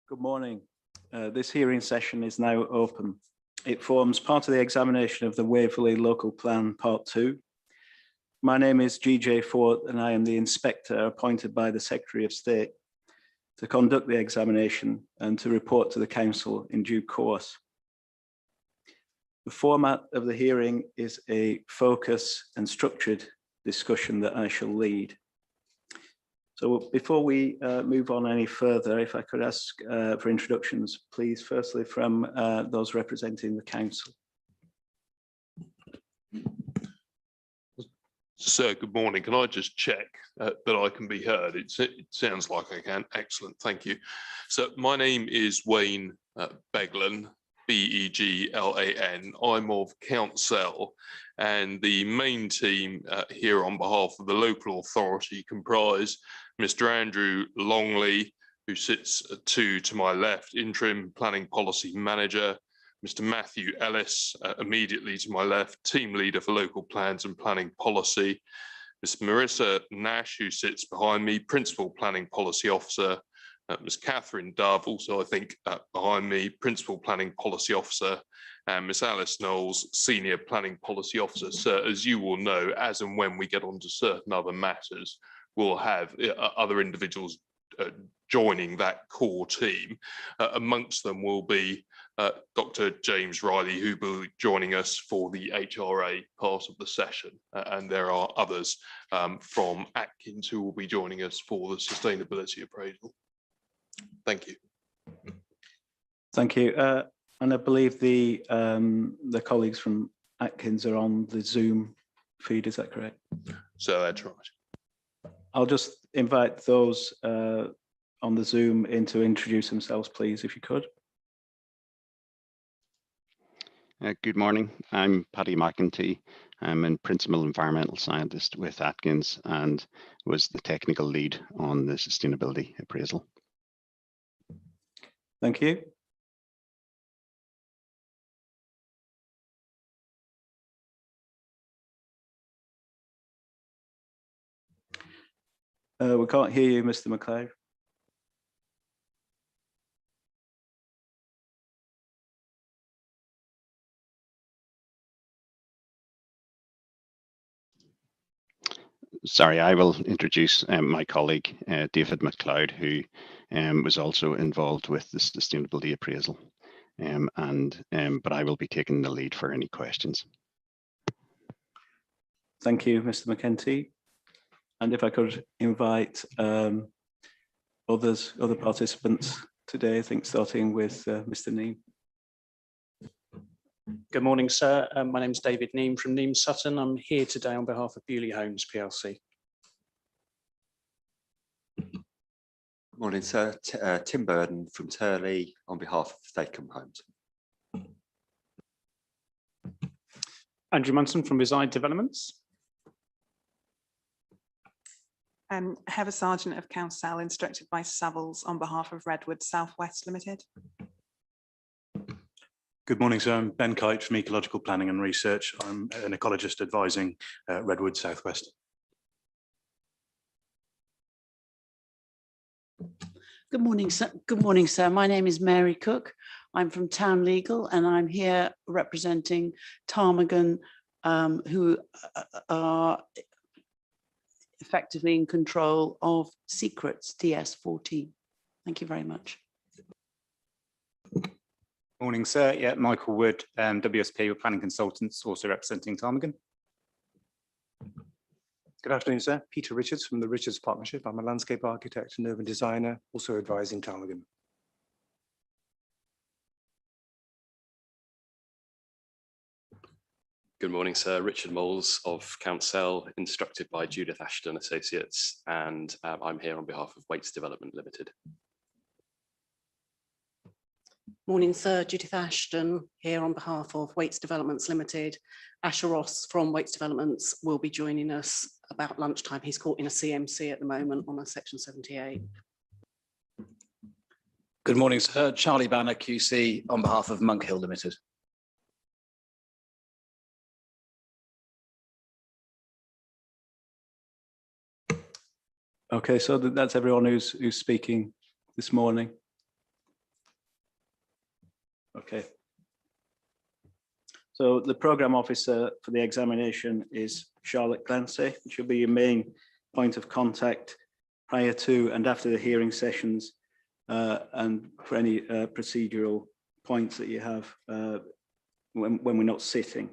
Good morning. This hearing session is now open. It forms part of the examination of the Waverley Local Plan Part 2. My name is GJ Fort and I am the inspector appointed by the Secretary of State to conduct the examination and to report to the Council in due course. The format of the hearing is a focus and structured discussion that I shall lead. So before we move on any further, if I could ask for introductions, please, firstly from those representing the Council. Sir, good morning. Can I just check that I can be heard? It sounds like I can. Excellent, thank you. So my name is Wayne Beglan, B-E-G-L-A-N. I'm of Council, and the main team here on behalf of the local authority comprise Mr. Andrew Longley, who sits to my left, Interim Planning Policy Manager, Mr. Matthew Ellis, immediately to my left, Team Leader for Local Plans and Planning Policy, Ms. Marissa Nash, who sits behind me, Principal Planning Policy Officer, Ms. Catherine Dove, also I think behind me, Principal Planning Policy Officer, and Ms. Alice Knowles, Senior Planning Policy Officer. Sir, as you will know, as and when we get on to certain other matters, we'll have other individuals joining that core team. Amongst them will be Dr. James Riley, who will be joining us for the HRA part of the session. And there are others from Atkins who will be joining us for the sustainability appraisal. Thank you. Thank you. And I believe the colleagues from Atkins are on the Zoom feed, is that correct? So that's right. I'll just invite those on the Zoom in to introduce themselves, please, if you could. Good morning. I'm Paddy McEntee. I'm a Principal Environmental Scientist with Atkins and was the technical lead on the sustainability appraisal. Thank you. We can't hear you, Mr. McLeod. Sorry, I will introduce my colleague, David McLeod, who was also involved with the sustainability appraisal. But I will be taking the lead for any questions. Thank you, Mr. McEntee. And if I could invite other participants today, I think starting with Mr. Neame. Good morning, sir. My name is David Neame from Neame Sutton. I'm here today on behalf of Bewley Homes PLC. Good morning, sir. Tim Burden from Turley on behalf of Thacum Homes. Andrew Munson from Reside Developments. Heather Sargent of Council, instructed by Savills on behalf of Redwood Southwest Limited. Good morning, sir. I'm Ben Kite from Ecological Planning and Research. I'm an ecologist advising Redwood Southwest. Good morning, sir. Good morning, sir. My name is Mary Cook. I'm from Town Legal and I'm here representing Ptarmigan, who are effectively in control of Secrets DS14. Thank you very much. Morning, sir. Yeah, Michael Wood, WSP with Planning Consultants, also representing Ptarmigan. Good afternoon, sir. Peter Richards from the Richards Partnership. I'm a landscape architect and urban designer, also advising Ptarmigan. Good morning, sir. Richard Moles of Council, instructed by Judith Ashton Associates, and I'm here on behalf of Waits Development Limited. Morning, sir. Judith Ashton here on behalf of Waits Developments Limited. Asher Ross from Waits Developments will be joining us about lunchtime. He's caught in a CMC at the moment on a Section 78. Good morning, sir. Charlie Banner, QC, on behalf of Monkhill Limited. Okay, so that's everyone who's speaking this morning. Okay. So the programme officer for the examination is Charlotte Clancy, which will be your main point of contact prior to and after the hearing sessions, and for any procedural points that you have when we're not sitting.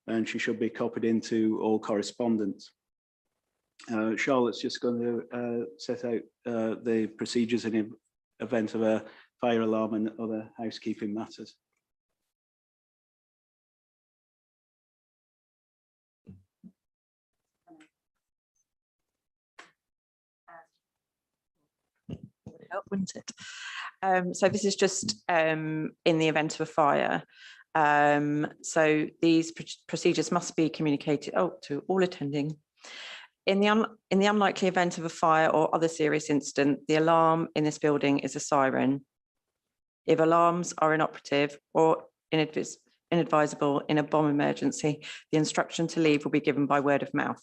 And she should be copied into all correspondence. Charlotte's just going to set out the procedures in the event of a fire alarm and other housekeeping matters. Help, wouldn't it? So this is just in the event of a fire. So these procedures must be communicated to all attending. In the unlikely event of a fire or other serious incident, the alarm in this building is a siren. If alarms are inoperative or inadvisable in a bomb emergency, the instruction to leave will be given by word of mouth.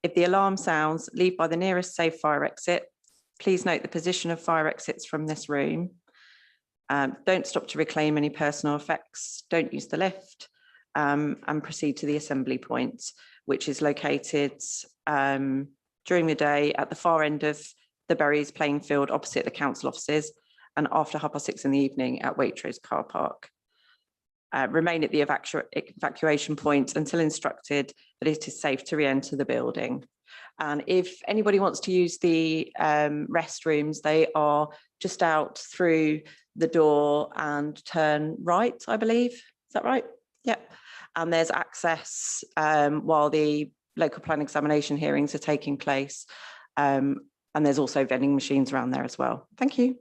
If the alarm sounds, leave by the nearest safe fire exit. Please note the position of fire exits from this room. Don't stop to reclaim any personal effects. Don't use the lift, and proceed to the assembly point, which is located during the day at the far end of the Berries playing field opposite the council offices, and after 6:30 in the evening at Waitrose car park. Remain at the evacuation point until instructed that it is safe to re-enter the building. And if anybody wants to use the restrooms, they are just out through the door and turn right, I believe. Is that right? Yep. And there's access while the local plan examination hearings are taking place. And there's also vending machines around there as well. Thank you.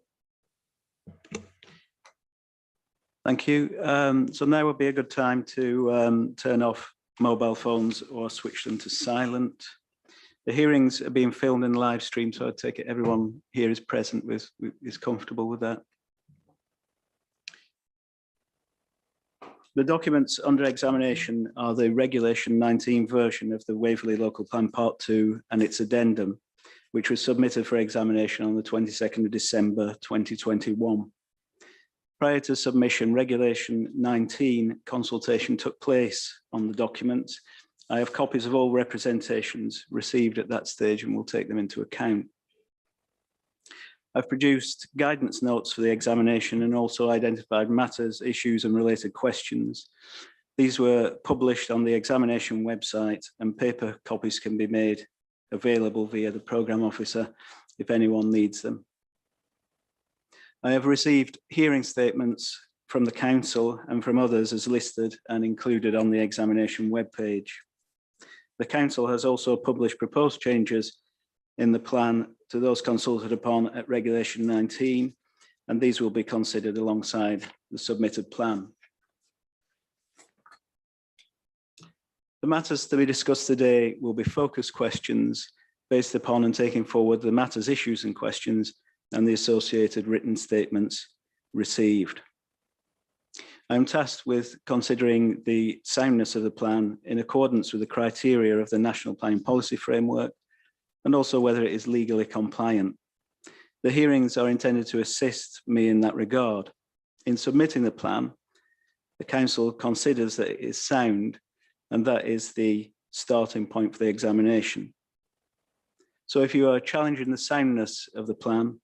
Thank you. So now would be a good time to turn off mobile phones or switch them to silent. The hearings are being filmed and live streamed, so I take it everyone here is present is comfortable with that. The documents under examination are the Regulation 19 version of the Waverley Local Plan Part 2 and its addendum, which was submitted for examination on the 22nd of December 2021. Prior to submission, Regulation 19 consultation took place on the documents. I have copies of all representations received at that stage and will take them into account. I've produced guidance notes for the examination and also identified matters, issues and related questions. These were published on the examination website and paper copies can be made available via the programme officer if anyone needs them. I have received hearing statements from the council and from others as listed and included on the examination webpage. The council has also published proposed changes in the plan to those consulted upon at Regulation 19, and these will be considered alongside the submitted plan. The matters to be discussed today will be focused questions based upon and taking forward the matters, issues and questions and the associated written statements received. I'm tasked with considering the soundness of the plan in accordance with the criteria of the National Planning Policy Framework and also whether it is legally compliant. The hearings are intended to assist me in that regard. In submitting the plan, the council considers that it is sound and that is the starting point for the examination. So if you are challenging the soundness of the plan,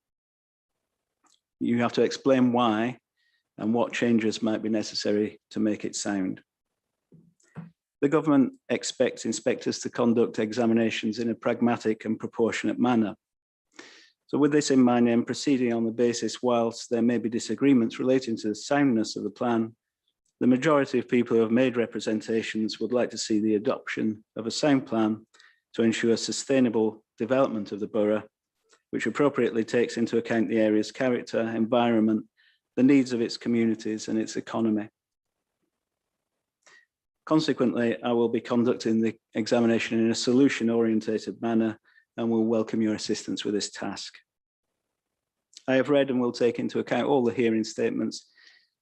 you have to explain why and what changes might be necessary to make it sound. The government expects inspectors to conduct examinations in a pragmatic and proportionate manner. So with this in mind, I'm proceeding on the basis whilst there may be disagreements relating to the soundness of the plan, the majority of people who have made representations would like to see the adoption of a sound plan to ensure sustainable development of the borough, which appropriately takes into account the area's character, environment, the needs of its communities and its economy. Consequently, I will be conducting the examination in a solution-orientated manner and will welcome your assistance with this task. I have read and will take into account all the hearing statements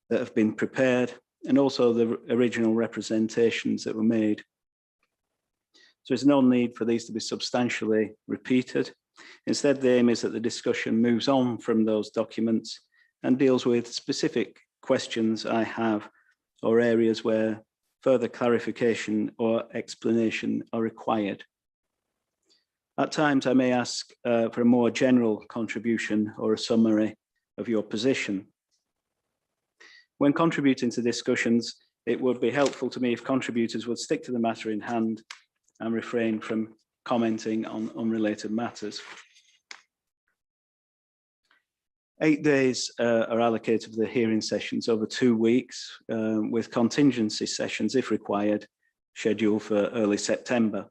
that have been prepared and also the original representations that were made. So there's no need for these to be substantially repeated. Instead, the aim is that the discussion moves on from those documents and deals with specific questions I have or areas where further clarification or explanation are required. At times, I may ask for a more general contribution or a summary of your position. When contributing to discussions, it would be helpful to me if contributors would stick to the matter in hand and refrain from commenting on unrelated matters. 8 days are allocated for the hearing sessions over 2 weeks, with contingency sessions, if required, scheduled for early September.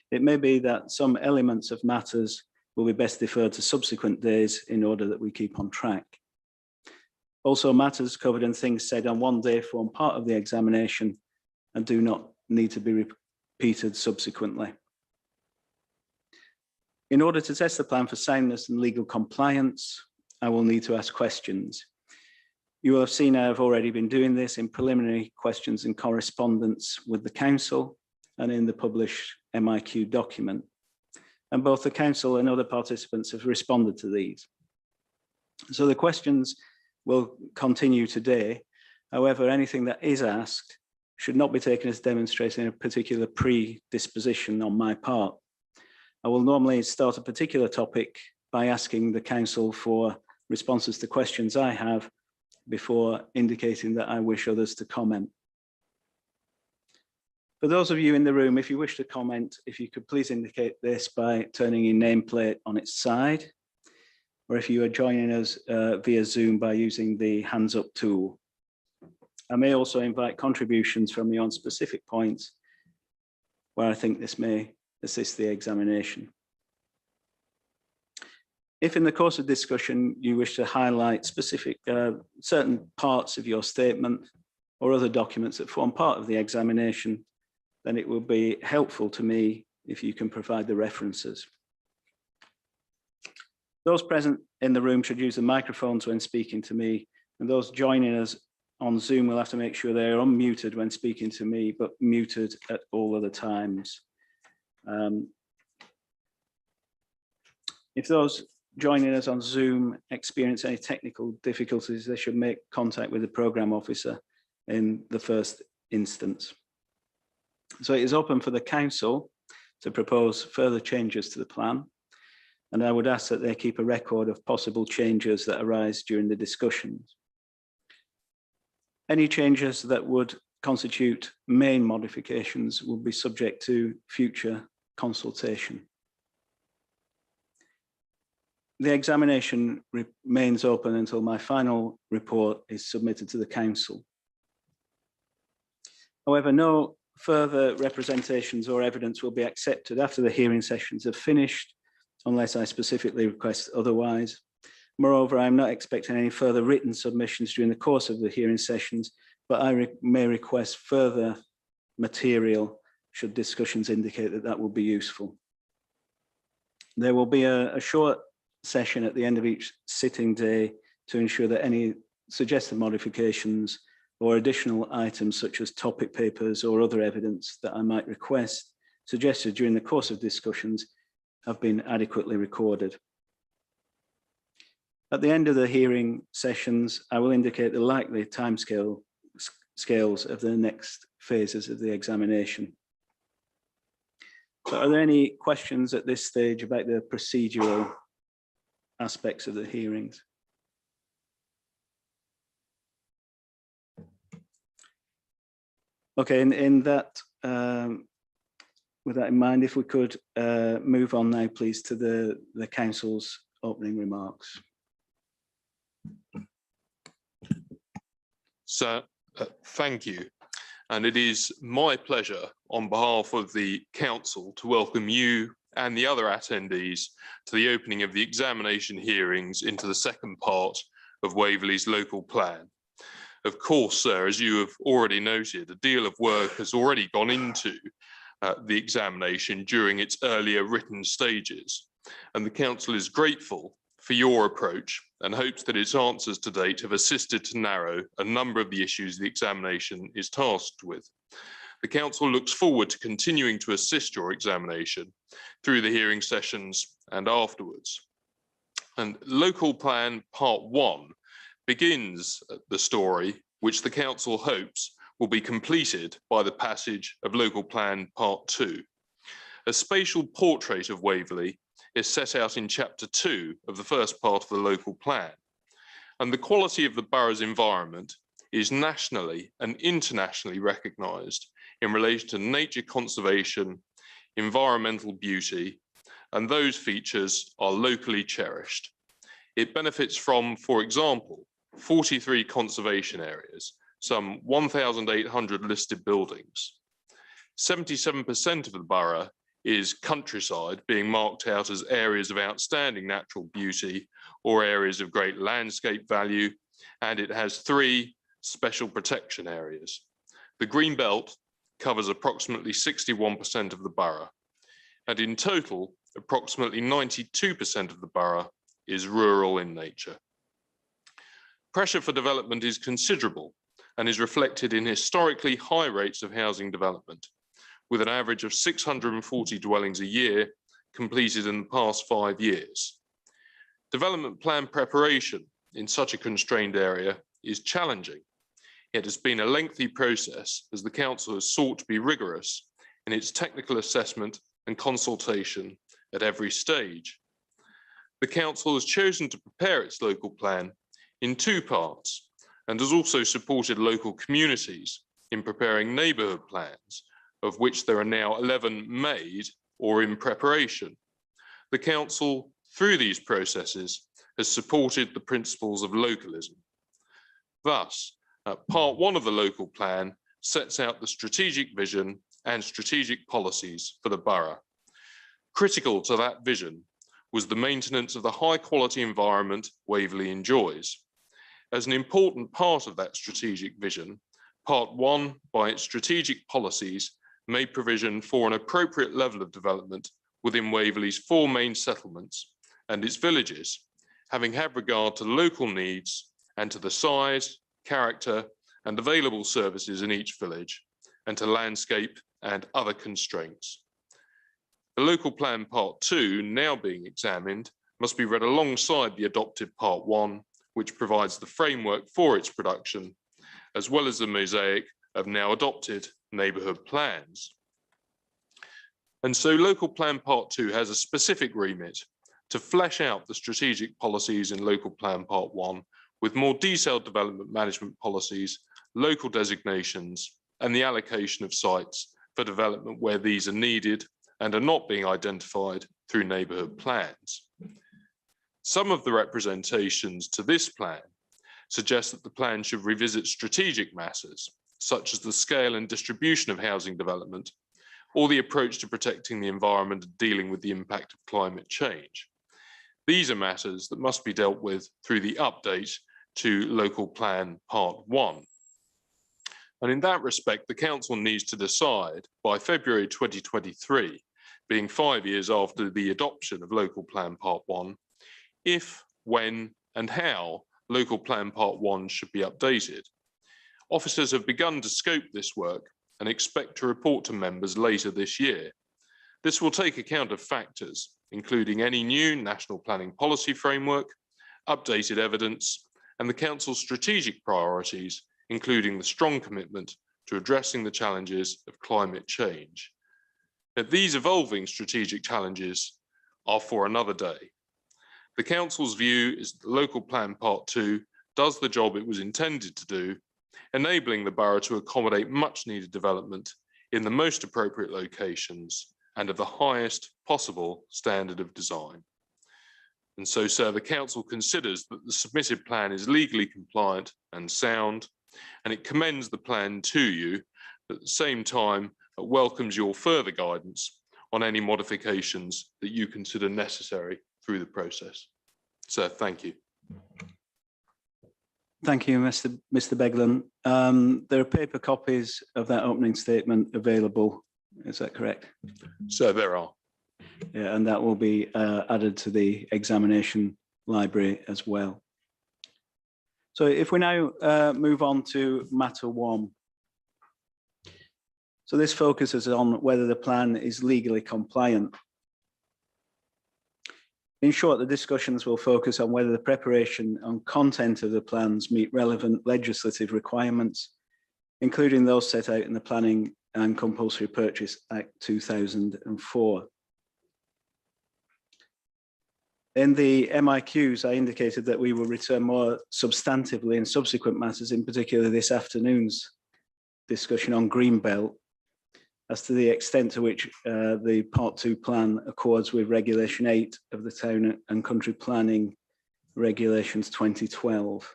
It may be that some elements of matters will be best deferred to subsequent days in order that we keep on track. Also, matters covered and things said on one day form part of the examination and do not need to be repeated subsequently. In order to test the plan for soundness and legal compliance, I will need to ask questions. You will have seen I have already been doing this in preliminary questions and correspondence with the council and in the published MIQ document. And both the council and other participants have responded to these. So the questions will continue today. However, anything that is asked should not be taken as demonstrating a particular predisposition on my part. I will normally start a particular topic by asking the council for responses to questions I have before indicating that I wish others to comment. For those of you in the room, if you wish to comment, if you could please indicate this by turning your nameplate on its side, or if you are joining us via Zoom by using the hands up tool. I may also invite contributions from you on specific points where I think this may assist the examination. If in the course of discussion you wish to highlight specific certain parts of your statement or other documents that form part of the examination, then it will be helpful to me if you can provide the references. Those present in the room should use the microphones when speaking to me, and those joining us on Zoom will have to make sure they are unmuted when speaking to me, but muted at all other times. If those joining us on Zoom experience any technical difficulties, they should make contact with the programme officer in the first instance. So it is open for the council to propose further changes to the plan, and I would ask that they keep a record of possible changes that arise during the discussions. Any changes that would constitute main modifications will be subject to future consultation. The examination remains open until my final report is submitted to the council. However, no further representations or evidence will be accepted after the hearing sessions have finished, unless I specifically request otherwise. Moreover, I'm not expecting any further written submissions during the course of the hearing sessions, but I may request further material should discussions indicate that that will be useful. There will be a short session at the end of each sitting day to ensure that any suggested modifications or additional items such as topic papers or other evidence that I might request suggested during the course of discussions have been adequately recorded. At the end of the hearing sessions, I will indicate the likely timescales of the next phases of the examination. So are there any questions at this stage about the procedural aspects of the hearings? Okay, in that, with that in mind, if we could move on now, please, to the council's opening remarks. So, thank you. And it is my pleasure on behalf of the council to welcome you and the other attendees to the opening of the examination hearings into the second part of Waverley's local plan. Of course, sir, as you have already noted, a deal of work has already gone into the examination during its earlier written stages, and the council is grateful for your approach and hopes that its answers to date have assisted to narrow a number of the issues the examination is tasked with. The council looks forward to continuing to assist your examination through the hearing sessions and afterwards. And Local Plan Part 1 begins the story which the council hopes will be completed by the passage of Local Plan Part 2. A spatial portrait of Waverley is set out in Chapter 2 of the first part of the local plan, and the quality of the borough's environment is nationally and internationally recognised in relation to nature conservation, environmental beauty, and those features are locally cherished. It benefits from, for example, 43 conservation areas, some 1,800 listed buildings. 77% of the borough is countryside, being marked out as areas of outstanding natural beauty or areas of great landscape value, and it has 3 special protection areas. The Green Belt covers approximately 61% of the borough, and in total, approximately 92% of the borough is rural in nature. Pressure for development is considerable and is reflected in historically high rates of housing development, with an average of 640 dwellings a year completed in the past 5 years. Development plan preparation in such a constrained area is challenging. It has been a lengthy process as the council has sought to be rigorous in its technical assessment and consultation at every stage. The council has chosen to prepare its local plan in 2 parts and has also supported local communities in preparing neighbourhood plans, of which there are now 11 made or in preparation. The council, through these processes, has supported the principles of localism. Thus, part 1 of the local plan sets out the strategic vision and strategic policies for the borough. Critical to that vision was the maintenance of the high quality environment Waverley enjoys. As an important part of that strategic vision, part 1, by its strategic policies, made provision for an appropriate level of development within Waverley's 4 main settlements and its villages, having had regard to local needs and to the size, character, and available services in each village, and to landscape and other constraints. The local plan part 2, now being examined, must be read alongside the adopted part 1, which provides the framework for its production, as well as the mosaic of now adopted neighbourhood plans. And so local plan part 2 has a specific remit to flesh out the strategic policies in local plan part 1 with more detailed development management policies, local designations, and the allocation of sites for development where these are needed and are not being identified through neighbourhood plans. Some of the representations to this plan suggest that the plan should revisit strategic matters, such as the scale and distribution of housing development, or the approach to protecting the environment and dealing with the impact of climate change. These are matters that must be dealt with through the update to local plan part 1. And in that respect, the council needs to decide by February 2023, being 5 years after the adoption of local plan part 1, if, when, and how local plan part 1 should be updated. Officers have begun to scope this work and expect to report to members later this year. This will take account of factors, including any new national planning policy framework, updated evidence, and the council's strategic priorities, including the strong commitment to addressing the challenges of climate change. Now, these evolving strategic challenges are for another day. The council's view is that the local plan part 2 does the job it was intended to do, enabling the borough to accommodate much needed development in the most appropriate locations and of the highest possible standard of design. And so, sir, the council considers that the submitted plan is legally compliant and sound, and it commends the plan to you, but at the same time, it welcomes your further guidance on any modifications that you consider necessary through the process. Sir, thank you. Thank you, Mr. Beglan. There are paper copies of that opening statement available. Is that correct? So there are. Yeah, and that will be added to the examination library as well. So if we now move on to matter 1. So this focuses on whether the plan is legally compliant. In short, the discussions will focus on whether the preparation and content of the plans meet relevant legislative requirements, including those set out in the Planning and Compulsory Purchase Act 2004. In the MIQs, I indicated that we will return more substantively in subsequent matters, in particular this afternoon's discussion on Greenbelt, as to the extent to which the Part 2 plan accords with Regulation 8 of the Town and Country Planning Regulations 2012.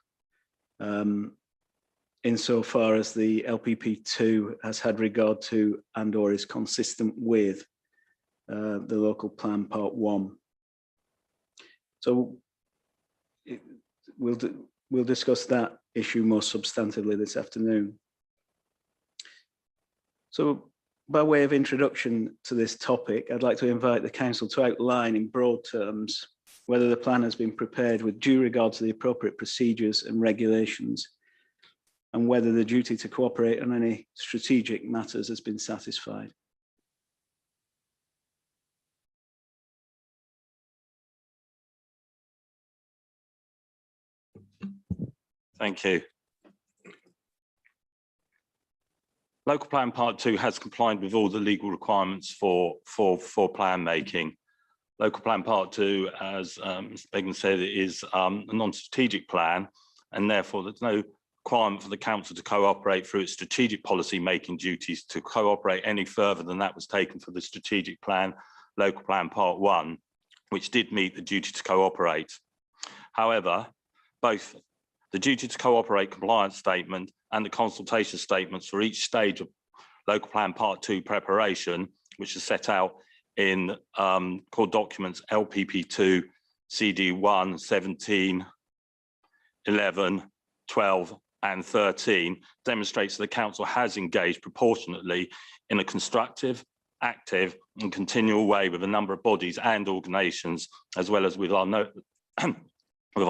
Insofar as the LPP2 has had regard to and/or is consistent with the Local Plan Part 1. So we'll discuss that issue more substantively this afternoon. So by way of introduction to this topic, I'd like to invite the Council to outline in broad terms whether the plan has been prepared with due regard to the appropriate procedures and regulations, and whether the duty to cooperate on any strategic matters has been satisfied. Thank you. Local Plan Part 2 has complied with all the legal requirements for plan making. Local Plan Part 2, as Mr. Beglan said, is a non-strategic plan, and therefore there's no requirement for the council to cooperate through its strategic policy making duties to cooperate any further than that was taken for the strategic plan, Local Plan Part 1, which did meet the duty to cooperate. However, both the duty to cooperate compliance statement and the consultation statements for each stage of Local Plan Part 2 preparation, which is set out in core documents LPP2, CD1, 17, 11, 12, and 13, demonstrates that the council has engaged proportionately in a constructive, active, and continual way with a number of bodies and organisations, as well as with our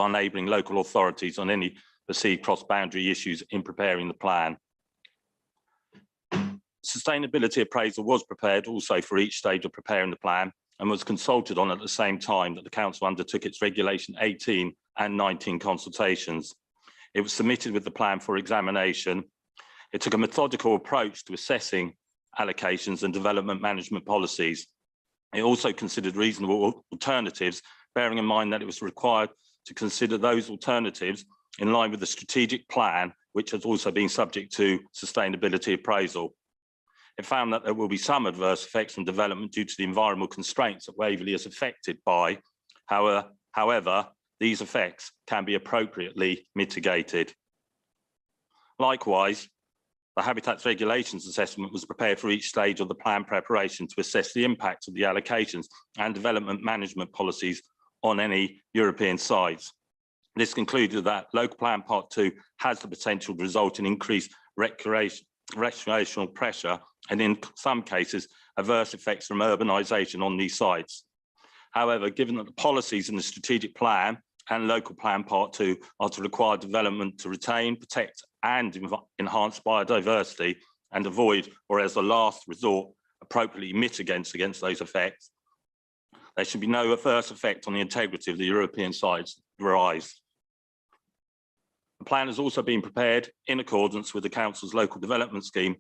neighbouring local authorities on any perceived cross-boundary issues in preparing the plan. Sustainability appraisal was prepared also for each stage of preparing the plan and was consulted on at the same time that the council undertook its Regulation 18 and 19 consultations. It was submitted with the plan for examination. It took a methodical approach to assessing allocations and development management policies. It also considered reasonable alternatives, bearing in mind that it was required to consider those alternatives in line with the strategic plan, which has also been subject to sustainability appraisal. It found that there will be some adverse effects from development due to the environmental constraints that Waverley is affected by. However, these effects can be appropriately mitigated. Likewise, the Habitats Regulations Assessment was prepared for each stage of the plan preparation to assess the impact of the allocations and development management policies on any European sites. This concluded that Local Plan Part 2 has the potential to result in increased recreational pressure and in some cases adverse effects from urbanisation on these sites. However, given that the policies in the strategic plan and Local Plan Part 2 are to require development to retain, protect and enhance biodiversity and avoid, or as a last resort, appropriately mitigate against those effects, there should be no adverse effect on the integrity of the European sites arise. The plan has also been prepared in accordance with the Council's local development scheme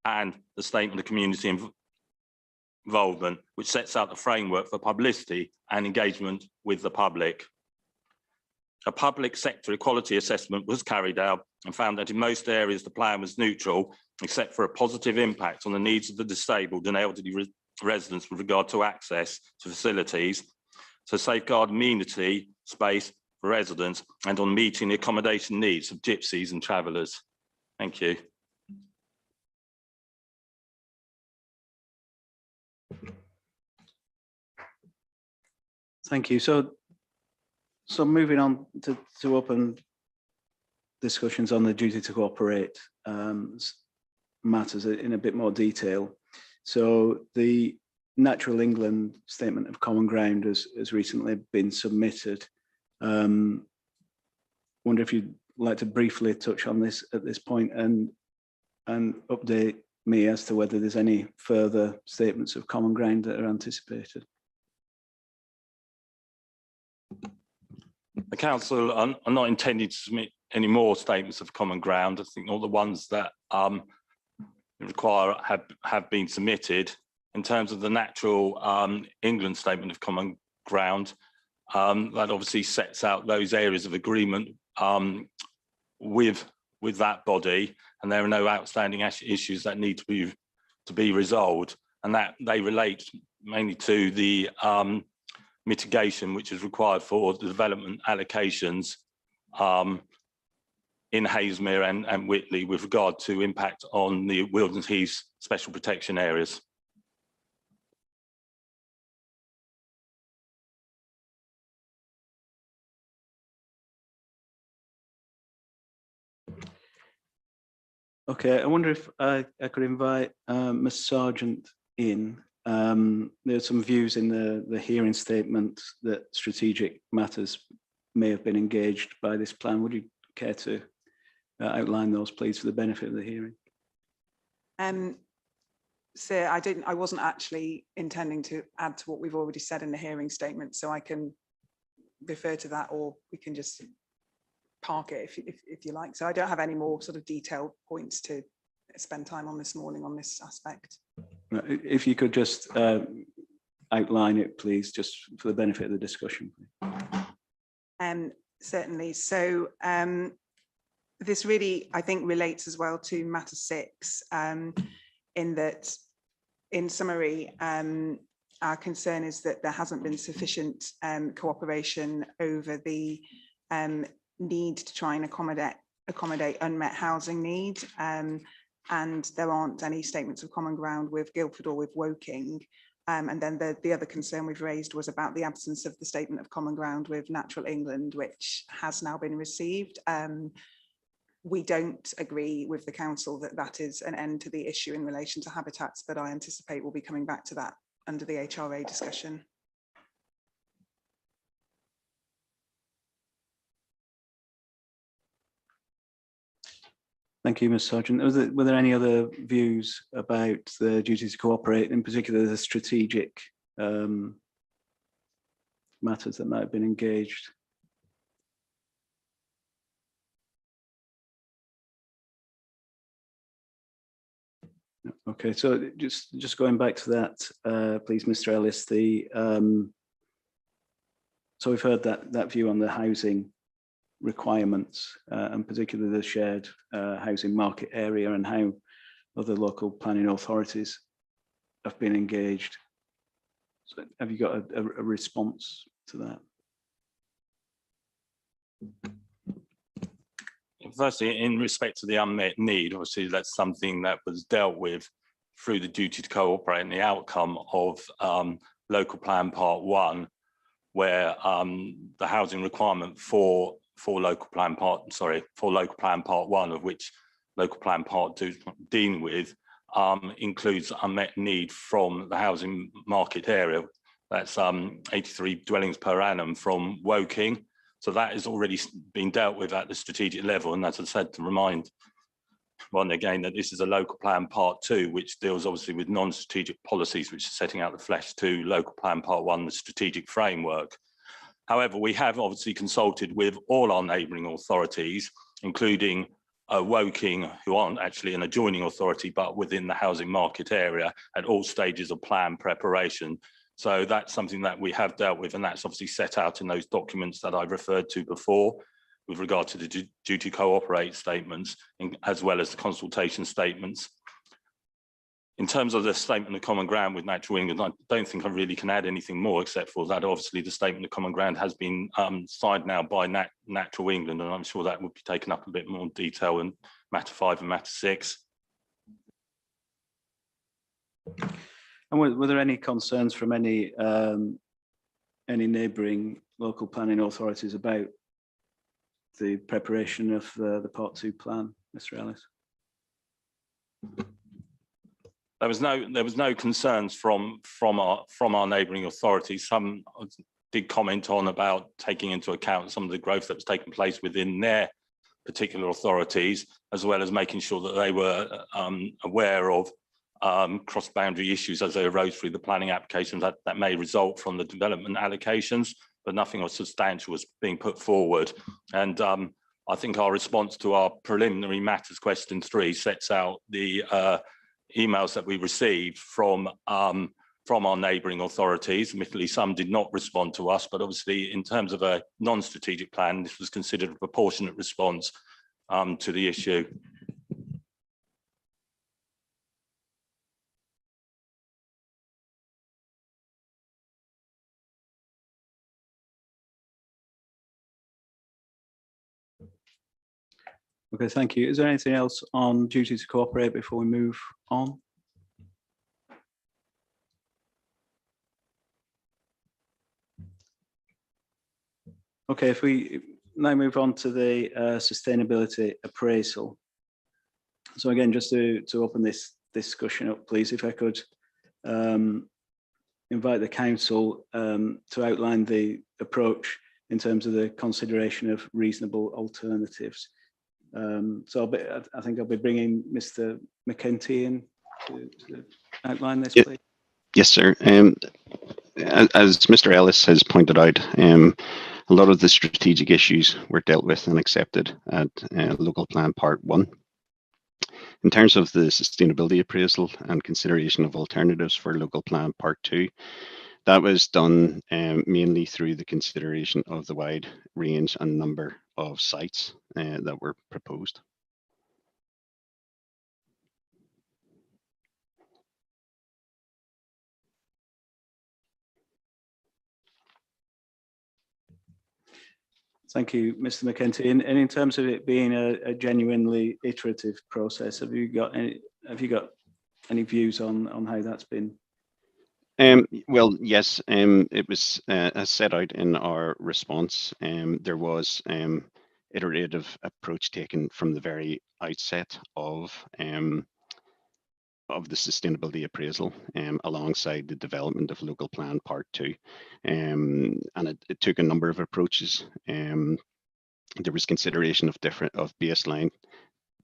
and the Statement of Community Involvement, which sets out the framework for publicity and engagement with the public. A public sector equality assessment was carried out and found that in most areas the plan was neutral, except for a positive impact on the needs of the disabled and elderly residents with regard to access to facilities, to safeguard amenity space for residents and on meeting the accommodation needs of gypsies and travellers. Thank you. Thank you. So moving on to open discussions on the duty to cooperate matters in a bit more detail. So the Natural England Statement of Common Ground has recently been submitted. Wonder if you'd like to briefly touch on this at this point and update me as to whether there's any further statements of common ground that are anticipated. The council are not intending to submit any more statements of common ground. I think all the ones that require have been submitted. In terms of the natural England statement of common ground, that obviously sets out those areas of agreement with that body, and there are no outstanding issues that need to be resolved, and that they relate mainly to the mitigation which is required for the development allocations in Havesmere and Whitley with regard to impact on the Wilderness Heath special protection areas. Okay, I wonder if I could invite Ms. Sargent in. There are some views in the hearing statement that strategic matters may have been engaged by this plan. Would you care to outline those, please, for the benefit of the hearing? So I wasn't actually intending to add to what we've already said in the hearing statement, so I can refer to that, or we can just park it if you like. So I don't have any more sort of detailed points to spend time on this morning on this aspect. If you could just outline it, please, just for the benefit of the discussion. Certainly. So this really, I think, relates as well to matter 6, in that, in summary, our concern is that there hasn't been sufficient cooperation over the need to try and accommodate unmet housing need, and there aren't any statements of common ground with Guildford or with Woking. And then the other concern we've raised was about the absence of the statement of common ground with Natural England, which has now been received. We don't agree with the council that that is an end to the issue in relation to habitats, but I anticipate we'll be coming back to that under the HRA discussion. Thank you, Ms. Sargent. Were there any other views about the duty to cooperate, in particular the strategic matters that might have been engaged? Okay, so just going back to that, please, Mr. Ellis. So we've heard that view on the housing requirements, and particularly the shared housing market area, and how other local planning authorities have been engaged. So have you got a response to that? Firstly, in respect to the unmet need, obviously that's something that was dealt with through the duty to cooperate and the outcome of local plan part 1, where the housing requirement for local plan part 1, of which local plan part 2 dealing with, includes unmet need from the housing market area. That's 83 dwellings per annum from Woking. So that has already been dealt with at the strategic level. And as I said, to remind one again that this is a local plan part 2, which deals obviously with non-strategic policies, which is setting out the flesh to local plan part 1, the strategic framework. However, we have obviously consulted with all our neighbouring authorities, including Woking, who aren't actually an adjoining authority, but within the housing market area at all stages of plan preparation. So that's something that we have dealt with, and that's obviously set out in those documents that I've referred to before with regard to the duty cooperate statements, as well as the consultation statements. In terms of the statement of common ground with Natural England, I don't think I really can add anything more, except for that obviously the statement of common ground has been signed now by Natural England, and I'm sure that would be taken up a bit more detail in matter 5 and matter 6. And were there any concerns from any neighbouring local planning authorities about the preparation of the Part 2 plan, Mr. Ellis? There was no concerns from our neighbouring authorities. Some did comment on about taking into account some of the growth that was taking place within their particular authorities, as well as making sure that they were aware of cross-boundary issues as they arose through the planning applications that may result from the development allocations. but nothing of substantial was being put forward. And I think our response to our preliminary matters question 3 sets out the emails that we received from our neighbouring authorities. Admittedly, some did not respond to us, but obviously in terms of a non-strategic plan, this was considered a proportionate response to the issue. Okay, thank you. Is there anything else on duty to cooperate before we move on? Okay, if we now move on to the sustainability appraisal. So again, just to open this discussion up, please, if I could invite the council to outline the approach in terms of the consideration of reasonable alternatives. So I think I'll be bringing Mr. McEntee in to outline this, please. Yes, sir. As Mr. Ellis has pointed out, a lot of the strategic issues were dealt with and accepted at Local Plan Part 1. In terms of the sustainability appraisal and consideration of alternatives for Local Plan Part 2, that was done mainly through the consideration of the wide range and number of sites that were proposed. Thank you, Mr. McEntee. And in terms of it being a genuinely iterative process, have you got any views on how that's been? Well, yes, it was as set out in our response. There was iterative approach taken from the very outset of the sustainability appraisal alongside the development of Local Plan Part 2. And it took a number of approaches. There was consideration of baseline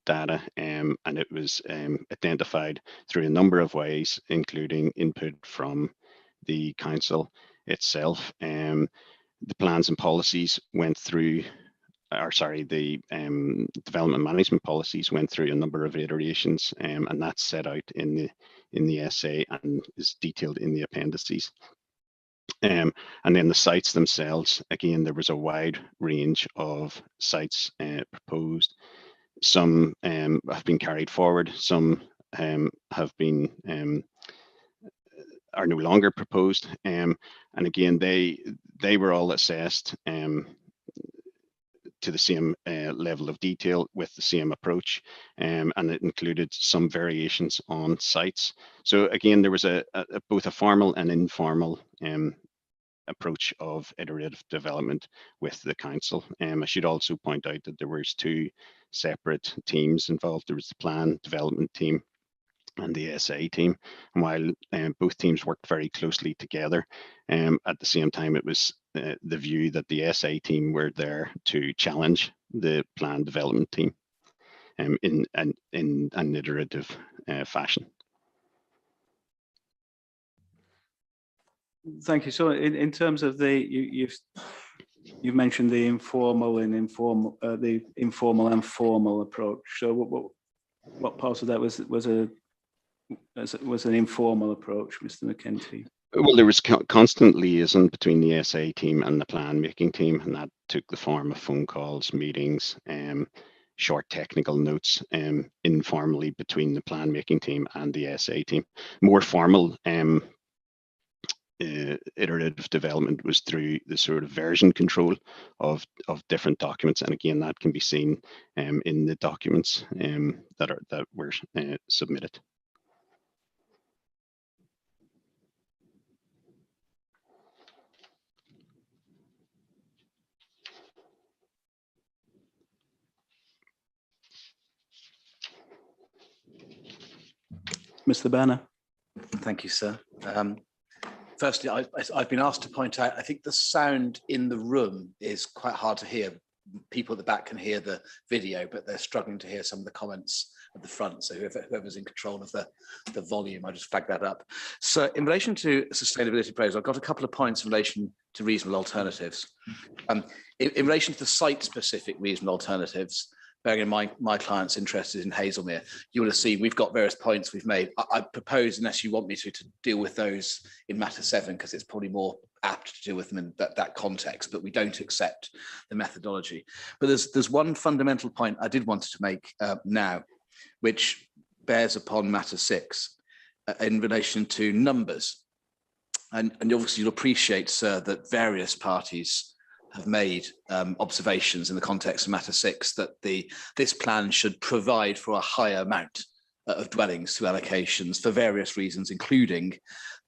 data, and it was identified through a number of ways, including input from the council itself. The plans and policies went through, the development management policies went through a number of iterations, and that's set out in the essay and is detailed in the appendices. And then the sites themselves, again, there was a wide range of sites proposed. Some have been carried forward, some have been are no longer proposed, and again they were all assessed to the same level of detail with the same approach, and it included some variations on sites. So again, there was both a formal and informal approach of iterative development with the council. I should also point out that there was 2 separate teams involved. There was the plan development team and the SA team. And while both teams worked very closely together, at the same time, it was the view that the SA team were there to challenge the plan development team in an iterative fashion. Thank you. So in terms of you've mentioned the informal and informal and formal approach. So what part of that was an informal approach, Mr. McEntee? Well, there was constant liaison between the SA team and the plan making team, and that took the form of phone calls, meetings, short technical notes, informally between the plan making team and the SA team. More formal iterative development was through the sort of version control of different documents, and again that can be seen in the documents that were submitted. Mr. Banner. Thank you, sir. Firstly, I've been asked to point out, I think the sound in the room is quite hard to hear. people at the back can hear the video, but they're struggling to hear some of the comments at the front. So whoever's in control of the volume, I just flag that up. So in relation to sustainability appraisal, I've got a couple of points in relation to reasonable alternatives. In relation to the site-specific reasonable alternatives, bearing in mind my client's interested in Hazelmere, you will have seen we've got various points we've made. I propose, unless you want me to deal with those in matter 7, because it's probably more apt to deal with them in that context, but we don't accept the methodology. But there's one fundamental point I did want to make now, which bears upon matter 6 in relation to numbers. And obviously you'll appreciate, sir, that various parties have made observations in the context of matter 6 that this plan should provide for a higher amount of dwellings to allocations for various reasons, including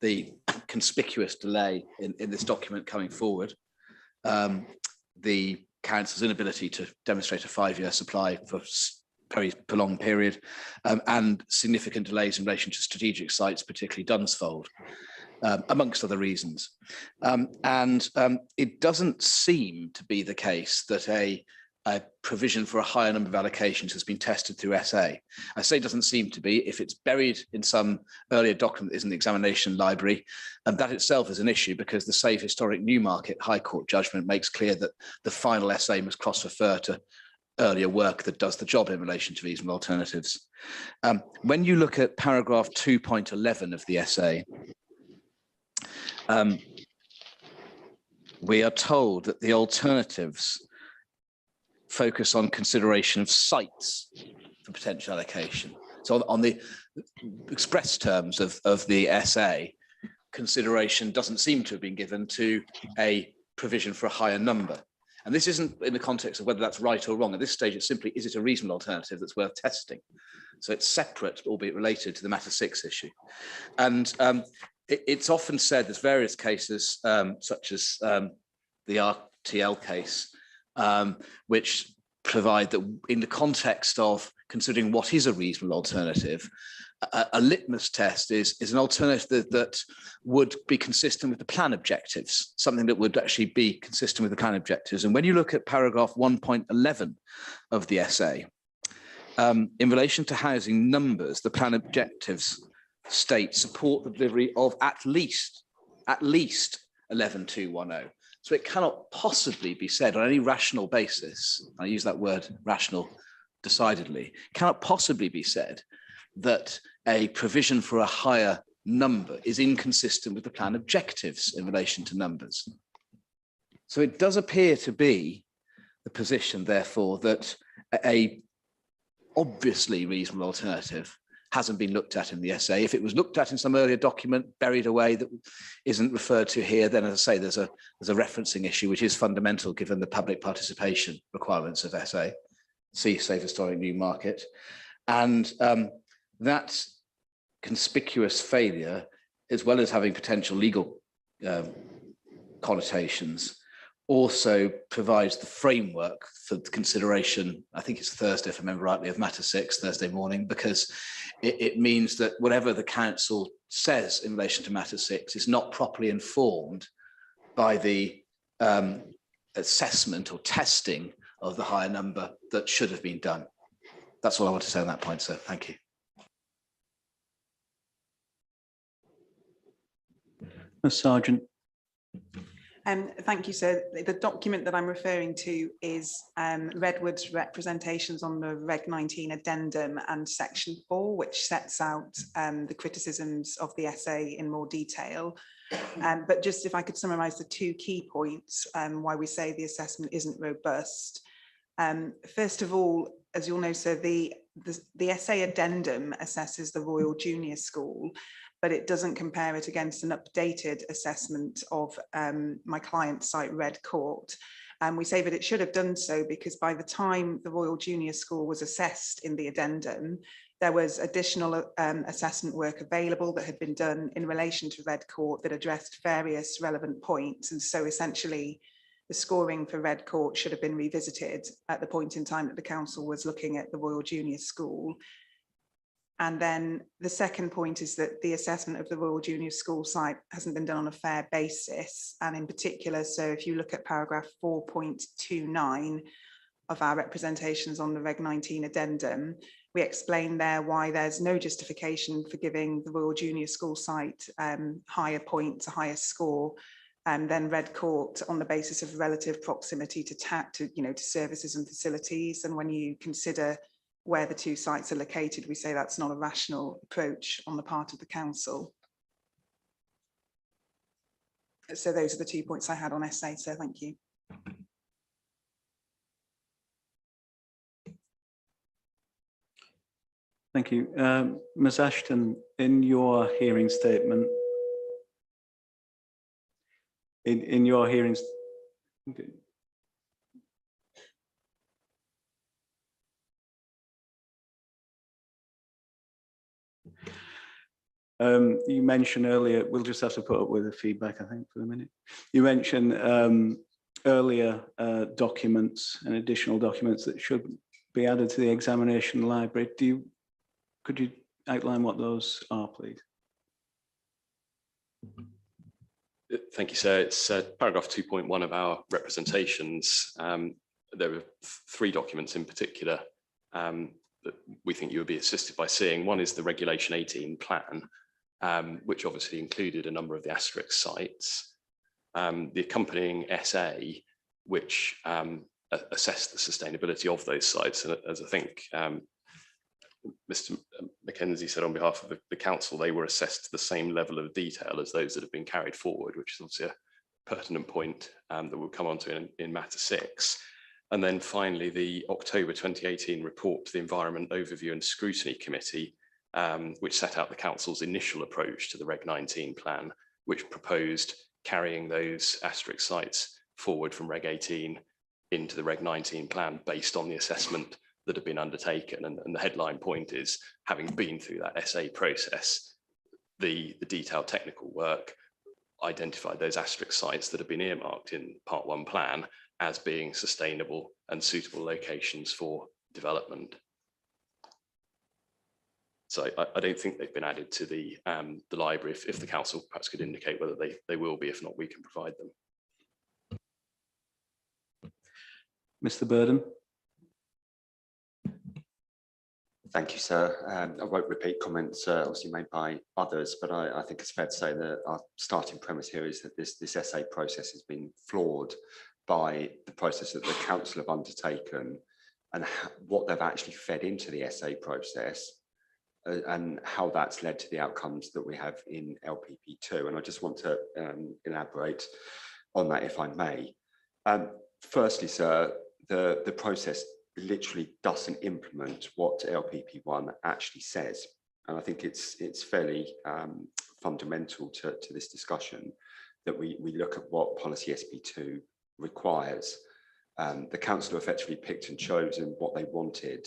the conspicuous delay in this document coming forward, the council's inability to demonstrate a 5-year supply for very prolonged period, and significant delays in relation to strategic sites, particularly Dunsfold, amongst other reasons. It doesn't seem to be the case that a provision for a higher number of allocations has been tested through SA. I say doesn't seem to be. If it's buried in some earlier document that is in the examination library, and that itself is an issue, because the Save Historic Newmarket High Court judgment makes clear that the final SA must cross-refer to earlier work that does the job in relation to reasonable alternatives. When you look at paragraph 2.11 of the SA, we are told that the alternatives focus on consideration of sites for potential allocation. So on the express terms of the SA, consideration doesn't seem to have been given to a provision for a higher number. And this isn't in the context of whether that's right or wrong. At this stage, it's simply, is it a reasonable alternative that's worth testing? So it's separate, albeit related to the matter 6 issue. And it's often said there's various cases, such as the RTL case, which provide that in the context of considering what is a reasonable alternative, a litmus test is an alternative that would be consistent with the plan objectives, something that would actually be consistent with the plan objectives. And when you look at paragraph 1.11 of the SA, in relation to housing numbers, the plan objectives state support the delivery of at least 11,210. So it cannot possibly be said on any rational basis, I use that word rational decidedly, cannot possibly be said that a provision for a higher number is inconsistent with the plan objectives in relation to numbers. So it does appear to be the position, therefore, that a obviously reasonable alternative hasn't been looked at in the SA. If it was looked at in some earlier document, buried away, that isn't referred to here, then, as I say, there's a referencing issue, which is fundamental given the public participation requirements of SA. See Save Historic Newmarket. And that conspicuous failure, as well as having potential legal connotations, also provides the framework for the consideration, I think it's Thursday, if I remember rightly, of matter 6, Thursday morning, because it means that whatever the council says in relation to matter 6 is not properly informed by the assessment or testing of the higher number that should have been done. That's all I want to say on that point, sir. Thank you. Sergeant. Thank you, sir. The document that I'm referring to is Redwood's representations on the Reg 19 addendum and section 4, which sets out the criticisms of the SA in more detail. But just if I could summarise the 2 key points why we say the assessment isn't robust. First of all, as you'll know, sir, the SA addendum assesses the Royal Junior School, but it doesn't compare it against an updated assessment of my client's site, Red Court. And we say that it should have done so because by the time the Royal Junior School was assessed in the addendum, there was additional assessment work available that had been done in relation to Red Court that addressed various relevant points. And so essentially, the scoring for Red Court should have been revisited at the point in time that the council was looking at the Royal Junior School. And then the second point is that the assessment of the Royal Junior School site hasn't been done on a fair basis. And in particular, so if you look at paragraph 4.29 of our representations on the Reg 19 addendum, we explain there why there's no justification for giving the Royal Junior School site higher points, a higher score than Red Court on the basis of relative proximity to services and facilities. And when you consider where the two sites are located, we say that's not a rational approach on the part of the council. So those are the 2 points I had on SA, so thank you. Thank you. Ms Ashton, in your hearing statement, in your hearings, you mentioned earlier, we'll just have to put up with the feedback, I think, for a minute. You mentioned earlier documents and additional documents that should be added to the examination library. Could you outline what those are, please? Thank you, sir. It's paragraph 2.1 of our representations. There are 3 documents in particular that we think you would be assisted by seeing. One is the Regulation 18 plan, which obviously included a number of the asterisk sites. The accompanying SA, which assessed the sustainability of those sites. And as I think Mr. Mackenzie said on behalf of the council, they were assessed to the same level of detail as those that have been carried forward, which is obviously a pertinent point that we'll come on to in matter 6. And then finally, the October 2018 report to the Environment Overview and Scrutiny Committee, which set out the council's initial approach to the Reg 19 plan, which proposed carrying those asterisk sites forward from Reg 18 into the Reg 19 plan based on the assessment that have been undertaken. And the headline point is, having been through that SA process, the detailed technical work identified those asterisk sites that have been earmarked in Part 1 plan as being sustainable and suitable locations for development. So I don't think they've been added to the library. If the council perhaps could indicate whether they will be, if not, we can provide them. Mr. Burden. Thank you, sir. I won't repeat comments obviously made by others, but I think it's fair to say that our starting premise here is that this SA process has been flawed by the process that the council have undertaken and what they've actually fed into the SA process and how that's led to the outcomes that we have in LPP2. And I just want to elaborate on that, if I may. Firstly, sir, the process literally doesn't implement what LPP1 actually says. And I think it's fairly fundamental to this discussion that we look at what policy SP2 requires. The council effectively picked and chosen what they wanted,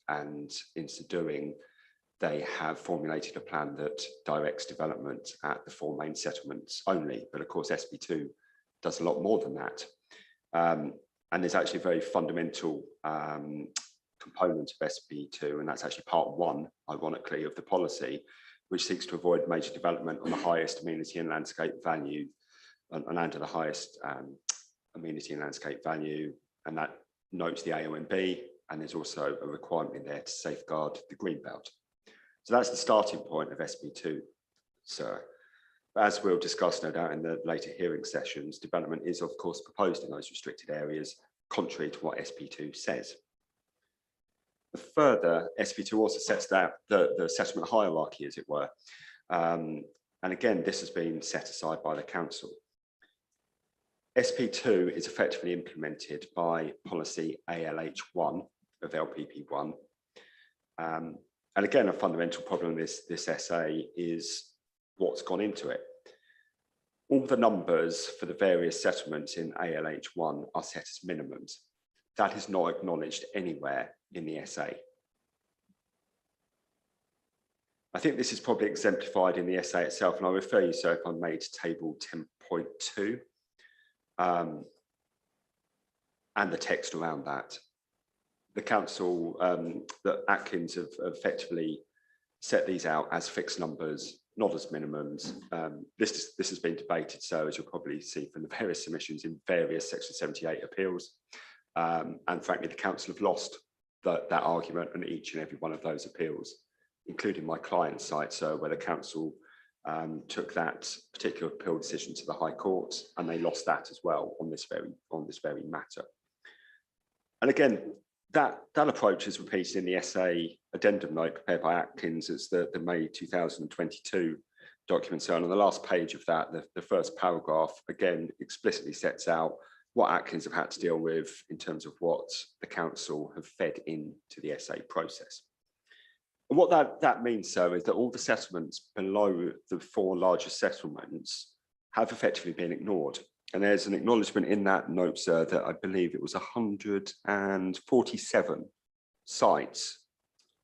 and in so doing, they have formulated a plan that directs development at the 4 main settlements only. But of course, SP2 does a lot more than that. And there's actually a very fundamental component of SP2, and that's actually part 1, ironically, of the policy, which seeks to avoid major development on the highest amenity and landscape value, and under the highest amenity and landscape value, and that notes the AONB, and there's also a requirement in there to safeguard the green belt. So that's the starting point of SP2, sir. As we'll discuss, no doubt, in the later hearing sessions, development is, of course, proposed in those restricted areas, contrary to what SP2 says. Further, SP2 also sets out the settlement hierarchy, as it were. And again, this has been set aside by the council. SP2 is effectively implemented by policy ALH1 of LPP1. And again, a fundamental problem with this SA is what's gone into it. All the numbers for the various settlements in ALH1 are set as minimums. That is not acknowledged anywhere in the SA. I think this is probably exemplified in the SA itself, and I'll refer you, sir, if I may, to table 10.2 and the text around that. The council, that Atkins have effectively set these out as fixed numbers, not as minimums. This has been debated, so as you'll probably see from the various submissions in various Section 78 appeals. And frankly, the council have lost that argument on each and every one of those appeals, including my client's site, so where the council took that particular appeal decision to the High Court, and they lost that as well on this very matter. And again, that approach is repeated in the SA addendum note prepared by Atkins as the May 2022 document. So on the last page of that, the first paragraph again explicitly sets out what Atkins have had to deal with in terms of what the council have fed into the SA process. And what that means, sir, is that all the settlements below the 4 largest settlements have effectively been ignored. And there's an acknowledgement in that note, sir, that I believe it was 147 sites,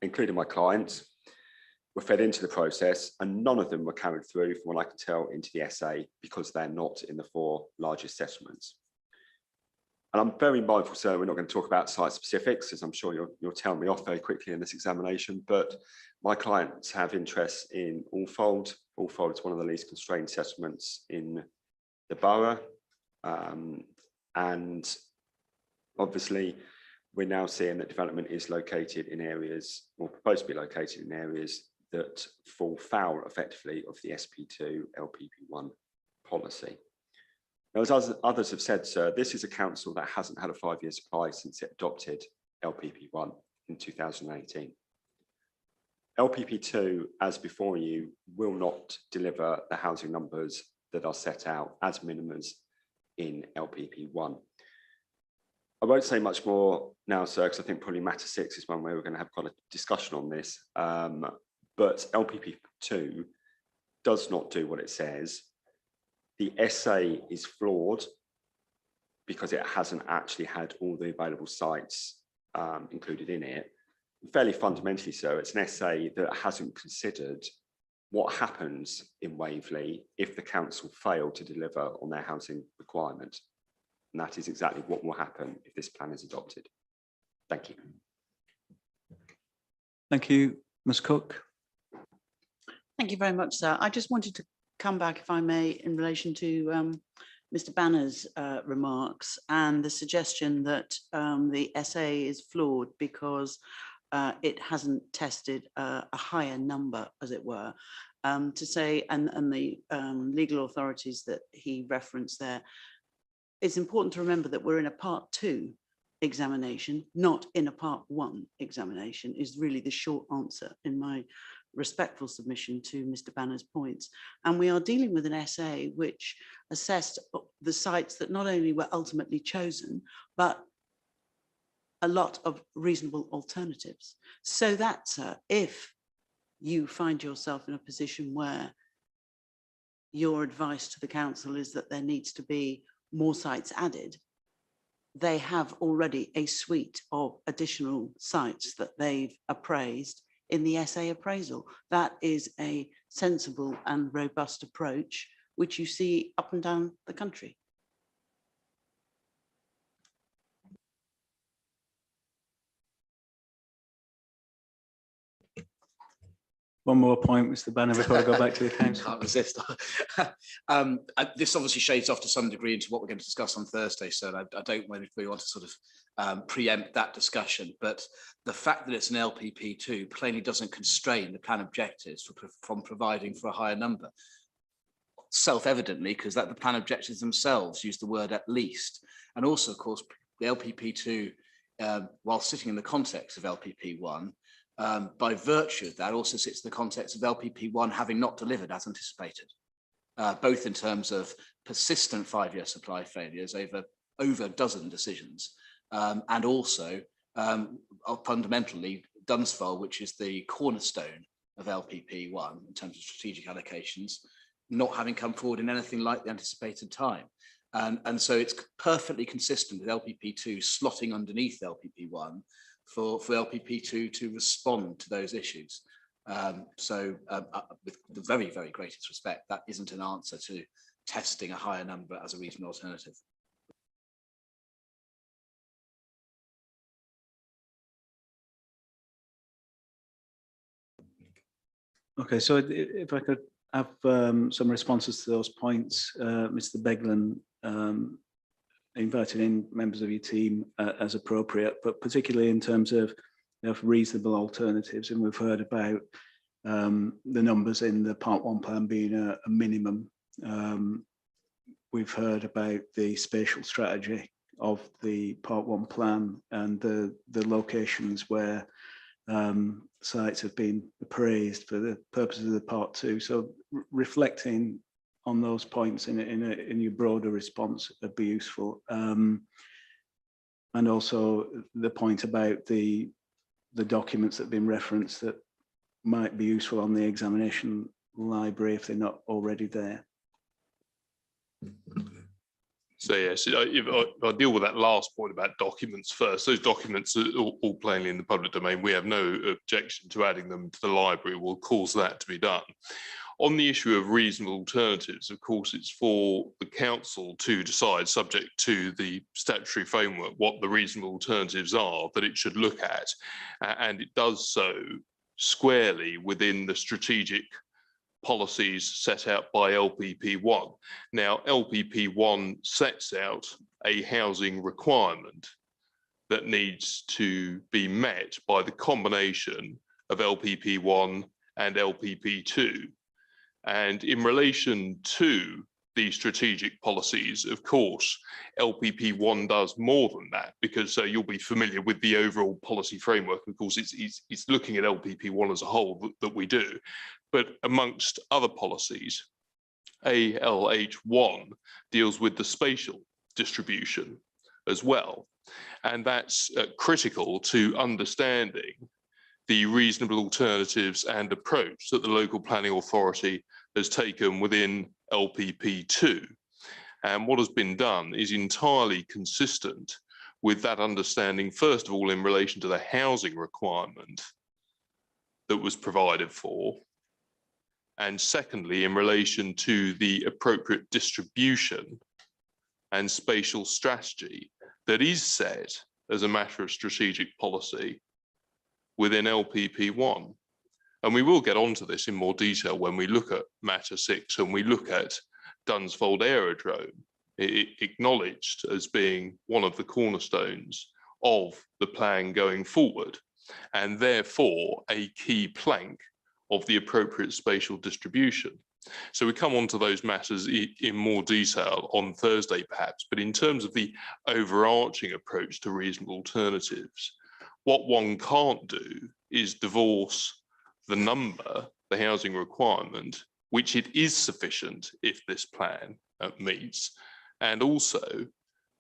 including my clients, were fed into the process, and none of them were carried through, from what I can tell, into the SA because they're not in the 4 largest settlements. And I'm very mindful, sir, we're not going to talk about site specifics, as I'm sure you'll tell me off very quickly in this examination, but my clients have interests in Alfold. Alfold is one of the least constrained settlements in the borough. And obviously, we're now seeing that development is located in areas, or proposed to be located in areas that fall foul effectively of the SP2 LPP1 policy. Now, as others have said, sir, this is a council that hasn't had a 5-year supply since it adopted LPP1 in 2018. LPP2, as before you, will not deliver the housing numbers that are set out as minimums in LPP1. I won't say much more now, sir, because I think probably matter 6 is one where we're going to have quite a discussion on this. But LPP2 does not do what it says. The SA is flawed because it hasn't actually had all the available sites included in it. Fairly fundamentally so, it's an SA that hasn't considered what happens in Waverley if the council fail to deliver on their housing requirement. And that is exactly what will happen if this plan is adopted. Thank you. Thank you, Ms. Cook. Thank you very much, sir. I just wanted to come back, if I may, in relation to Mr. Banner's remarks and the suggestion that the SA is flawed because it hasn't tested a higher number, as it were, to say, and the legal authorities that he referenced there. It's important to remember that we're in a part 2 examination, not in a part 1 examination, is really the short answer in my respectful submission to Mr. Banner's points. And we are dealing with an SA which assessed the sites that not only were ultimately chosen, but a lot of reasonable alternatives. So that, sir, if you find yourself in a position where your advice to the council is that there needs to be more sites added, they have already a suite of additional sites that they've appraised in the SA appraisal. That is a sensible and robust approach, which you see up and down the country. One more point, Mr. Banner, before I go back to the council. Can't resist. This obviously shades off to some degree into what we're going to discuss on Thursday, so I don't know if we want to sort of preempt that discussion, but the fact that it's an LPP2 plainly doesn't constrain the plan objectives from providing for a higher number. Self-evidently, because that the plan objectives themselves use the word at least. And also, of course, the LPP2, while sitting in the context of LPP1, by virtue of that, also sits in the context of LPP1 having not delivered as anticipated, both in terms of persistent 5-year supply failures over a dozen decisions, and also fundamentally Dunsfold, which is the cornerstone of LPP1 in terms of strategic allocations, not having come forward in anything like the anticipated time. And so it's perfectly consistent with LPP2 slotting underneath LPP1 for LPP2 to respond to those issues. With the very, very greatest respect, that isn't an answer to testing a higher number as a reasonable alternative. Okay, so if I could have some responses to those points, Mr. Beglin, invited in members of your team as appropriate, but particularly in terms of reasonable alternatives. And we've heard about the numbers in the Part 1 plan being a minimum. We've heard about the spatial strategy of the Part 1 plan and the locations where sites have been appraised for the purposes of the Part 2. So reflecting on those points in your broader response would be useful. And also the point about the documents that have been referenced that might be useful on the examination library if they're not already there. So yes, if I deal with that last point about documents first, those documents are all plainly in the public domain. We have no objection to adding them to the library. We'll cause that to be done. On the issue of reasonable alternatives, of course, it's for the council to decide, subject to the statutory framework, what the reasonable alternatives are that it should look at. And it does so squarely within the strategic policies set out by LPP1. Now, LPP1 sets out a housing requirement that needs to be met by the combination of LPP1 and LPP2. And in relation to the strategic policies, of course, LPP1 does more than that, because you'll be familiar with the overall policy framework. Of course, it's looking at LPP1 as a whole that we do. But amongst other policies, ALH1 deals with the spatial distribution as well. And that's critical to understanding the reasonable alternatives and approach that the local planning authority has taken within LPP2. And what has been done is entirely consistent with that understanding, first of all, in relation to the housing requirement that was provided for, and secondly, in relation to the appropriate distribution and spatial strategy that is set as a matter of strategic policy within LPP1. And we will get onto this in more detail when we look at Matter 6 and we look at Dunsfold Aerodrome, acknowledged as being one of the cornerstones of the plan going forward, and therefore a key plank of the appropriate spatial distribution. So we come on to those matters in more detail on Thursday, perhaps, but in terms of the overarching approach to reasonable alternatives, what one can't do is divorce the number, the housing requirement, which it is sufficient if this plan meets, and also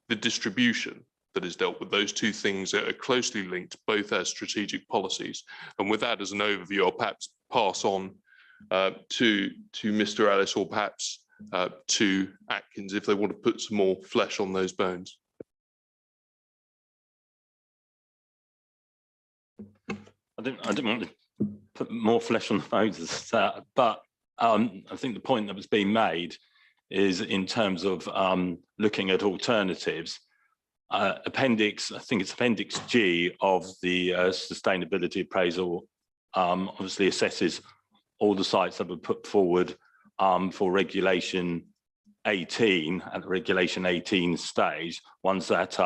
the distribution that is dealt with. Those two things are closely linked, both as strategic policies. And with that as an overview, I'll perhaps pass on to Mr. Ellis, or perhaps to Atkins, if they want to put some more flesh on those bones. I didn't want to put more flesh on the bones as that, but I think the point that was being made is in terms of looking at alternatives. Appendix, I think it's Appendix G of the sustainability appraisal, obviously assesses all the sites that were put forward for Regulation 18 at the Regulation 18 stage, ones that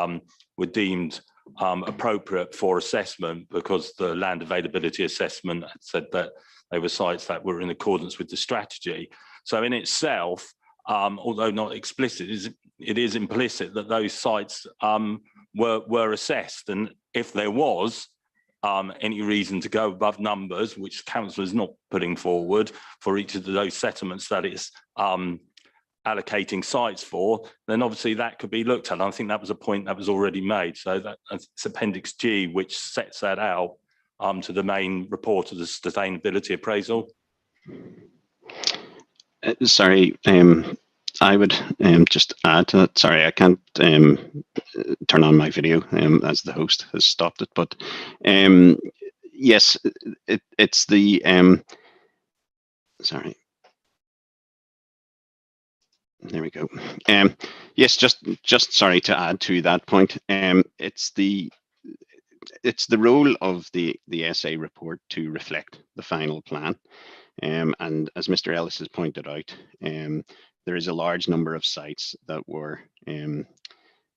were deemed appropriate for assessment because the land availability assessment had said that they were sites that were in accordance with the strategy. So in itself, although not explicit, it is implicit that those sites were assessed, and if there was any reason to go above numbers, which council is not putting forward for each of those settlements that it's allocating sites for, then obviously that could be looked at. I think that was a point that was already made. So that it's Appendix G, which sets that out to the main report of the sustainability appraisal. Sorry, I would just add to that. Sorry, I can't turn on my video as the host has stopped it. But yes, it's the sorry. There we go. Yes, just sorry to add to that point. It's the role of the SA report to reflect the final plan. And as Mr. Ellis has pointed out, there is a large number of sites that were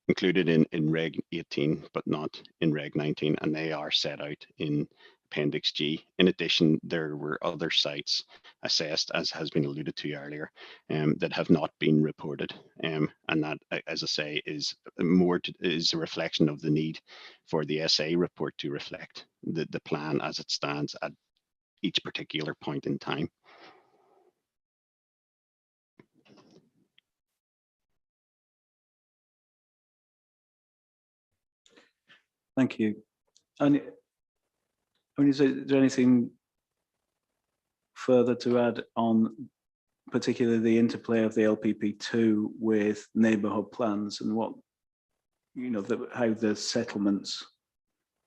included in Reg 18, but not in Reg 19, and they are set out in Appendix G. In addition, there were other sites assessed, as has been alluded to earlier, that have not been reported. And that, as I say, is is a reflection of the need for the SA report to reflect the plan as it stands at each particular point in time. Thank you. And I mean, is there anything further to add on, particularly the interplay of the LPP2 with neighbourhood plans and what, you know, how the settlements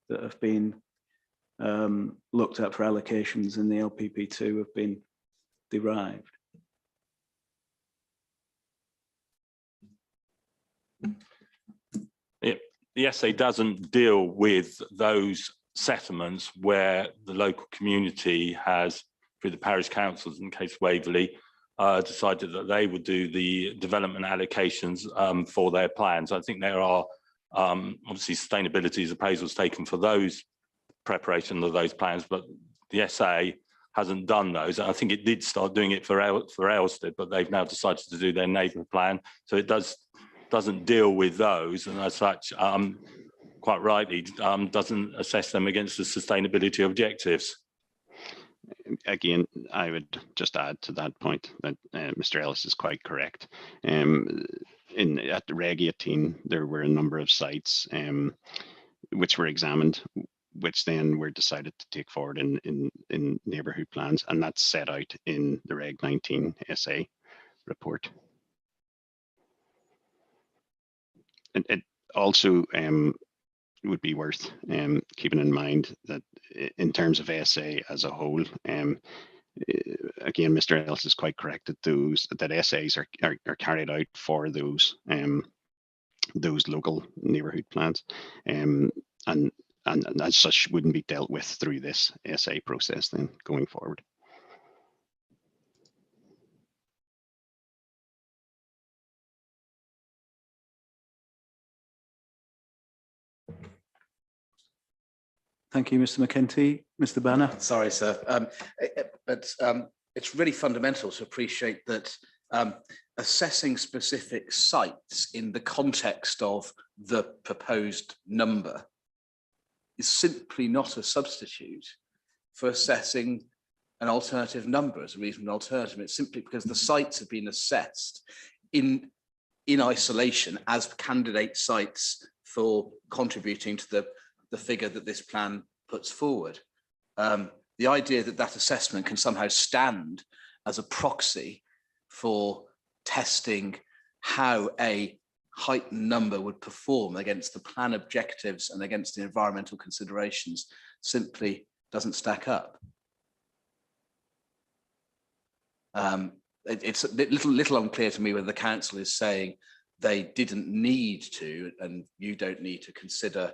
that have been looked at for allocations in the LPP2 have been derived? The SA doesn't deal with those settlements where the local community has, through the parish councils in the case of Waverley, decided that they would do the development allocations for their plans. I think there are obviously sustainability appraisals taken for those preparation of those plans, but the SA hasn't done those. And I think it did start doing it for Elsted, but they've now decided to do their neighbourhood plan. So it doesn't deal with those, and as such, quite rightly, doesn't assess them against the sustainability objectives. Again, I would just add to that point that Mr. Ellis is quite correct. At the Reg 18, there were a number of sites which were examined, which then were decided to take forward in neighbourhood plans, and that's set out in the Reg 19 SA report. It also would be worth keeping in mind that in terms of SA as a whole, again, Mr. Ellis is quite correct that SAs are carried out for those local neighbourhood plans, and as such wouldn't be dealt with through this SA process then going forward. Thank you, Mr. McEntee. Mr. Banner. Sorry, sir. But it's really fundamental to appreciate that assessing specific sites in the context of the proposed number is simply not a substitute for assessing an alternative number as a reasonable alternative. It's simply because the sites have been assessed in isolation as candidate sites for contributing to the figure that this plan puts forward. The idea that that assessment can somehow stand as a proxy for testing how a heightened number would perform against the plan objectives and against the environmental considerations simply doesn't stack up. It's a little unclear to me whether the council is saying they didn't need to, and you don't need to consider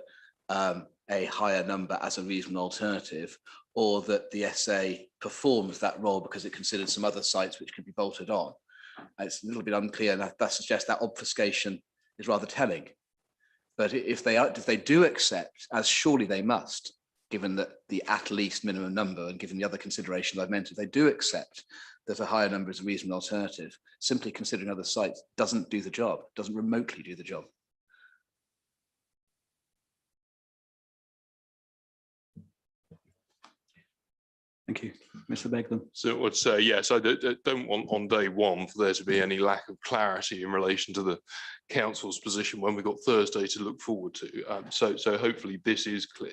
a higher number as a reasonable alternative, or that the SA performs that role because it considered some other sites which could be bolted on. It's a little bit unclear, and that suggests that obfuscation is rather telling. But if they do accept, as surely they must, given that the at least minimum number and given the other considerations I've mentioned, they do accept that a higher number is a reasonable alternative, simply considering other sites doesn't do the job, doesn't remotely do the job. Thank you. Mr. Beglan. So I would say, yes, I don't want on day one for there to be any lack of clarity in relation to the council's position when we've got Thursday to look forward to. So hopefully this is clear.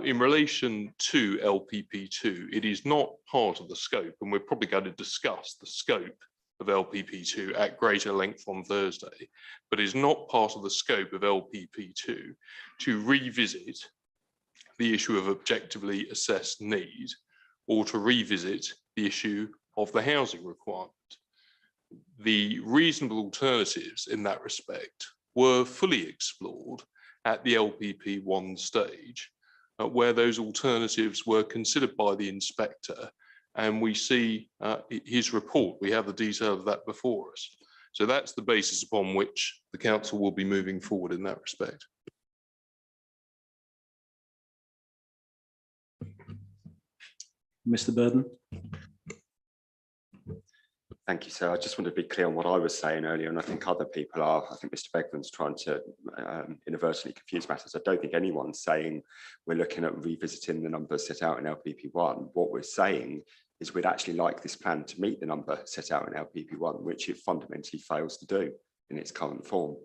In relation to LPP2, it is not part of the scope, and we're probably going to discuss the scope of LPP2 at greater length on Thursday, but is not part of the scope of LPP2 to revisit the issue of objectively assessed need, or to revisit the issue of the housing requirement. The reasonable alternatives in that respect were fully explored at the LPP1 stage, where those alternatives were considered by the inspector, and we see his report. We have the detail of that before us. So that's the basis upon which the council will be moving forward in that respect. Mr. Burden. Thank you, sir. I just wanted to be clear on what I was saying earlier, and I think other people are. I think Mr. Beglin's trying to inadvertently confuse matters. I don't think anyone's saying we're looking at revisiting the numbers set out in LPP1. What we're saying is we'd actually like this plan to meet the number set out in LPP1, which it fundamentally fails to do in its current form,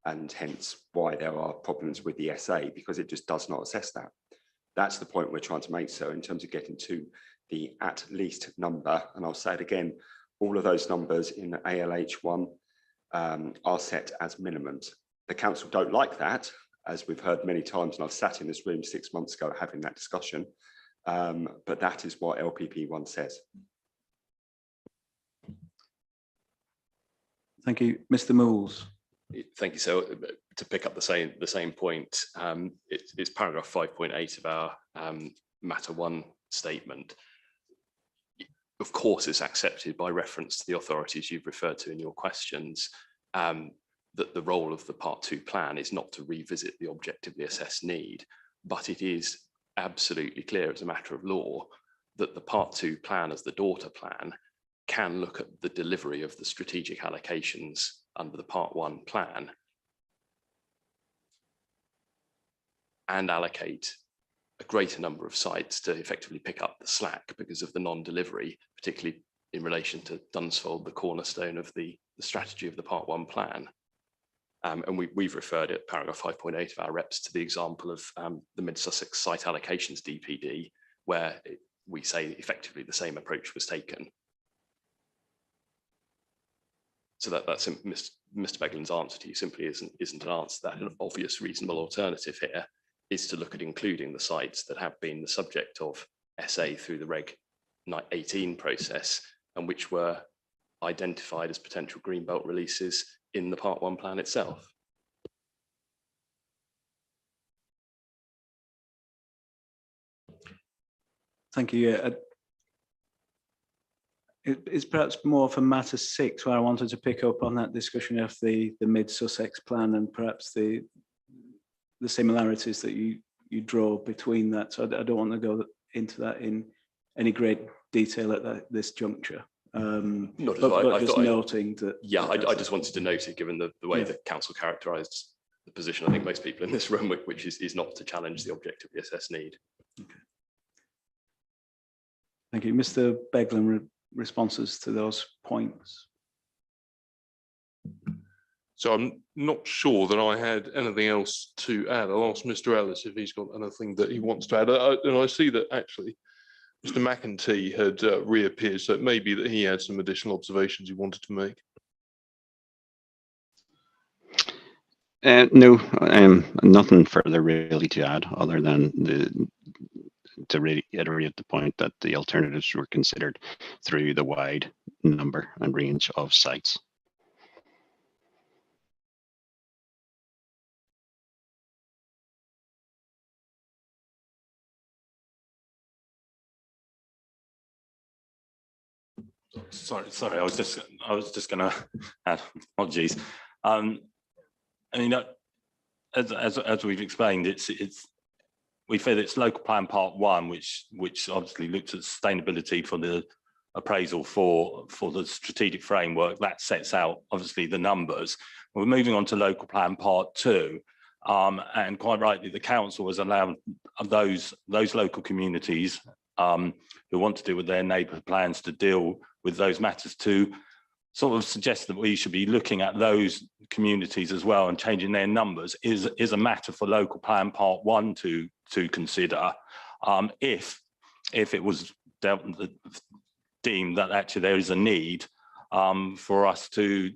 and hence why there are problems with the SA, because it just does not assess that. That's the point we're trying to make, sir, in terms of getting to the at least number. And I'll say it again, all of those numbers in ALH1 are set as minimums. The council don't like that, as we've heard many times, and I've sat in this room 6 months ago having that discussion, but that is what LPP1 says. Thank you. Mr. Mools. Thank you. So to pick up the same point, it's paragraph 5.8 of our matter one statement. Of course, it's accepted by reference to the authorities you've referred to in your questions, that the role of the Part 2 plan is not to revisit the objectively assessed need, but it is absolutely clear as a matter of law that the Part 2 plan as the daughter plan can look at the delivery of the strategic allocations under the Part 1 plan and allocate a greater number of sites to effectively pick up the slack because of the non-delivery, particularly in relation to Dunsfold, the cornerstone of the strategy of the Part 1 plan. And we've referred at paragraph 5.8 of our reps to the example of the Mid-Sussex site allocations DPD, where we say effectively the same approach was taken. So that's Mr. Beglin's answer to you simply isn't an answer to that. An obvious reasonable alternative here is to look at including the sites that have been the subject of SA through the Reg 18 process and which were identified as potential greenbelt releases in the Part 1 plan itself. Thank you. Yeah. It's perhaps more for matter 6 where I wanted to pick up on that discussion of the Mid-Sussex plan and perhaps the similarities that you draw between that. So I don't want to go into that in any great detail at this juncture. Not but just noting that. Yeah, I just wanted to note it, given the way that council characterised the position. I think most people in this room, which is not to challenge the objectively assessed need. Okay. Thank you, Mr. Beglin. Responses to those points. So I'm not sure that I had anything else to add. I'll ask Mr. Ellis if he's got anything that he wants to add. And I see that actually Mr. McEntee had reappeared, so it may be that he had some additional observations he wanted to make. No, nothing further really to add other than to reiterate the point that the alternatives were considered through the wide number and range of sites. Sorry, I was just going to add. Apologies. I mean, as we've explained, we feel it's local plan Part 1, which obviously looks at sustainability for the appraisal for the strategic framework that sets out obviously the numbers. We're moving on to local plan Part 2, and quite rightly, the council has allowed those local communities who want to deal with their neighbourhood plans to deal with those matters, to sort of suggest that we should be looking at those communities as well, and changing their numbers is a matter for local plan Part 1 to consider, if it was deemed that actually there is a need for us to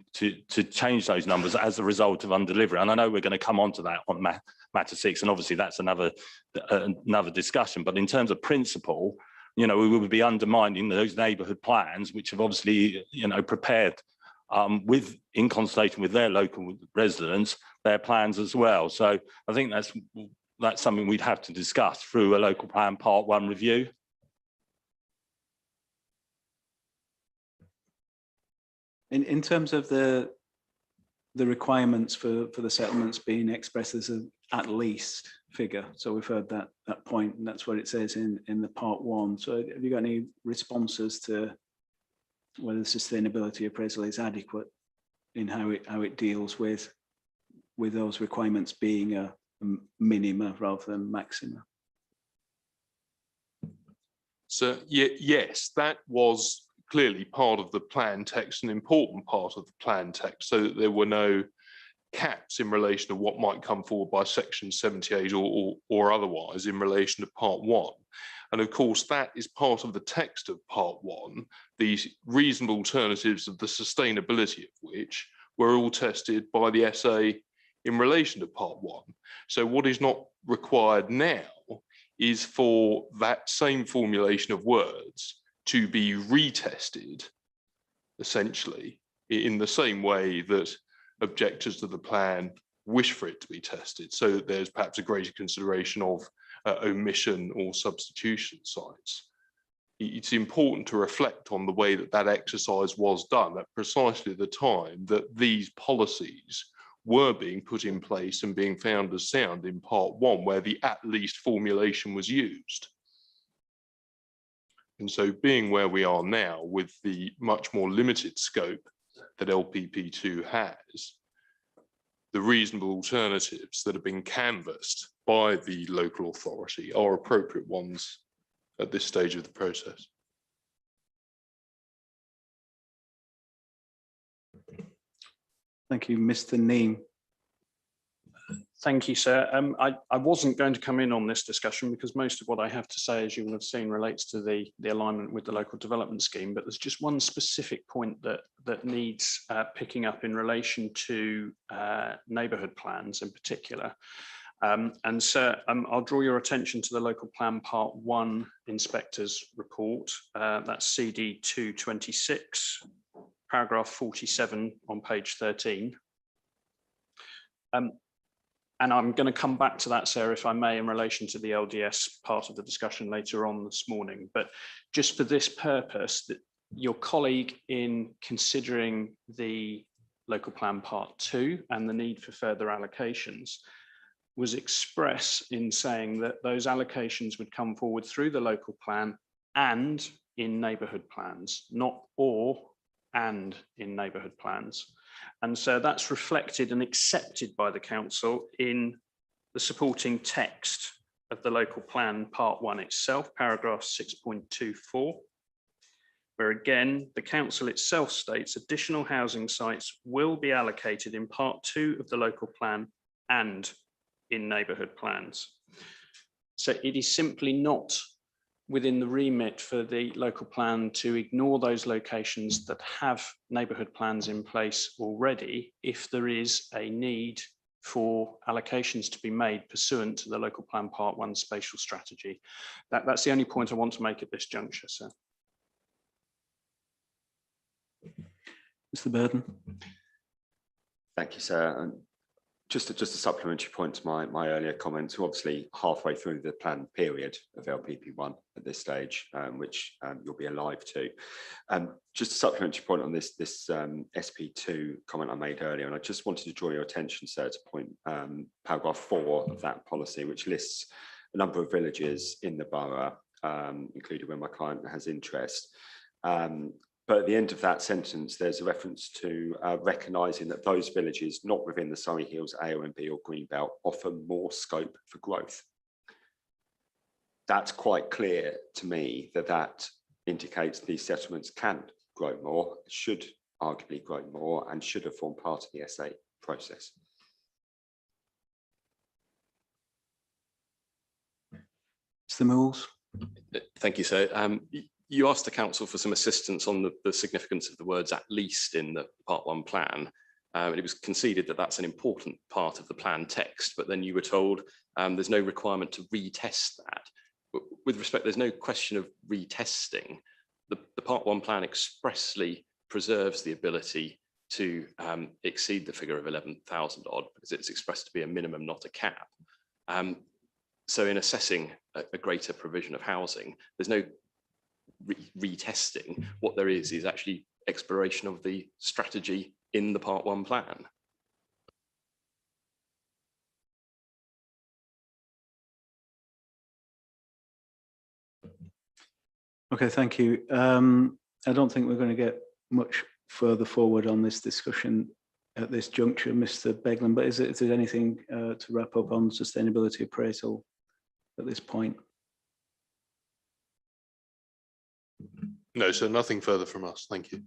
change those numbers as a result of undelivery. And I know we're going to come on to that on matter 6, and obviously that's another discussion. But in terms of principle, we would be undermining those neighbourhood plans, which have obviously, prepared in consultation with their local residents, their plans as well. So I think that's something we'd have to discuss through a local plan Part 1 review. In terms of the requirements for the settlements being expressed as an at least figure, so we've heard that point, and that's what it says in the part 1. So have you got any responses to whether the sustainability appraisal is adequate in how it deals with those requirements being a minima rather than maxima? So yes, that was clearly part of the plan text, an important part of the plan text, so that there were no caps in relation to what might come forward by section 78 or otherwise in relation to part 1. And of course, that is part of the text of part 1, these reasonable alternatives of the sustainability of which were all tested by the SA in relation to part 1. So what is not required now is for that same formulation of words to be retested, essentially, in the same way that objectors to the plan wish for it to be tested, so that there's perhaps a greater consideration of omission or substitution sites. It's important to reflect on the way that that exercise was done at precisely the time that these policies were being put in place and being found as sound in part 1, where the at least formulation was used. And so being where we are now with the much more limited scope that LPP2 has, the reasonable alternatives that have been canvassed by the local authority are appropriate ones at this stage of the process. Thank you, Mr. Neame. Thank you, sir. I wasn't going to come in on this discussion because most of what I have to say, as you will have seen, relates to the alignment with the local development scheme. But there's just one specific point that needs picking up in relation to neighbourhood plans in particular. And sir, I'll draw your attention to the local plan part 1 inspector's report. That's CD 226, paragraph 47 on page 13. And I'm going to come back to that, Sarah, if I may, in relation to the LDS part of the discussion later on this morning. But just for this purpose, that your colleague, in considering the local plan part 2 and the need for further allocations, was express in saying that those allocations would come forward through the local plan and in neighbourhood plans, not or and in neighbourhood plans. And so that's reflected and accepted by the council in the supporting text of the local plan part 1 itself, paragraph 6.24, where again, the council itself states additional housing sites will be allocated in part 2 of the local plan and in neighbourhood plans. So it is simply not within the remit for the local plan to ignore those locations that have neighbourhood plans in place already if there is a need for allocations to be made pursuant to the local plan part 1 spatial strategy. That's the only point I want to make at this juncture, sir. Mr. Burden. Thank you, sir. And just a supplementary point to my earlier comments, we're obviously halfway through the planned period of LPP1 at this stage, which you'll be alive to. Just a supplementary point on this SP2 comment I made earlier, and I just wanted to draw your attention, sir, to point paragraph 4 of that policy, which lists a number of villages in the borough, including where my client has interest. But at the end of that sentence, there's a reference to recognising that those villages not within the Surrey Hills AONB or Greenbelt offer more scope for growth. That's quite clear to me that that indicates these settlements can grow more, should arguably grow more, and should have formed part of the SA process. Mr. Mills. Thank you, sir. You asked the council for some assistance on the significance of the words "at least" in the Part 1 plan. And it was conceded that that's an important part of the plan text, but then you were told there's no requirement to retest that. With respect, there's no question of retesting. The Part 1 plan expressly preserves the ability to exceed the figure of 11,000 odd, because it's expressed to be a minimum, not a cap. So in assessing a greater provision of housing, there's no retesting. What there is actually exploration of the strategy in the Part 1 plan. Okay, thank you. I don't think we're going to get much further forward on this discussion at this juncture, Mr. Beglan, but is there anything to wrap up on sustainability appraisal at this point? No, so nothing further from us. Thank you.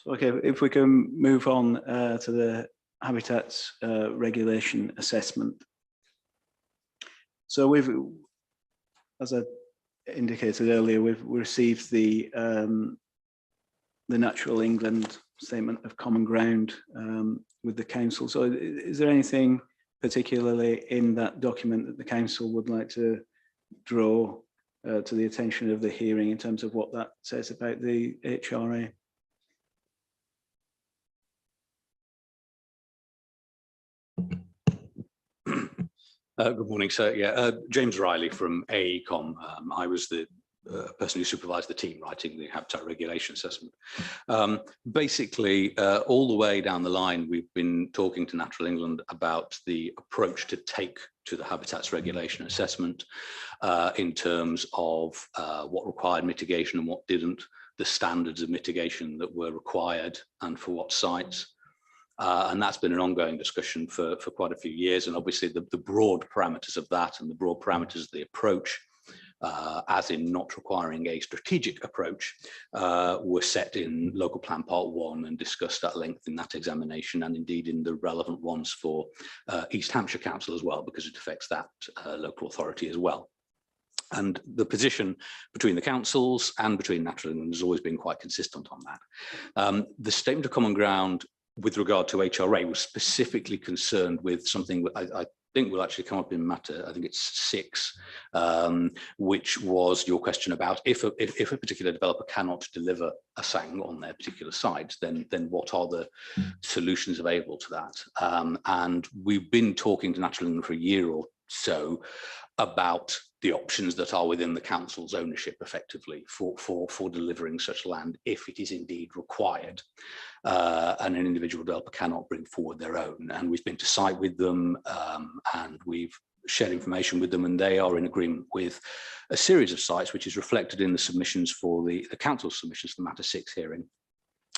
Okay, if we can move on to the habitats regulation assessment. So we've, as I indicated earlier, we've received the Natural England Statement of Common Ground with the council. So is there anything particularly in that document that the council would like to draw to the attention of the hearing in terms of what that says about the HRA? Good morning, sir. Yeah, James Riley from AECOM. I was the person who supervised the team writing the habitat regulation assessment. Basically, all the way down the line, we've been talking to Natural England about the approach to take to the habitats regulation assessment in terms of what required mitigation and what didn't, the standards of mitigation that were required and for what sites. And that's been an ongoing discussion for quite a few years. And obviously the broad parameters of that and the broad parameters of the approach, as in not requiring a strategic approach, were set in Local Plan Part 1 and discussed at length in that examination, and indeed in the relevant ones for East Hampshire Council as well, because it affects that local authority as well. And the position between the councils and between Natural England has always been quite consistent on that. The Statement of Common Ground with regard to HRA was specifically concerned with something that I think will actually come up in matter, I think it's 6, which was your question about if a particular developer cannot deliver a SANG on their particular site, then what are the solutions available to that? And we've been talking to Natural England for a year or so about the options that are within the council's ownership effectively for delivering such land if it is indeed required and an individual developer cannot bring forward their own. And we've been to site with them and we've shared information with them, and they are in agreement with a series of sites which is reflected in the submissions for the council's submissions to the Matter 6 hearing.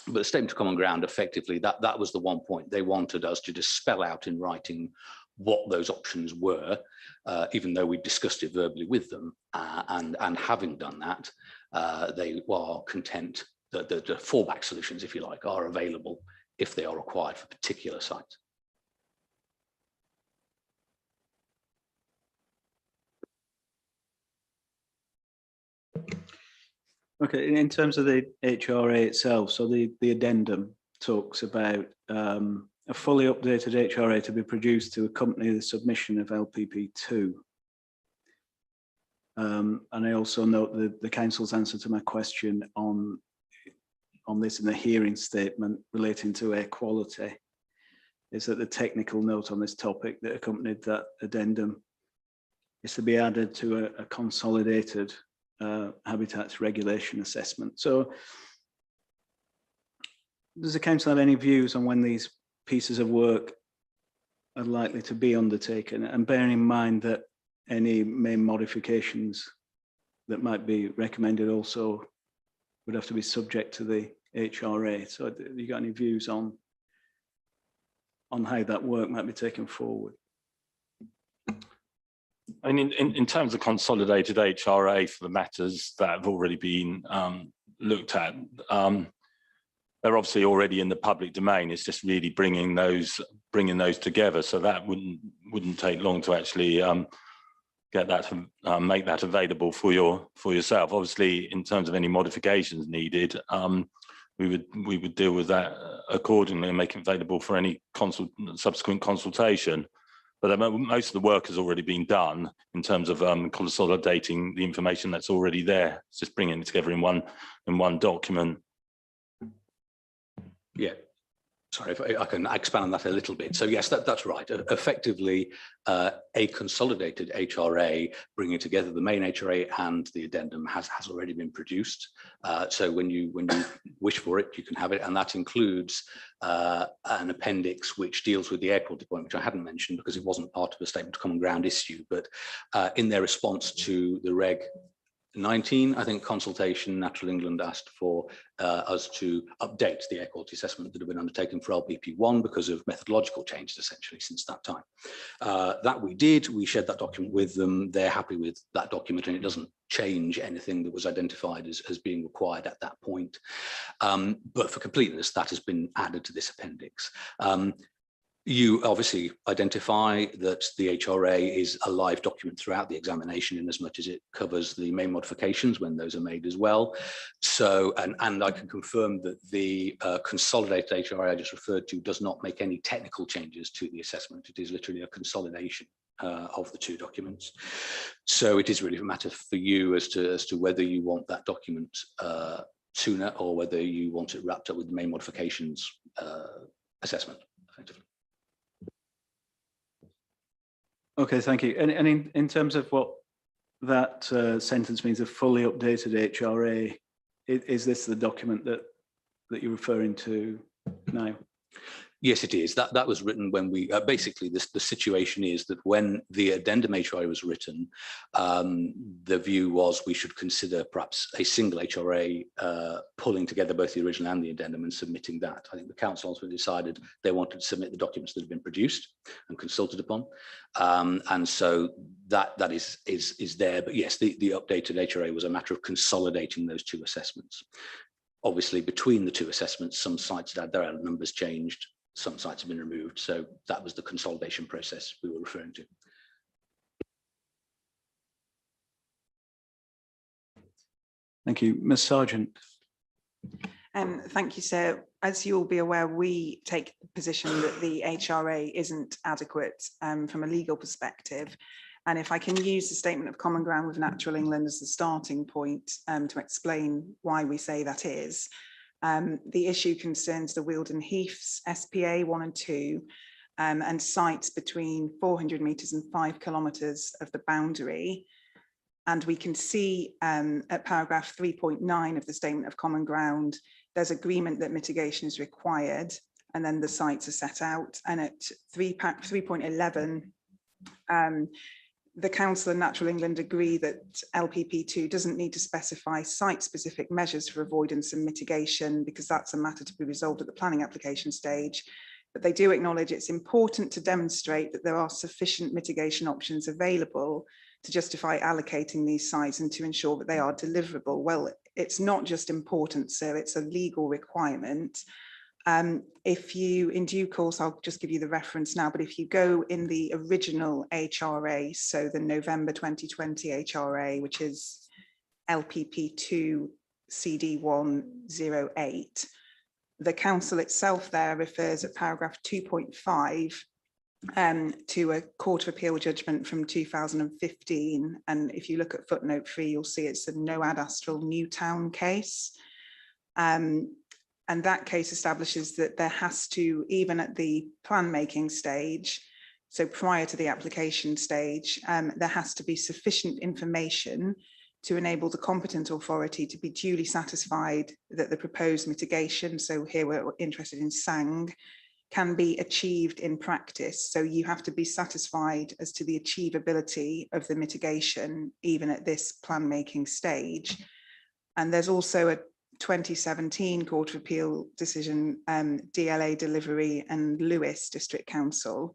But the Statement of Common Ground, effectively, that was the one point. They wanted us to just spell out in writing what those options were, even though we discussed it verbally with them. And having done that, they are content that the fallback solutions, if you like, are available if they are required for particular sites. Okay, in terms of the HRA itself, so the addendum talks about a fully updated HRA to be produced to accompany the submission of LPP2. And I also note the council's answer to my question on this in the hearing statement relating to air quality is that the technical note on this topic that accompanied that addendum is to be added to a consolidated habitats regulation assessment. So does the council have any views on when these pieces of work are likely to be undertaken, and bearing in mind that any main modifications that might be recommended also would have to be subject to the HRA? So have you got any views on how that work might be taken forward? I mean, in terms of consolidated HRA for the matters that have already been looked at, they're obviously already in the public domain. It's just really bringing those together. So that wouldn't take long to actually get that to make that available for yourself. Obviously, in terms of any modifications needed, we would deal with that accordingly and make it available for any subsequent consultation. But most of the work has already been done in terms of consolidating the information that's already there. It's just bringing it together in one document. Yeah, sorry, if I can expand on that a little bit. So yes, that's right. Effectively, a consolidated HRA bringing together the main HRA and the addendum has already been produced. So when you wish for it, you can have it, and that includes an appendix which deals with the air quality point, which I hadn't mentioned because it wasn't part of the statement of common ground issue, but in their response to the Reg 19, I think, consultation, Natural England asked for us to update the air quality assessment that had been undertaken for LPP1 because of methodological changes essentially since that time. That we did, we shared that document with them. They're happy with that document and it doesn't change anything that was identified as being required at that point. But for completeness, that has been added to this appendix. You obviously identify that the HRA is a live document throughout the examination in as much as it covers the main modifications when those are made as well. So, and I can confirm that the consolidated HRA I just referred to does not make any technical changes to the assessment. It is literally a consolidation of the two documents. So it is really a matter for you as to whether you want that document sooner or whether you want it wrapped up with the main modifications assessment, effectively. Okay, thank you. And in terms of what that sentence means, a fully updated HRA, is this the document that you're referring to now? Yes, it is. That was written when we basically the situation is that when the addendum HRA was written, the view was we should consider perhaps a single HRA pulling together both the original and the addendum and submitting that. I think the council ultimately decided they wanted to submit the documents that have been produced and consulted upon, and so that is there. But yes, the updated HRA was a matter of consolidating those two assessments. Obviously, between the two assessments, some sites had their numbers changed. Some sites have been removed. So that was the consolidation process we were referring to. Thank you. Ms. Sargent. Thank you, sir. As you'll be aware, we take the position that the HRA isn't adequate from a legal perspective. And if I can use the statement of common ground with Natural England as the starting point to explain why we say that is. The issue concerns the Wealden Heaths, SPA 1 and 2, and sites between 400 metres and 5 kilometres of the boundary. And we can see at paragraph 3.9 of the Statement of Common Ground, there's agreement that mitigation is required, and then the sites are set out. And at 3.11, the Council and Natural England agree that LPP2 doesn't need to specify site-specific measures for avoidance and mitigation because that's a matter to be resolved at the planning application stage. But they do acknowledge it's important to demonstrate that there are sufficient mitigation options available to justify allocating these sites and to ensure that they are deliverable. Well, it's not just important, sir, it's a legal requirement. If you, in due course, I'll just give you the reference now, but if you go in the original HRA, so the November 2020 HRA, which is LPP2 CD108, the council itself there refers at paragraph 2.5 to a Court of Appeal judgment from 2015. And if you look at footnote 3, you'll see it's the No Adastral Newtown case. And that case establishes that there has to, even at the plan making stage, so prior to the application stage, there has to be sufficient information to enable the competent authority to be duly satisfied that the proposed mitigation, so here we're interested in SANG, can be achieved in practice. So you have to be satisfied as to the achievability of the mitigation, even at this plan making stage. And there's also a 2017 Court of Appeal decision, DLA Delivery and Lewis District Council,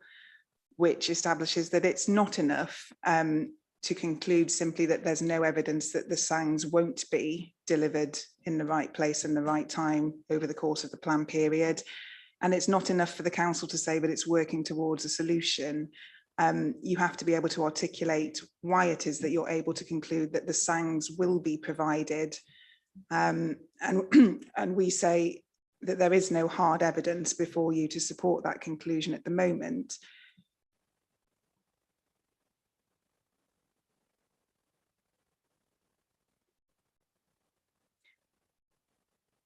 which establishes that it's not enough to conclude simply that there's no evidence that the SANGs won't be delivered in the right place and the right time over the course of the plan period. And it's not enough for the council to say that it's working towards a solution. You have to be able to articulate why it is that you're able to conclude that the SANGs will be provided. And we say that there is no hard evidence before you to support that conclusion at the moment.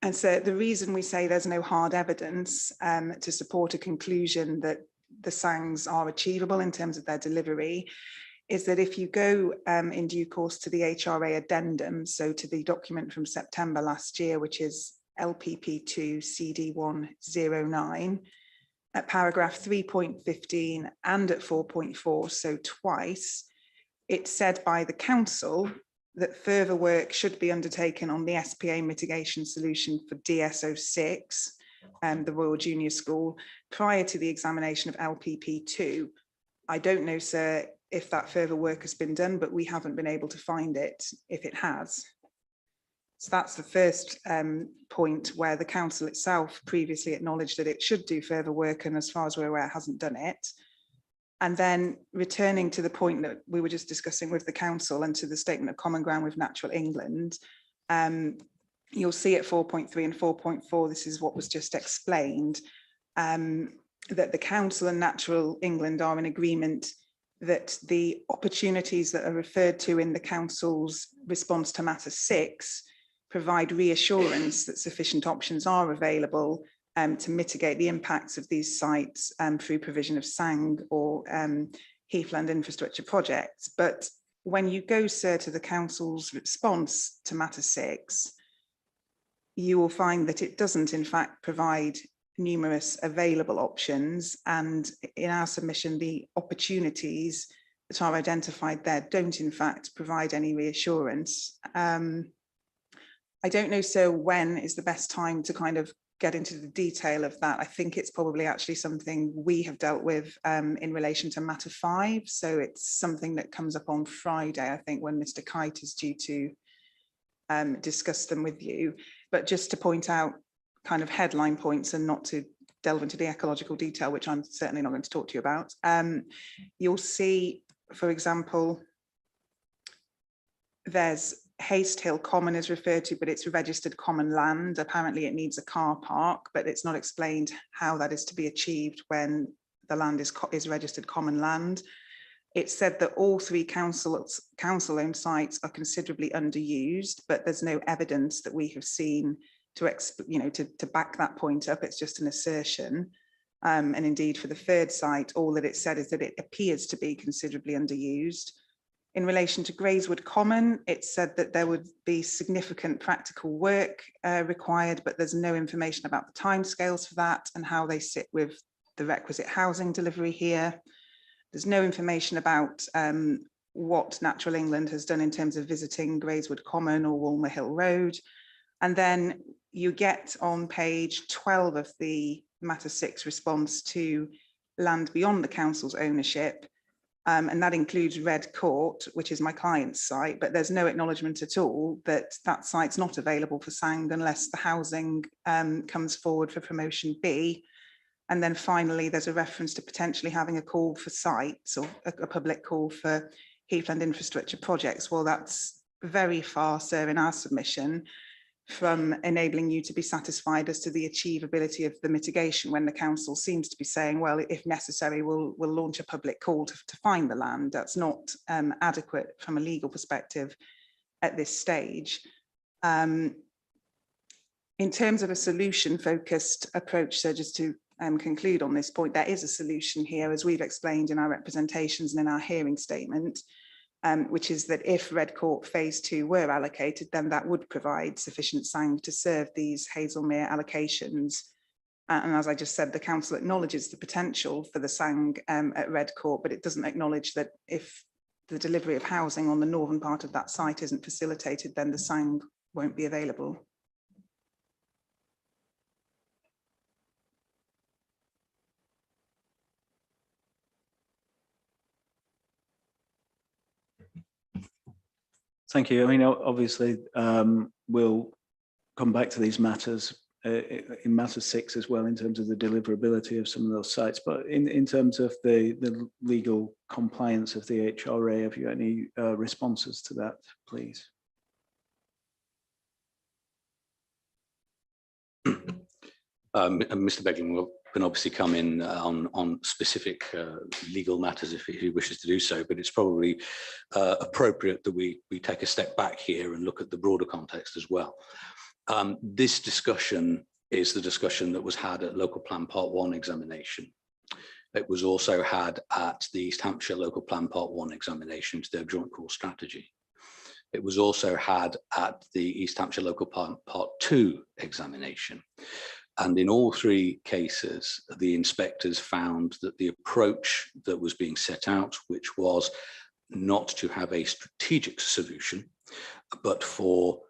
And so the reason we say there's no hard evidence to support a conclusion that the SANGs are achievable in terms of their delivery is that if you go in due course to the HRA addendum, so to the document from September last year, which is LPP2 CD109, at paragraph 3.15 and at 4.4, so twice, it's said by the council that further work should be undertaken on the SPA mitigation solution for DS06, the Royal Junior School, prior to the examination of LPP2. I don't know, sir, if that further work has been done, but we haven't been able to find it if it has. So that's the first point where the council itself previously acknowledged that it should do further work, and as far as we're aware, hasn't done it. And then returning to the point that we were just discussing with the council and to the statement of common ground with Natural England, you'll see at 4.3 and 4.4, this is what was just explained, that the council and Natural England are in agreement that the opportunities that are referred to in the council's response to matter 6 provide reassurance that sufficient options are available to mitigate the impacts of these sites through provision of SANG or heathland infrastructure projects. But when you go, sir, to the council's response to matter 6, you will find that it doesn't in fact provide numerous available options, and in our submission the opportunities that are identified there don't in fact provide any reassurance. I don't know, so when is the best time to kind of get into the detail of that? I think it's probably actually something we have dealt with in relation to matter 5, so it's something that comes up on Friday, I think, when Mr. Kite is due to discuss them with you. But just to point out kind of headline points and not to delve into the ecological detail, which I'm certainly not going to talk to you about. You'll see, for example, there's Haste Hill Common is referred to, but it's registered common land. Apparently it needs a car park, but it's not explained how that is to be achieved when the land is registered common land. It's said that all 3 council-owned sites are considerably underused, but there's no evidence that we have seen to back that point up. It's just an assertion. And indeed, for the 3rd site, all that it said is that it appears to be considerably underused. In relation to Grayswood Common, it said that there would be significant practical work required, but there's no information about the timescales for that and how they sit with the requisite housing delivery here. There's no information about what Natural England has done in terms of visiting Grayswood Common or Walmer Hill Road. And then you get on page 12 of the matter 6 response to land beyond the council's ownership. And that includes Red Court, which is my client's site, but there's no acknowledgement at all that that site's not available for SANG unless the housing comes forward for promotion B. And then finally, there's a reference to potentially having a call for sites or a public call for heathland infrastructure projects. Well, that's very far, sir, in our submission from enabling you to be satisfied as to the achievability of the mitigation, when the council seems to be saying, well, if necessary, we'll launch a public call to find the land. That's not adequate from a legal perspective at this stage. In terms of a solution-focused approach, so just to conclude on this point, there is a solution here, as we've explained in our representations and in our hearing statement, which is that if Red Court phase 2 were allocated, then that would provide sufficient SANG to serve these Hazelmere allocations. And as I just said, the council acknowledges the potential for the SANG at Red Court, but it doesn't acknowledge that if the delivery of housing on the northern part of that site isn't facilitated, then the SANG won't be available. Thank you. I mean, obviously, we'll come back to these matters in matter 6 as well, in terms of the deliverability of some of those sites. But in terms of the legal compliance of the HRA, have you any responses to that, please? Mr. Beglin can obviously come in on specific legal matters if he wishes to do so, but it's probably appropriate that we take a step back here and look at the broader context as well. This discussion is the discussion that was had at Local Plan Part 1 examination. It was also had at the East Hampshire Local Plan Part 1 examination to their joint core strategy. It was also had at the East Hampshire Local Plan Part 2 examination. And in all three cases, the inspectors found that the approach that was being set out, which was not to have a strategic solution, but for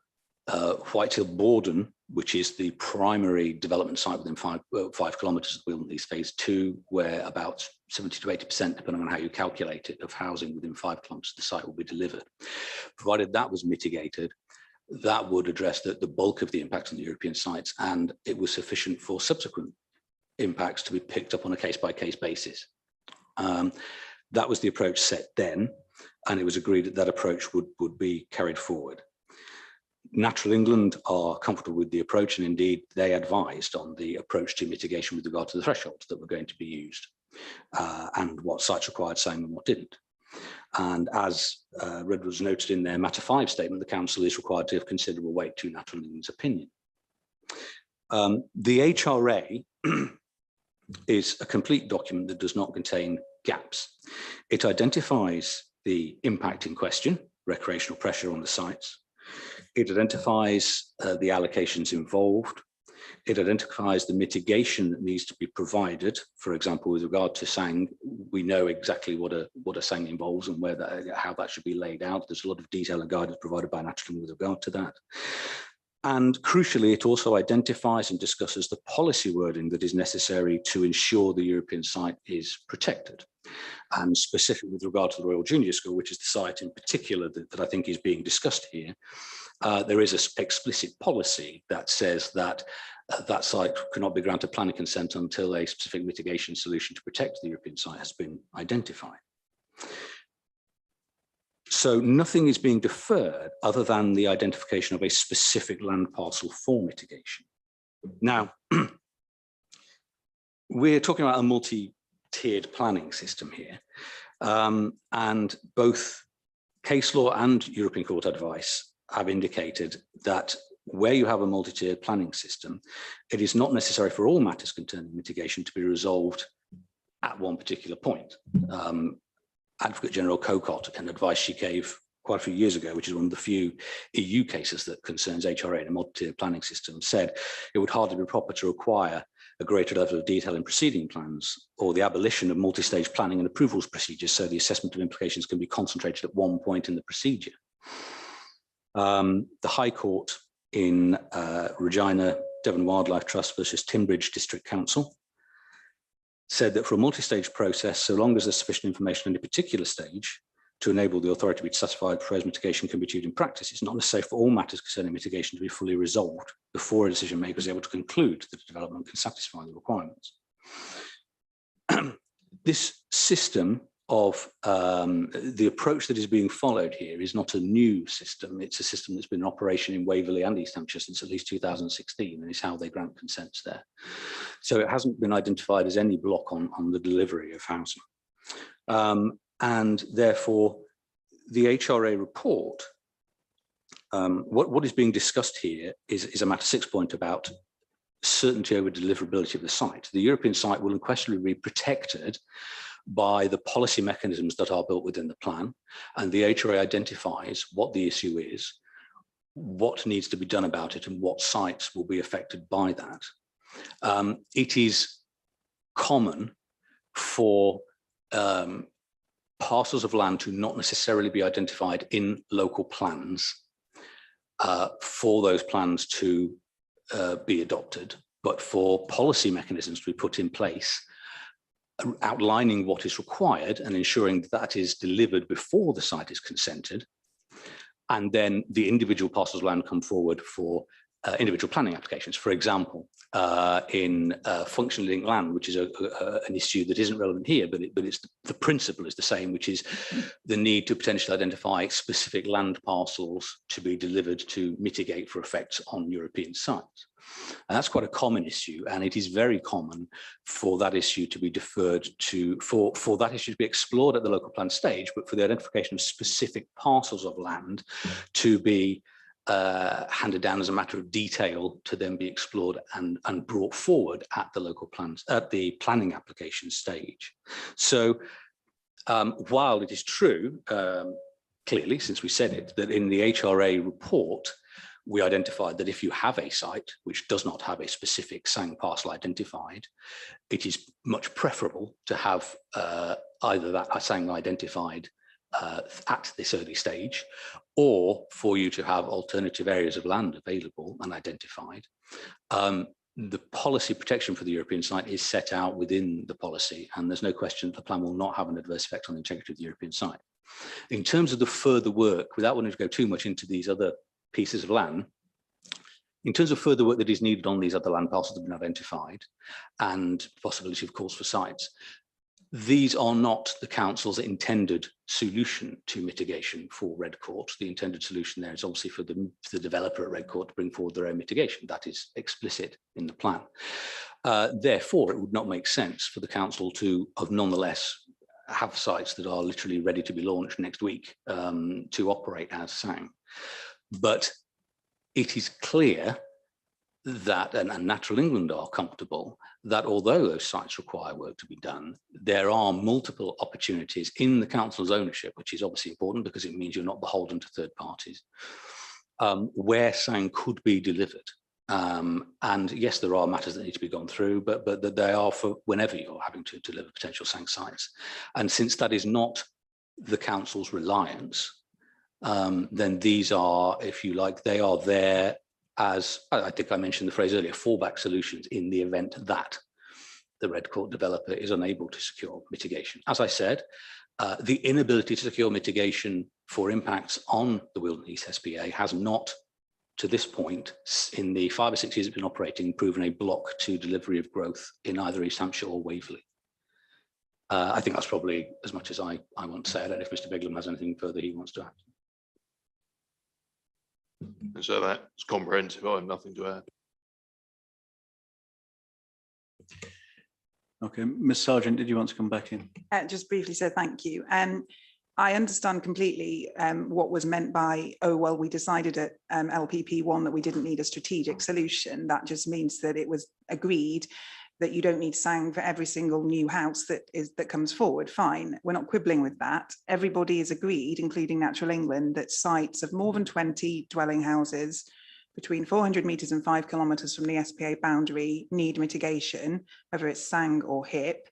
Whitehill Borden, which is the primary development site within 5 kilometres of Wilton East Phase 2, where about 70 to 80%, depending on how you calculate it, of housing within 5 kilometres of the site will be delivered. Provided that was mitigated, that would address the bulk of the impact on the European sites, and it was sufficient for subsequent impacts to be picked up on a case-by-case basis. That was the approach set then, and it was agreed that that approach would be carried forward. Natural England are comfortable with the approach, and indeed they advised on the approach to mitigation with regard to the thresholds that were going to be used and what sites required same and what didn't. And as Redwoods noted in their Matter 5 statement, the council is required to give considerable weight to Natural England's opinion. The HRA is a complete document that does not contain gaps. It identifies the impact in question, recreational pressure on the sites. It identifies the allocations involved. It identifies the mitigation that needs to be provided. For example, with regard to SANG, we know exactly what a SANG involves and how that should be laid out. There's a lot of detail and guidance provided by Natural with regard to that. And crucially, it also identifies and discusses the policy wording that is necessary to ensure the European site is protected. And specifically with regard to the Royal Junior School, which is the site in particular that I think is being discussed here, there is an explicit policy that says that that site cannot be granted planning consent until a specific mitigation solution to protect the European site has been identified. So nothing is being deferred other than the identification of a specific land parcel for mitigation. Now, we're talking about a multi-tiered planning system here, and both case law and European Court advice have indicated that where you have a multi-tiered planning system, it is not necessary for all matters concerning mitigation to be resolved at one particular point. Advocate General Cocott, an advice she gave quite a few years ago, which is one of the few EU cases that concerns HRA in a multi-tiered planning system, said it would hardly be proper to require a greater level of detail in proceeding plans or the abolition of multi-stage planning and approvals procedures so the assessment of implications can be concentrated at one point in the procedure. The High Court in Regina Devon Wildlife Trust versus Timbridge District Council said that for a multi-stage process, so long as there's sufficient information at a particular stage to enable the authority to be satisfied proposed mitigation can be achieved in practice, it's not necessary for all matters concerning mitigation to be fully resolved before a decision maker is able to conclude that the development can satisfy the requirements. This system of the approach that is being followed here is not a new system. It's a system that's been in operation in Waverley and East Hampshire since at least 2016, and is how they grant consents there. So it hasn't been identified as any block on the delivery of housing. And therefore, the HRA report, what is being discussed here is a Matter 6 point about certainty over deliverability of the site. The European site will unquestionably be protected by the policy mechanisms that are built within the plan, and the HRA identifies what the issue is, what needs to be done about it, and what sites will be affected by that. It is common for parcels of land to not necessarily be identified in local plans for those plans to be adopted, but for policy mechanisms to be put in place outlining what is required and ensuring that is delivered before the site is consented, and then the individual parcels of land come forward for individual planning applications. For example, in functionally linked land, which is an issue that isn't relevant here, but it's the principle is the same, which is the need to potentially identify specific land parcels to be delivered to mitigate for effects on European sites. And that's quite a common issue, and it is very common for that issue to be deferred to, for that issue to be explored at the local plan stage, but for the identification of specific parcels of land to be handed down as a matter of detail to then be explored and brought forward at the local plans, at the planning application stage. So while it is true, clearly, since we said it, that in the HRA report, we identified that if you have a site which does not have a specific SANG parcel identified, it is much preferable to have either that SANG identified at this early stage, or for you to have alternative areas of land available and identified. The policy protection for the European site is set out within the policy, and there's no question that the plan will not have an adverse effect on the integrity of the European site. In terms of the further work, without wanting to go too much into these other pieces of land, in terms of further work that is needed on these other land parcels that have been identified, and possibility of calls for sites, these are not the council's intended solution to mitigation for Redcourt. The intended solution there is obviously for the developer at Redcourt to bring forward their own mitigation. That is explicit in the plan. Therefore, it would not make sense for the council to nonetheless have sites that are literally ready to be launched next week to operate as SANG. But it is clear that, and Natural England are comfortable, that although those sites require work to be done, there are multiple opportunities in the council's ownership, which is obviously important because it means you're not beholden to third parties, where SANG could be delivered. And yes, there are matters that need to be gone through, but they are for whenever you're having to deliver potential SANG sites. And since that is not the council's reliance, then these are, if you like, they are there as, I think I mentioned the phrase earlier, fallback solutions in the event that the Redcourt developer is unable to secure mitigation. As I said, the inability to secure mitigation for impacts on the Wilderness East SPA has not, to this point, in the 5 or 6 years it's been operating, proven a block to delivery of growth in either East Hampshire or Waverley. I think that's probably as much as I want to say. I don't know if Mr. Beglam has anything further he wants to add. And so that's comprehensive. I have nothing to add. Okay, Ms. Sargent, did you want to come back in? Just briefly, so thank you. I understand completely what was meant by, oh, well, we decided at LPP1 that we didn't need a strategic solution. That just means that it was agreed that you don't need SANG for every single new house that comes forward. Fine, we're not quibbling with that. Everybody is agreed, including Natural England, that sites of more than 20 dwelling houses between 400 metres and 5 kilometres from the SPA boundary need mitigation, whether it's SANG or HIP.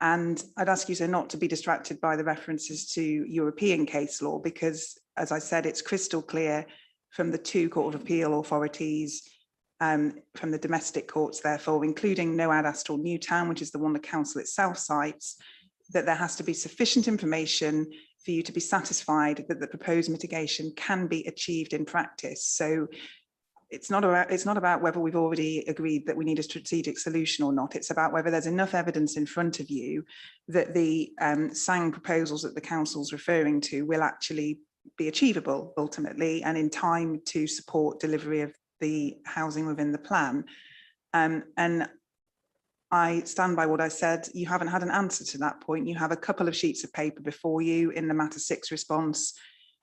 And I'd ask you so not to be distracted by the references to European case law, because, as I said, it's crystal clear from the 2 Court of Appeal authorities, from the domestic courts, therefore, including Noad Astral Newtown, which is the one the council itself cites, that there has to be sufficient information for you to be satisfied that the proposed mitigation can be achieved in practice. So it's not about whether we've already agreed that we need a strategic solution or not. It's about whether there's enough evidence in front of you that the SANG proposals that the council's referring to will actually be achievable ultimately and in time to support delivery of the housing within the plan. And I stand by what I said. You haven't had an answer to that point. You have a couple of sheets of paper before you in the Matter 6 response,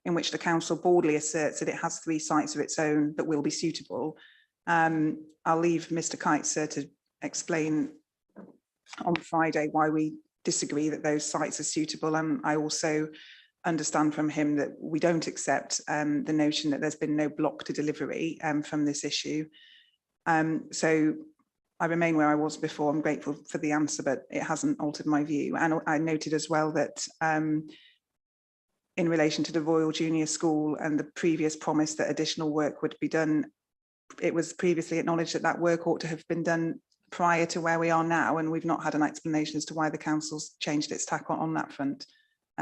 in which the council boldly asserts that it has 3 sites of its own that will be suitable. I'll leave Mr. Kiteser to explain on Friday why we disagree that those sites are suitable. And I also understand from him that we don't accept the notion that there's been no block to delivery from this issue. So I remain where I was before. I'm grateful for the answer, but it hasn't altered my view. And I noted as well that in relation to the Royal Junior School and the previous promise that additional work would be done, it was previously acknowledged that that work ought to have been done prior to where we are now, and we've not had an explanation as to why the council's changed its tack on that front.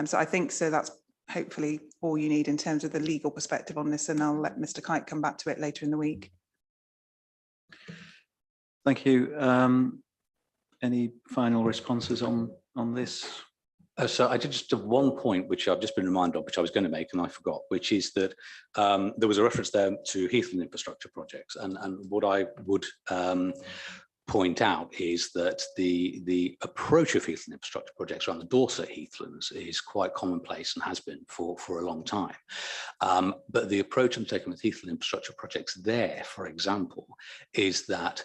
So I think so that's hopefully all you need in terms of the legal perspective on this, and I'll let Mr. Kite come back to it later in the week. Thank you. Any final responses on this? So I did just have one point which I've just been reminded of, which I was going to make and I forgot, which is that there was a reference there to Heathland infrastructure projects, and what I would point out is that the approach of heathland infrastructure projects around the Dorset heathlands is quite commonplace and has been for a long time. But the approach I'm taking with heathland infrastructure projects there, for example, is that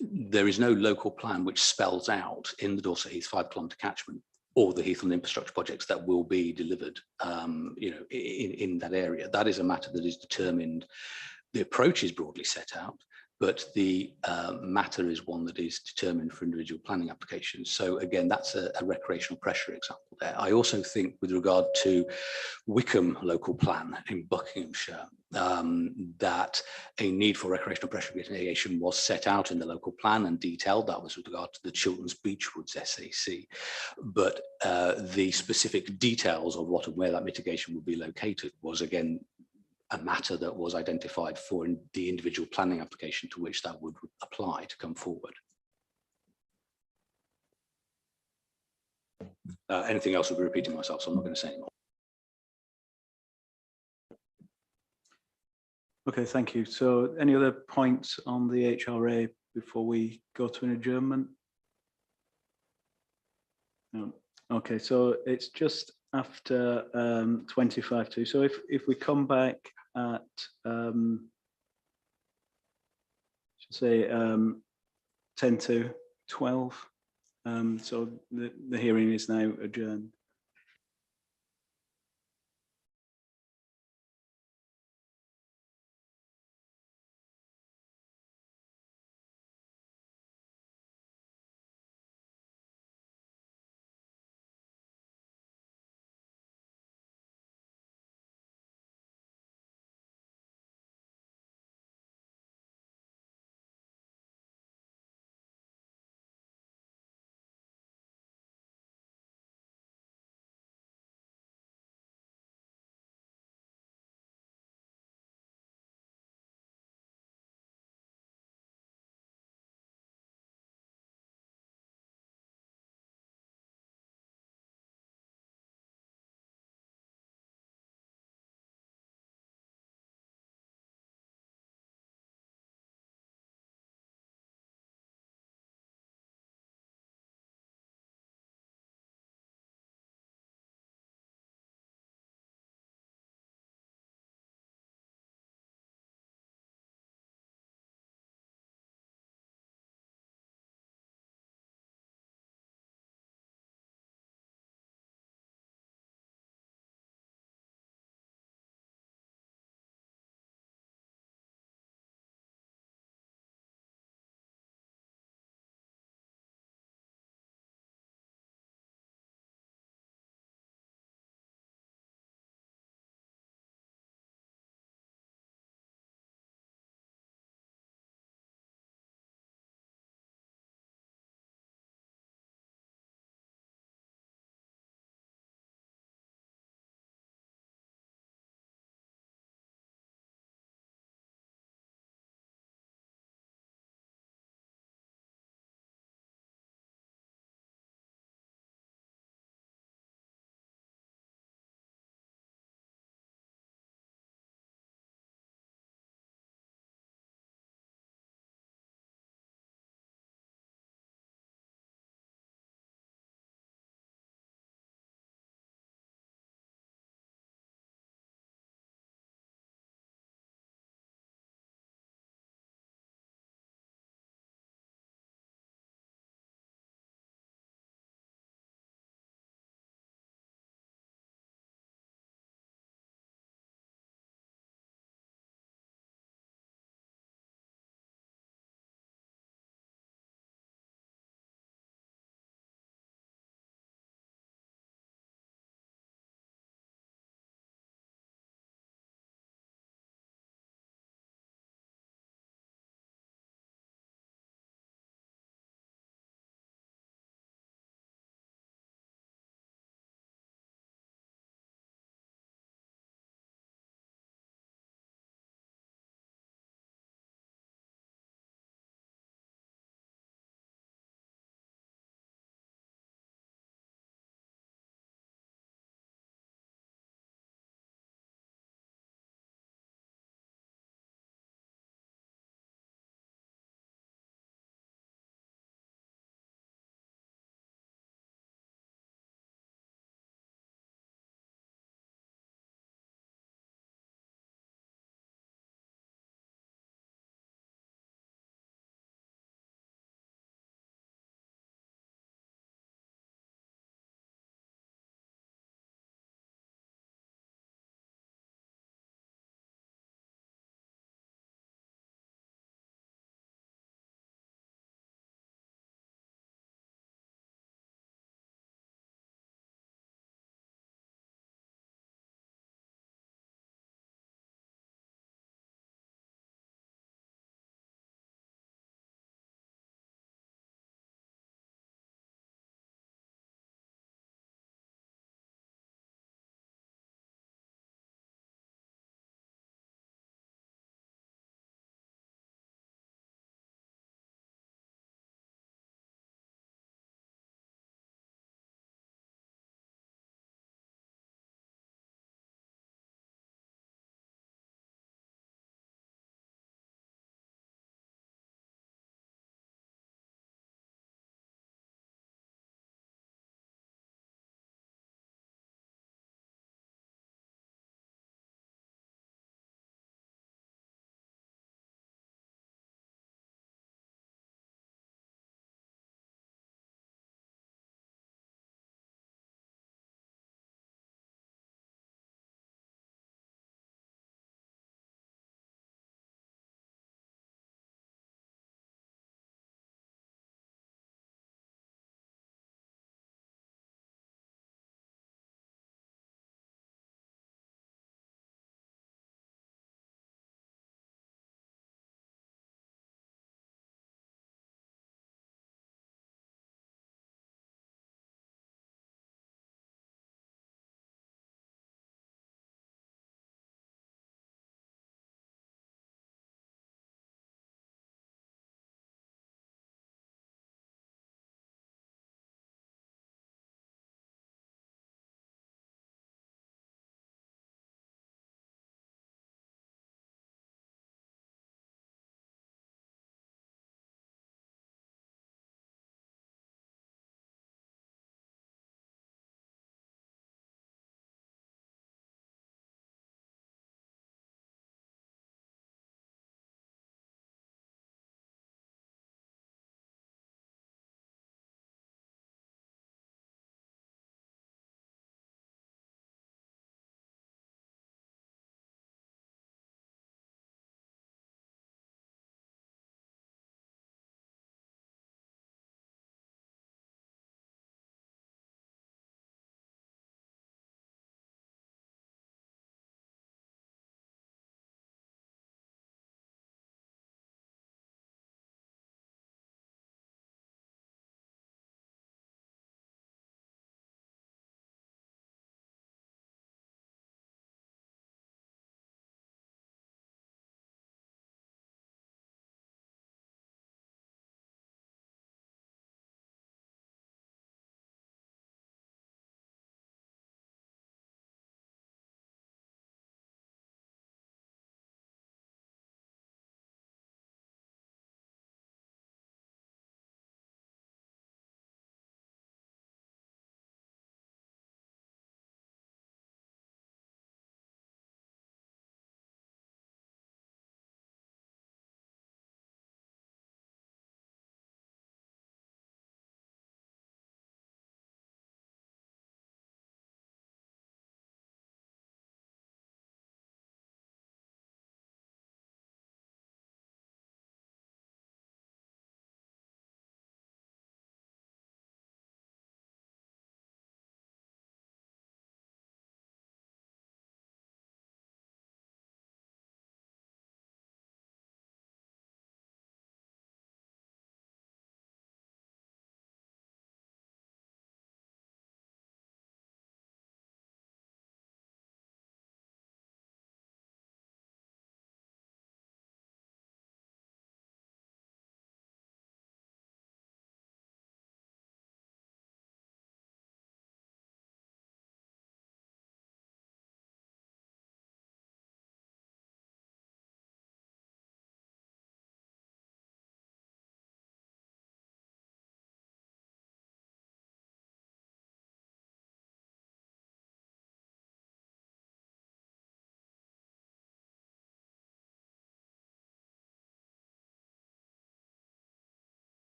there is no local plan which spells out in the Dorset Heath 5-kilometre catchment all the heathland infrastructure projects that will be delivered, in that area. That is a matter that is determined. The approach is broadly set out, but the matter is one that is determined for individual planning applications. So again, that's a recreational pressure example there. I also think with regard to Wickham local plan in Buckinghamshire, that a need for recreational pressure mitigation was set out in the local plan and detailed. That was with regard to the Chilterns Beechwoods SAC. But the specific details of what and where that mitigation would be located was again a matter that was identified for the individual planning application to which that would apply to come forward. Anything else would be repeating myself, so I'm not going to say anymore. Okay, thank you. So any other points on the HRA before we go to an adjournment? No. Okay, so it's just after 25 to. So if we come back at say 10 to 12, so the hearing is now adjourned.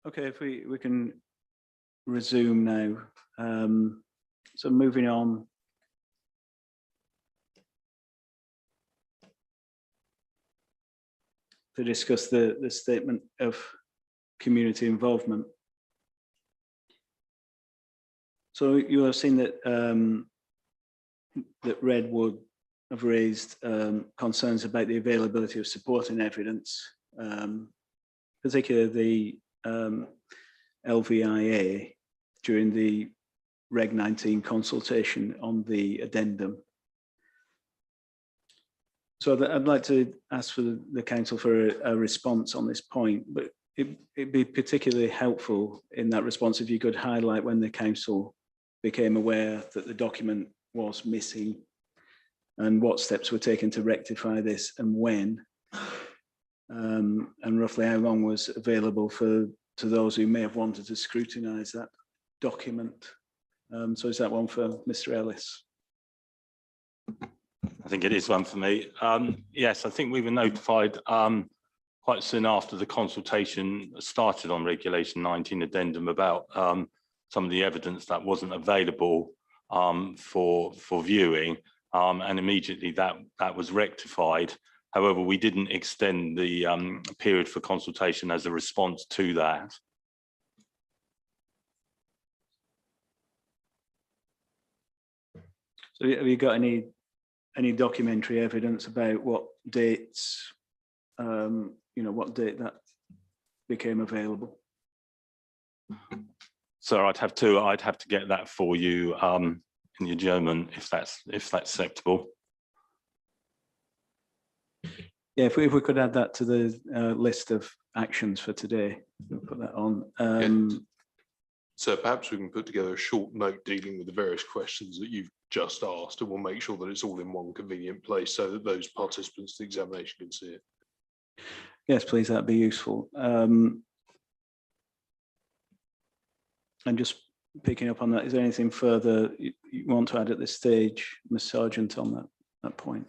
Okay, if we can resume now. So moving on. To discuss the statement of community involvement. So you have seen that that Redwood have raised concerns about the availability of supporting evidence, particularly the LVIA during the Reg 19 consultation on the addendum. So I'd like to ask for the council for a response on this point, but it'd be particularly helpful in that response if you could highlight when the council became aware that the document was missing and what steps were taken to rectify this and when, and roughly how long was available to those who may have wanted to scrutinise that document. So is that one for Mr. Ellis? I think it is one for me. Yes, I think we were notified quite soon after the consultation started on Regulation 19 addendum about some of the evidence that wasn't available for viewing, and immediately that was rectified. However, we didn't extend the period for consultation as a response to that. So have you got any documentary evidence about what dates, what date that became available? So I'd have to get that for you in the adjournment if that's acceptable. Yeah, if we could add that to the list of actions for today, we'll put that on. So perhaps we can put together a short note dealing with the various questions that you've just asked, and we'll make sure that it's all in one convenient place so that those participants to the examination can see it. Yes, please, that'd be useful. And just picking up on that, is there anything further you want to add at this stage, Ms. Sargent, on that point?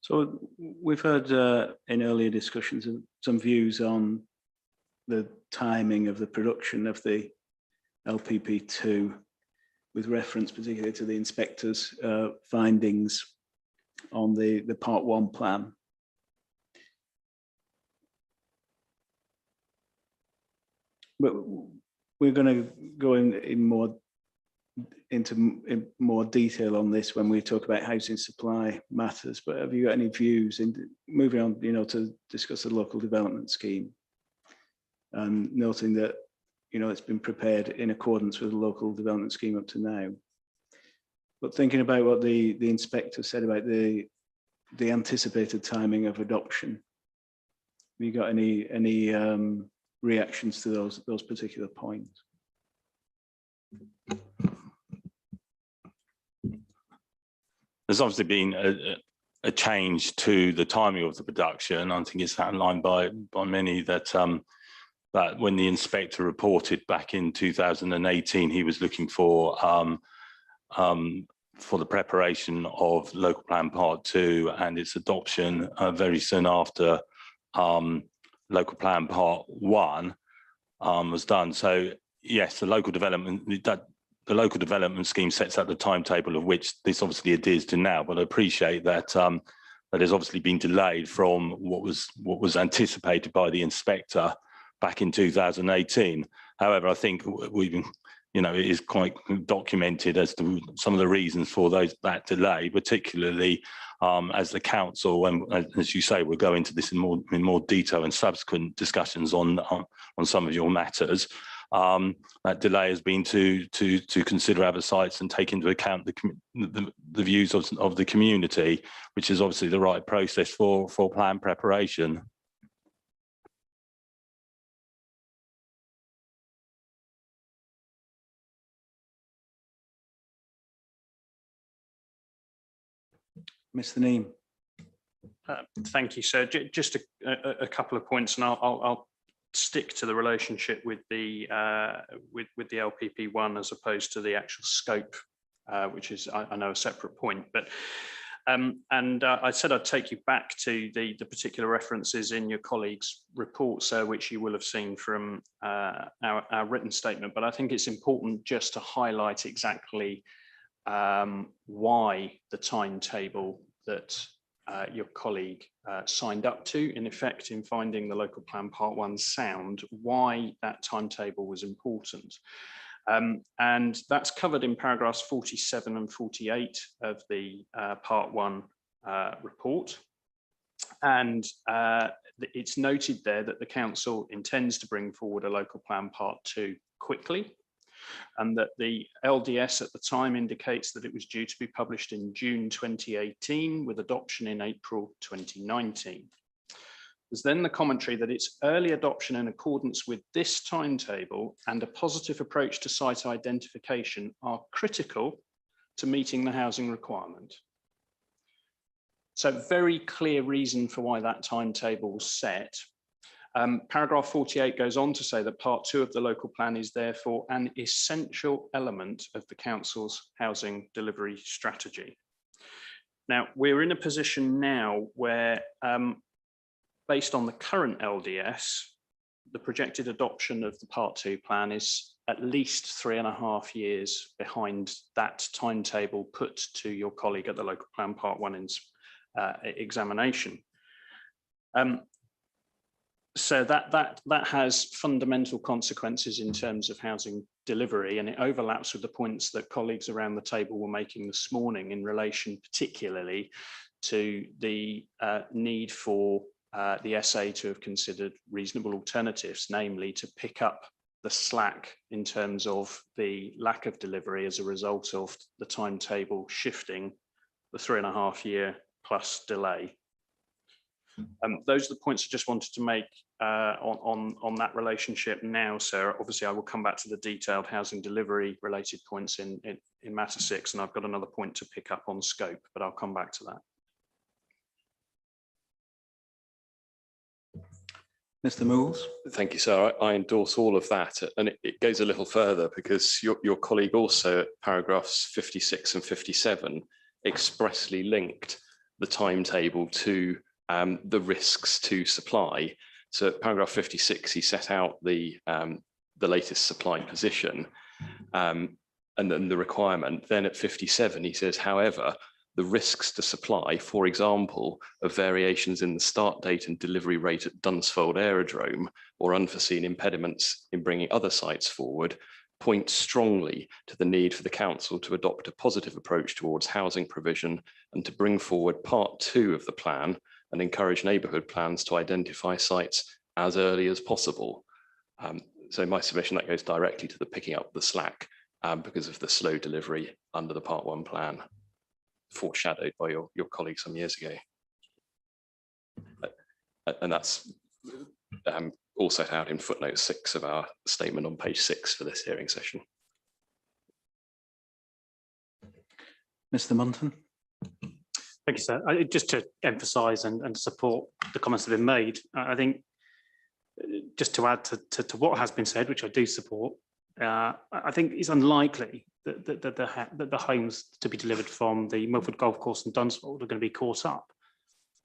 So we've heard in earlier discussions some views on the timing of the production of the LPP2 with reference particularly to the inspector's findings on the Part 1 plan. But we're going to go into more detail on this when we talk about housing supply matters, but have you got any views in moving on, to discuss the local development scheme, and noting that, it's been prepared in accordance with the local development scheme up to now, but thinking about what the inspector said about the anticipated timing of adoption, have you got any reactions to those particular points? There's obviously been a change to the timing of the production. I think it's outlined by many that that when the inspector reported back in 2018, he was looking for the preparation of local plan Part 2 and its adoption very soon after local plan Part 1 was done. So yes, the local development scheme sets out the timetable of which this obviously adheres to now, but I appreciate that that has obviously been delayed from what was anticipated by the inspector back in 2018. However, I think it is quite documented as to some of the reasons for that delay, particularly as the council, and as you say, we'll go into this in more detail in subsequent discussions on some of your matters. That delay has been to consider other sites and take into account the views of the community, which is obviously the right process for plan preparation. Mr. Neame. Thank you, sir. Just a couple of points, and I'll stick to the relationship with the LPP1 as opposed to the actual scope, which is, I know, a separate point. But I said I'd take you back to the particular references in your colleague's report, sir, which you will have seen from our written statement. But I think it's important just to highlight exactly why the timetable that your colleague signed up to, in effect, in finding the local plan part 1 sound, why that timetable was important. And that's covered in paragraphs 47 and 48 of the part 1 report. And it's noted there that the council intends to bring forward a local plan part 2 quickly, and that the LDS at the time indicates that it was due to be published in June 2018 with adoption in April 2019. There's then the commentary that its early adoption in accordance with this timetable and a positive approach to site identification are critical to meeting the housing requirement. So very clear reason for why that timetable was set. Paragraph 48 goes on to say that part 2 of the local plan is therefore an essential element of the council's housing delivery strategy. Now, we're in a position now where, based on the current LDS, the projected adoption of the part 2 plan is at least 3.5 years behind that timetable put to your colleague at the local plan part 1 examination. So that has fundamental consequences in terms of housing delivery, and it overlaps with the points that colleagues around the table were making this morning in relation particularly to the need for the SA to have considered reasonable alternatives, namely to pick up the slack in terms of the lack of delivery as a result of the timetable shifting, the 3.5 year plus delay. Those are the points I just wanted to make on that relationship now, Sarah. Obviously, I will come back to the detailed housing delivery related points in matter 6, and I've got another point to pick up on scope, but I'll come back to that. Mr. Moores. Thank you, sir. I endorse all of that, and it goes a little further because your colleague also at paragraphs 56 and 57 expressly linked the timetable to the risks to supply. So at paragraph 56, he set out the latest supply position and then the requirement. Then at 57, he says, however, the risks to supply, for example, of variations in the start date and delivery rate at Dunsfold Aerodrome or unforeseen impediments in bringing other sites forward, point strongly to the need for the council to adopt a positive approach towards housing provision and to bring forward part 2 of the plan and encourage neighbourhood plans to identify sites as early as possible. So my submission, that goes directly to the picking up the slack because of the slow delivery under the part 1 plan, foreshadowed by your colleague some years ago. And that's all set out in footnote 6 of our statement on page 6 for this hearing session. Mr. Munton. Thank you, sir. Just to emphasise and support the comments that have been made, I think just to add to what has been said, which I do support, I think it's unlikely that the homes to be delivered from the Milford Golf Course and Dunsfold are going to be caught up.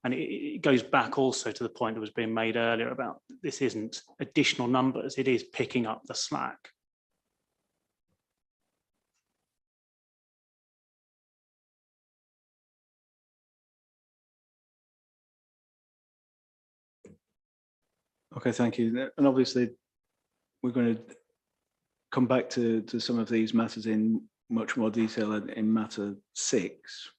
And it goes back also to the point that was being made earlier about this isn't additional numbers, it is picking up the slack. Okay, thank you. And obviously, we're going to come back to some of these matters in much more detail in matter 6.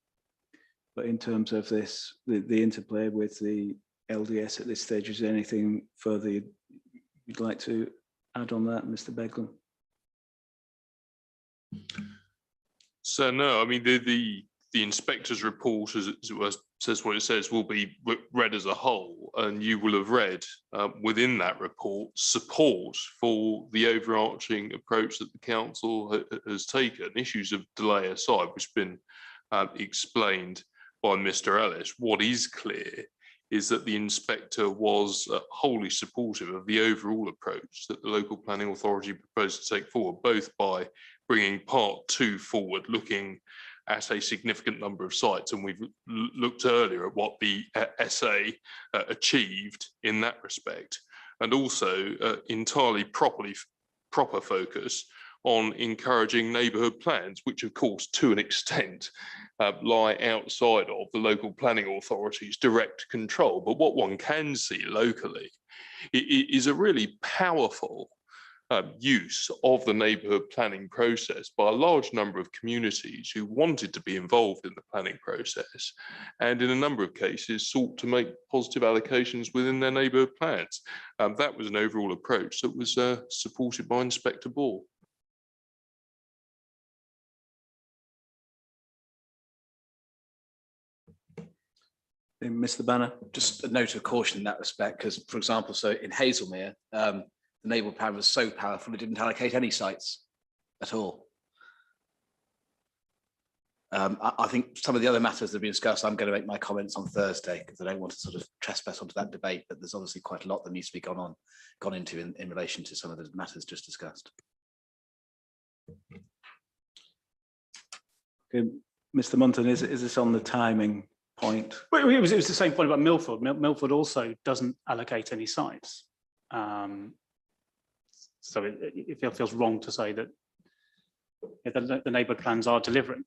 But in terms of this, the interplay with the LDS at this stage, is there anything further you'd like to add on that, Mr. Beglan? So no, I mean the inspector's report, as it was, says what it says, will be read as a whole, and you will have read within that report support for the overarching approach that the council has taken. Issues of delay aside, which have been explained by Mr. Ellis. What is clear is that the inspector was wholly supportive of the overall approach that the local planning authority proposed to take forward, both by bringing part 2 forward, looking at a significant number of sites, and we've looked earlier at what the SA achieved in that respect, and also entirely proper focus on encouraging neighbourhood plans, which of course to an extent lie outside of the local planning authority's direct control. But what one can see locally is a really powerful use of the neighbourhood planning process by a large number of communities who wanted to be involved in the planning process, and in a number of cases sought to make positive allocations within their neighbourhood plans. That was an overall approach that was supported by Inspector Ball. Mr. Banner. Just a note of caution in that respect, because, for example, so in Hazelmere, the neighbourhood plan was so powerful it didn't allocate any sites at all. I think some of the other matters that have been discussed, I'm going to make my comments on Thursday, because I don't want to sort of trespass onto that debate, but there's obviously quite a lot that needs to be gone into in relation to some of the matters just discussed. Okay, Mr. Munton, is this on the timing point? Well, it was the same point about Milford. Milford also doesn't allocate any sites. So it feels wrong to say that the neighbourhood plans are delivering.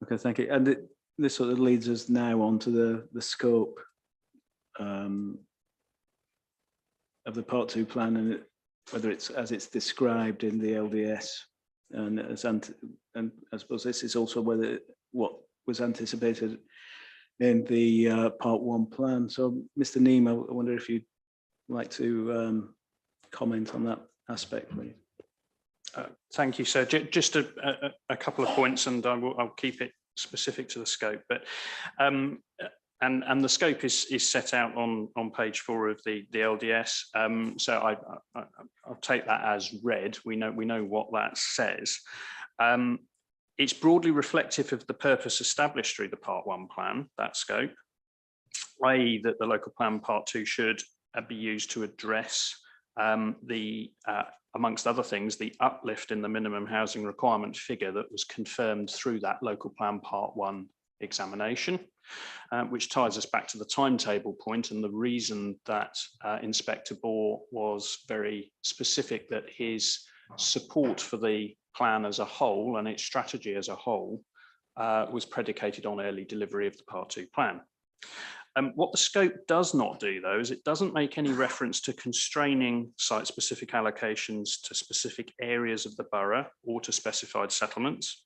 Okay, thank you. And this sort of leads us now on to the scope of the Part 2 plan, and whether it's as it's described in the LDS, and I suppose this is also what was anticipated in the Part 1 plan. So, Mr. Neame, I wonder if you'd like to comment on that aspect, please. Thank you, sir. Just a couple of points, and I'll keep it specific to the scope. But and the scope is set out on page 4 of the LDS. So I'll take that as read. We know what that says. It's broadly reflective of the purpose established through the Part 1 plan, that scope, i.e. that the local plan Part 2 should be used to address amongst other things, the uplift in the minimum housing requirement figure that was confirmed through that local plan Part 1 examination, which ties us back to the timetable point, and the reason that Inspector Ball was very specific that his support for the plan as a whole and its strategy as a whole was predicated on early delivery of the Part 2 plan. What the scope does not do, though, is it doesn't make any reference to constraining site-specific allocations to specific areas of the borough or to specified settlements.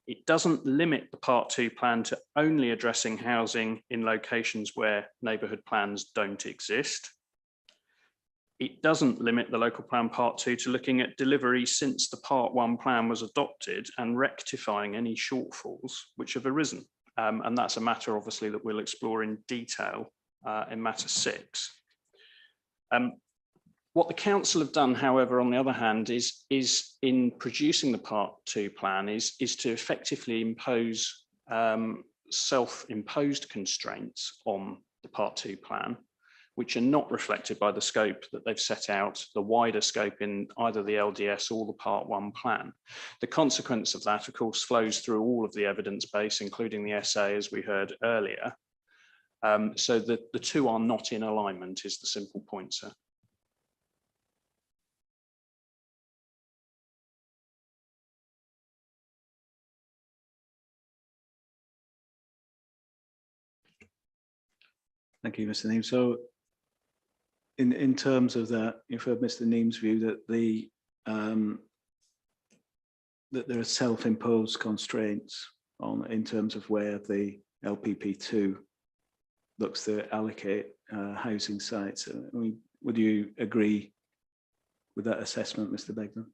It doesn't limit the Part 2 plan to only addressing housing in locations where neighbourhood plans don't exist. It doesn't limit the local plan Part 2 to looking at delivery since the Part 1 plan was adopted and rectifying any shortfalls which have arisen. And that's a matter, obviously, that we'll explore in detail in matter 6. What the council have done, however, on the other hand, is in producing the Part 2 plan is to effectively impose self-imposed constraints on the Part 2 plan, which are not reflected by the scope that they've set out, the wider scope in either the LDS or the Part 1 plan. The consequence of that, of course, flows through all of the evidence base, including the SA, as we heard earlier. So that the two are not in alignment is the simple point, sir. Thank you, Mr. Neame. So in terms of that, you've heard Mr. Neame's view that that there are self-imposed constraints in terms of where the LPP2 looks to allocate housing sites. I mean, would you agree with that assessment, Mr. Beglan?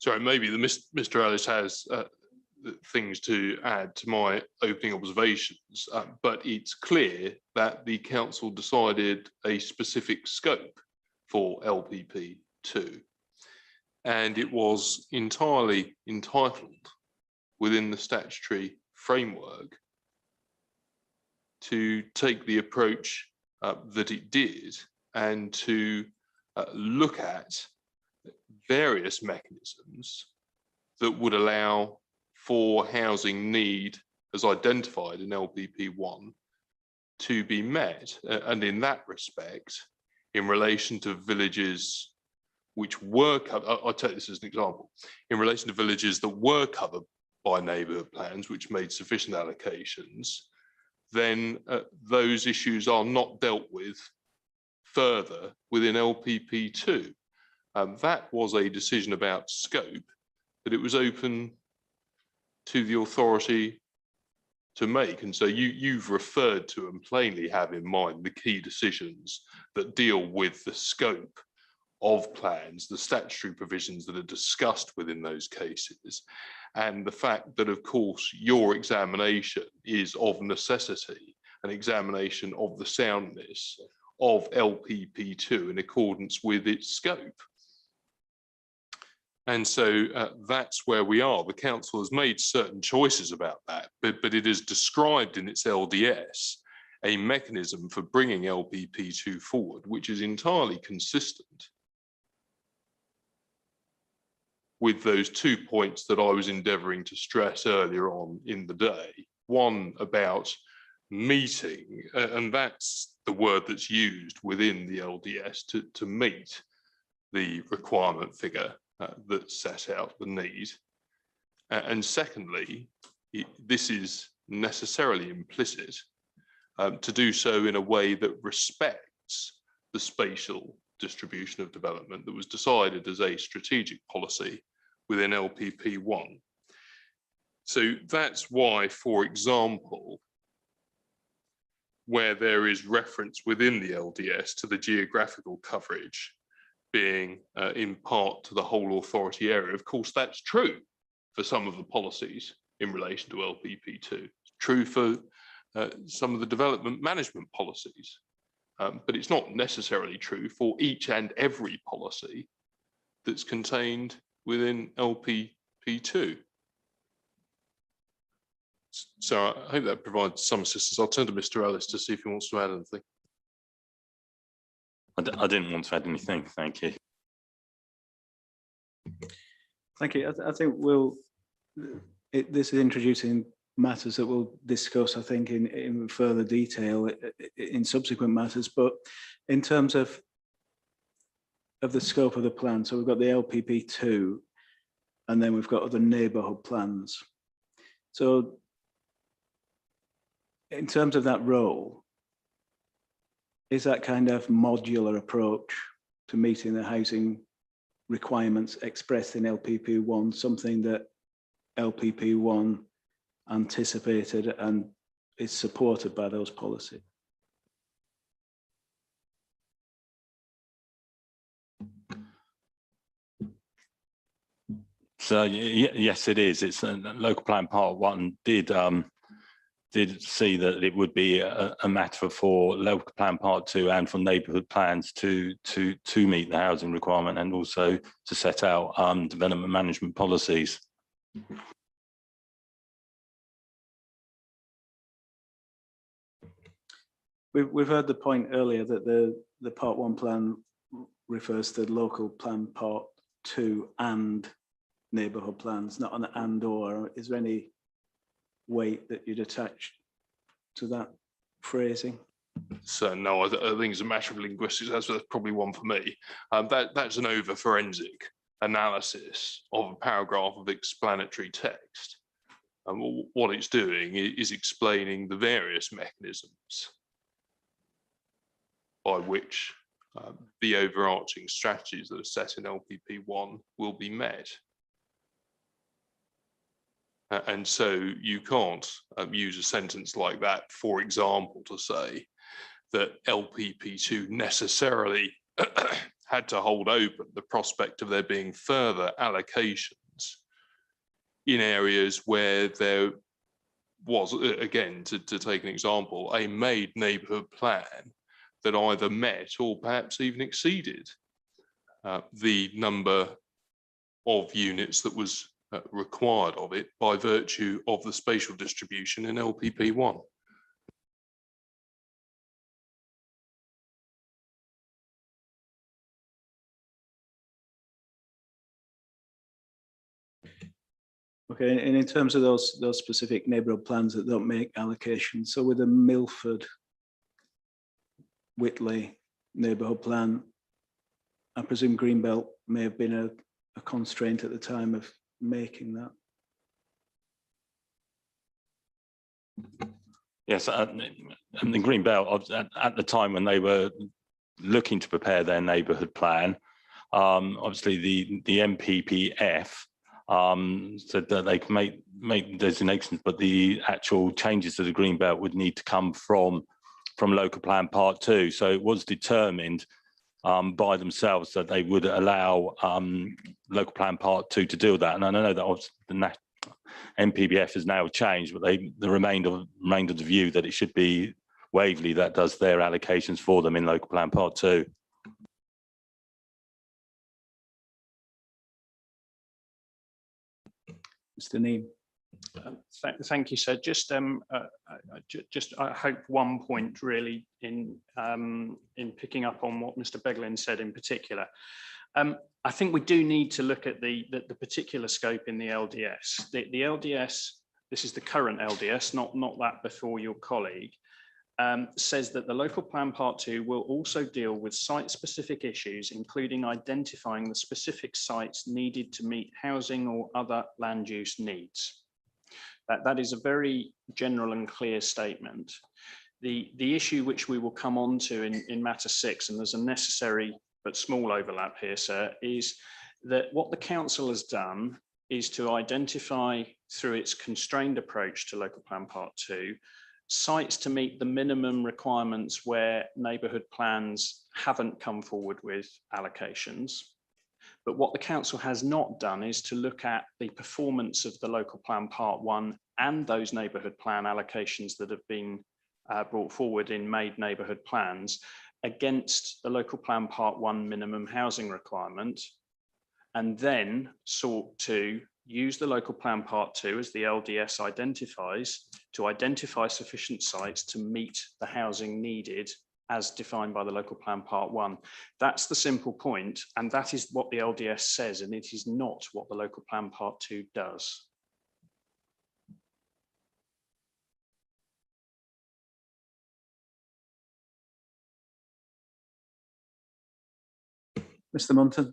Sorry, maybe Mr. Ellis has things to add to my opening observations, but it's clear that the council decided a specific scope for LPP 2. And it was entirely entitled within the statutory framework to take the approach that it did and to look at various mechanisms that would allow for housing need as identified in LPP 1 to be met. And in that respect, in relation to villages which were covered, I'll take this as an example, in relation to villages that were covered by neighbourhood plans, which made sufficient allocations, then those issues are not dealt with further within LPP 2. That was a decision about scope, but it was open to the authority to make. And so you've referred to and plainly have in mind the key decisions that deal with the scope of plans, the statutory provisions that are discussed within those cases, and the fact that, of course, your examination is of necessity an examination of the soundness of LPP2 in accordance with its scope. And so that's where we are. The council has made certain choices about that, but it is described in its LDS a mechanism for bringing LPP2 forward, which is entirely consistent with those 2 points that I was endeavouring to stress earlier on in the day. One about meeting, and that's the word that's used within the LDS to meet the requirement figure that set out the need. And secondly, this is necessarily implicit to do so in a way that respects the spatial distribution of development that was decided as a strategic policy within LPP 1. So that's why, for example, where there is reference within the LDS to the geographical coverage being in part to the whole authority area, of course, that's true for some of the policies in relation to LPP2. It's true for some of the development management policies, but it's not necessarily true for each and every policy that's contained within LPP2. So I hope that provides some assistance. I'll turn to Mr. Ellis to see if he wants to add anything. I didn't want to add anything, thank you. Thank you. I think this is introducing matters that we'll discuss, I think, in further detail in subsequent matters. But in terms of the scope of the plan, so we've got the LPP2, and then we've got other neighbourhood plans. So in terms of that role, is that kind of modular approach to meeting the housing requirements expressed in LPP1 something that LPP1 anticipated and is supported by those policies? So yes, it is. It's local plan part 1 did see that it would be a matter for local plan part 2 and for neighbourhood plans to meet the housing requirement, and also to set out development management policies. We've heard the point earlier that the part 1 plan refers to local plan part 2 and neighbourhood plans, not an and or. Is there any weight that you'd attach to that phrasing? So no, I think it's a matter of linguistics. That's probably one for me. That's an over forensic analysis of a paragraph of explanatory text. And what it's doing is explaining the various mechanisms by which the overarching strategies that are set in LPP1 will be met. And so you can't use a sentence like that, for example, to say that LPP2 necessarily had to hold open the prospect of there being further allocations in areas where there was, again, to take an example, a made neighbourhood plan that either met or perhaps even exceeded the number of units that was required of it by virtue of the spatial distribution in LPP 1. Okay, and in terms of those specific neighbourhood plans that don't make allocations, so with the Milford Whitley neighbourhood plan, I presume Greenbelt may have been a constraint at the time of making that. Yes, and the Greenbelt, at the time when they were looking to prepare their neighbourhood plan, obviously the MPPF said that they can make designations, but the actual changes to the Greenbelt would need to come from local plan part 2. So it was determined by themselves that they would allow local plan part 2 to do that. And I know that the MPPF has now changed, but they remained of the view that it should be Waverley that does their allocations for them in local plan part 2. Mr. Neame. Thank you, sir. Just I hope one point really in picking up on what Mr. Beglin said in particular. I think we do need to look at the particular scope in the LDS. The LDS, this is the current LDS, not that before your colleague, says that the local plan part 2 will also deal with site-specific issues, including identifying the specific sites needed to meet housing or other land use needs. That is a very general and clear statement. The issue which we will come on to in matter 6, and there's a necessary but small overlap here, sir, is that what the council has done is to identify through its constrained approach to local plan part 2 sites to meet the minimum requirements where neighbourhood plans haven't come forward with allocations. But what the council has not done is to look at the performance of the local plan part 1 and those neighbourhood plan allocations that have been brought forward in made neighbourhood plans against the local plan part 1 minimum housing requirement, and then sought to use the local plan part 2 as the LDS identifies to identify sufficient sites to meet the housing needed as defined by the local plan part 1. That's the simple point, and that is what the LDS says, and it is not what the local plan part 2 does. Mr. Munton.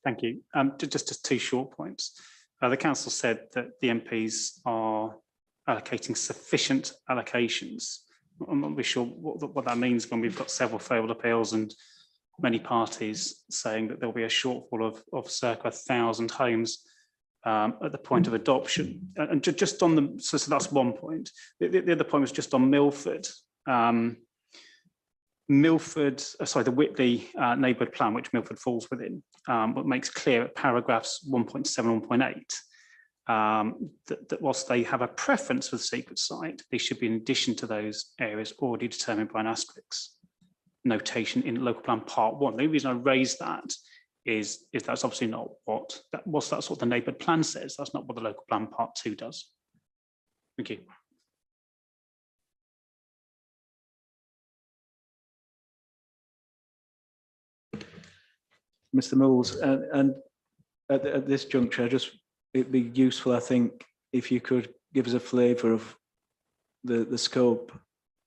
Thank you. Just 2 short points. The council said that the MPs are allocating sufficient allocations. I'm not really sure what that means when we've got several failed appeals and many parties saying that there'll be a shortfall of circa 1,000 homes at the point of adoption. And just on the, so that's one point. The other point was just on Milford. The Whitley neighbourhood plan, which Milford falls within, what makes clear at paragraphs 1.7, 1.8, that whilst they have a preference for the secret site, they should be in addition to those areas already determined by an asterisk notation in local plan part 1. The only reason I raise that is that's obviously not what, that's what the neighbourhood plan says. That's not what the local plan part 2 does. Thank you. Mr. Mills, and at this juncture, it'd be useful, I think, if you could give us a flavour of the scope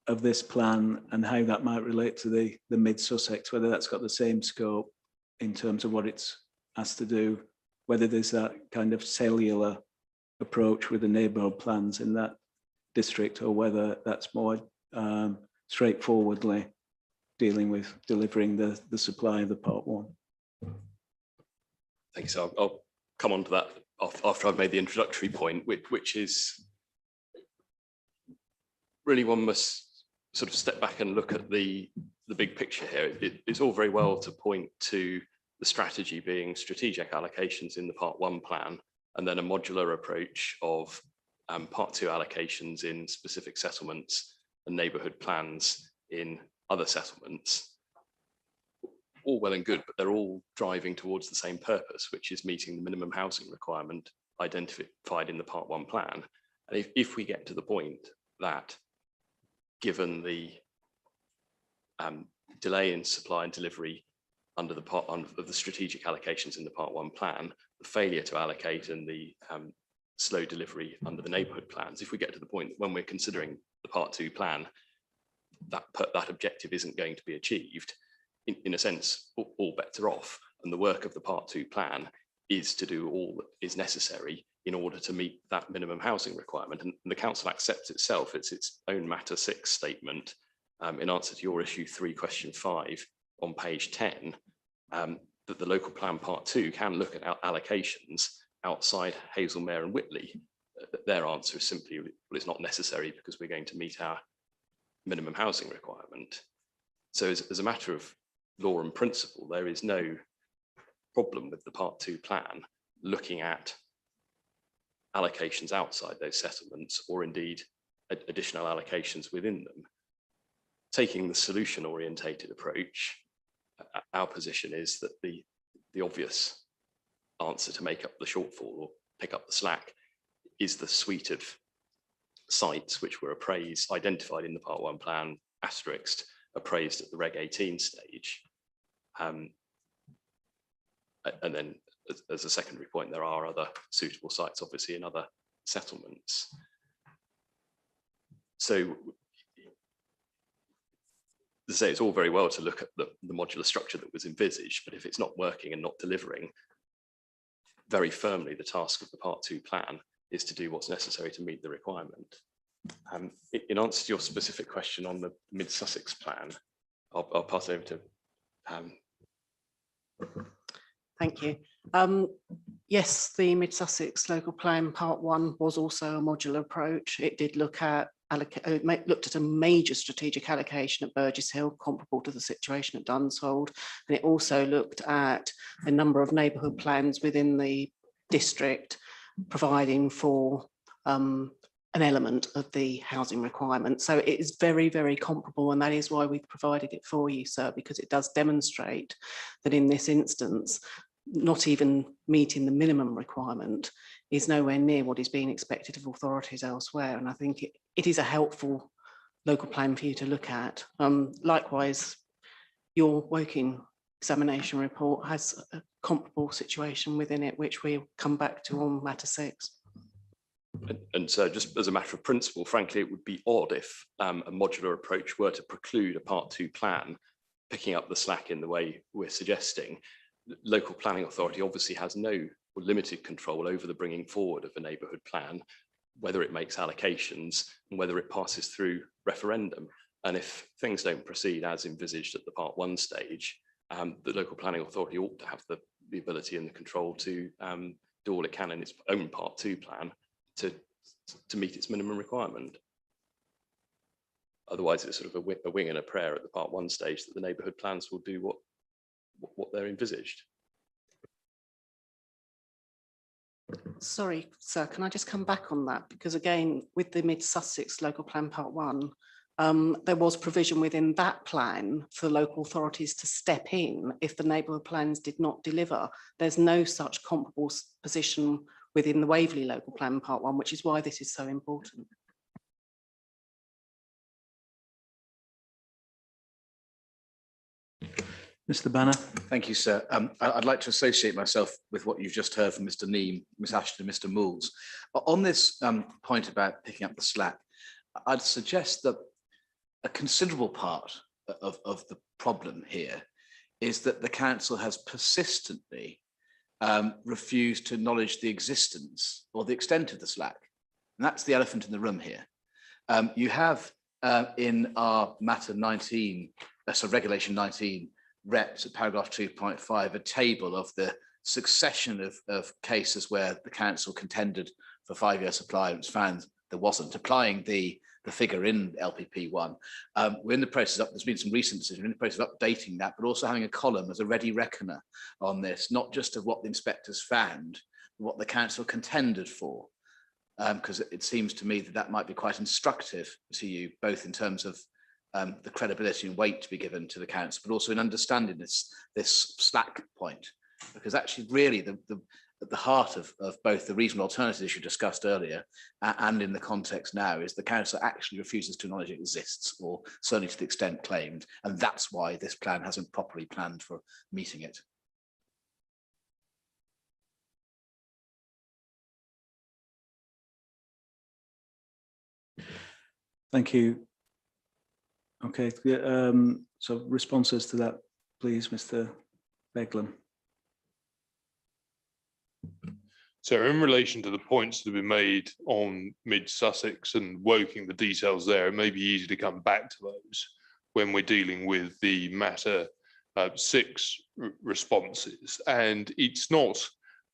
of this plan and how that might relate to the Mid Sussex, whether that's got the same scope in terms of what it's asked to do, whether there's that kind of cellular approach with the neighbourhood plans in that district, or whether that's more straightforwardly dealing with delivering the supply of the part 1. Thanks. I'll come on to that after I've made the introductory point, which is really one must sort of step back and look at the big picture here. It's all very well to point to the strategy being strategic allocations in the part 1 plan, and then a modular approach of part 2 allocations in specific settlements and neighbourhood plans in other settlements, all well and good, but they're all driving towards the same purpose, which is meeting the minimum housing requirement identified in the Part 1 plan. And if we get to the point that, given the delay in supply and delivery under the strategic allocations in the Part 1 plan, the failure to allocate and the slow delivery under the neighbourhood plans, if we get to the point that when we're considering the Part 2 plan, that objective isn't going to be achieved, in a sense, all bets are off. And the work of the Part 2 plan is to do all that is necessary in order to meet that minimum housing requirement. And the council accepts itself, it's its own Matter 6 statement, in answer to your issue 3, question 5 on page 10, that the local plan Part 2 can look at allocations outside Hazelmere and Whitley. Their answer is simply, well, it's not necessary because we're going to meet our minimum housing requirement. So as a matter of law and principle, there is no problem with the Part 2 plan looking at allocations outside those settlements, or indeed additional allocations within them. Taking the solution orientated approach, our position is that the obvious answer to make up the shortfall or pick up the slack is the suite of sites which were identified in the Part 1 plan, asterisked, appraised at the Reg 18 stage. And then as a secondary point, there are other suitable sites, obviously, in other settlements. So, to say, it's all very well to look at the modular structure that was envisaged, but if it's not working and not delivering, very firmly the task of the Part 2 plan is to do what's necessary to meet the requirement. In answer to your specific question on the Mid Sussex plan, I'll pass over to Thank you. Yes, the Mid Sussex local plan Part 1 was also a modular approach. It did look at looked at a major strategic allocation at Burgess Hill, comparable to the situation at Dunsfold, and it also looked at a number of neighbourhood plans within the district, providing for an element of the housing requirement. So it is very, very comparable, and that is why we've provided it for you, sir, because it does demonstrate that in this instance, not even meeting the minimum requirement is nowhere near what is being expected of authorities elsewhere. And I think it is a helpful local plan for you to look at. Likewise, your Woking examination report has a comparable situation within it, which we'll come back to on Matter 6. And so, just as a matter of principle, frankly, it would be odd if a modular approach were to preclude a Part 2 plan picking up the slack in the way we're suggesting. Local planning authority obviously has no or limited control over the bringing forward of a neighbourhood plan, whether it makes allocations and whether it passes through referendum. And if things don't proceed as envisaged at the Part 1 stage, the local planning authority ought to have the ability and the control to do all it can in its own Part 2 plan to meet its minimum requirement. Otherwise, it's sort of a wing and a prayer at the Part 1 stage that the neighbourhood plans will do what they're envisaged. Sorry, sir, can I just come back on that? Because again, with the Mid Sussex local plan Part 1, there was provision within that plan for local authorities to step in if the neighbourhood plans did not deliver. There's no such comparable position within the Waverley local plan Part 1, which is why this is so important. Mr. Banner. Thank you, sir. I'd like to associate myself with what you've just heard from Mr. Neame, Ms. Ashton, and Mr. Mouls. On this point about picking up the slack, I'd suggest that a considerable part of the problem here is that the council has persistently refused to acknowledge the existence or the extent of the slack. And that's the elephant in the room here. You have in our Matter 19, so Regulation 19, reps at paragraph 2.5, a table of the succession of cases where the council contended for 5-year supply and was found there wasn't, applying the figure in LPP1. We're in the process of, there's been some recent decisions, we're in the process of updating that, but also having a column as a ready reckoner on this, not just of what the inspectors found, but what the council contended for. Because it seems to me that that might be quite instructive to you, both in terms of the credibility and weight to be given to the council, but also in understanding this slack point, because actually really at the heart of both the reasonable alternatives issue discussed earlier and in the context now is the council actually refuses to acknowledge it exists, or certainly to the extent claimed, and that's why this plan hasn't properly planned for meeting it. Thank you. Okay, so responses to that, please, Mr. Beglan. So in relation to the points that have been made on Mid Sussex and Woking, the details there, it may be easy to come back to those when we're dealing with the matter 6 responses. And it's not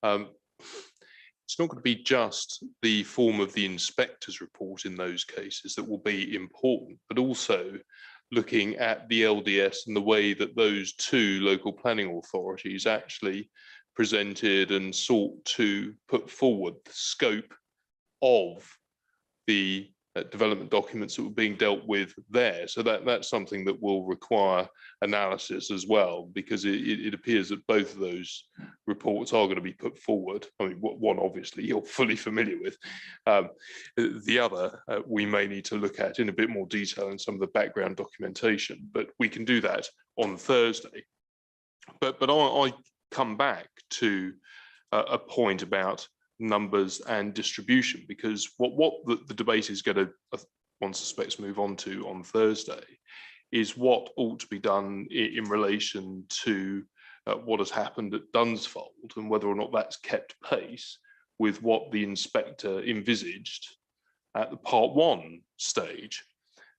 going to be just the form of the inspector's report in those cases that will be important, but also looking at the LDS and the way that those 2 local planning authorities actually presented and sought to put forward the scope of the development documents that were being dealt with there. So that's something that will require analysis as well, because it appears that both of those reports are going to be put forward. I mean, one obviously you're fully familiar with. The other we may need to look at in a bit more detail in some of the background documentation, but we can do that on Thursday. But I come back to a point about numbers and distribution, because what the debate is going to, one suspects, move on to on Thursday is what ought to be done in relation to what has happened at Dunsfold, and whether or not that's kept pace with what the inspector envisaged at the Part 1 stage.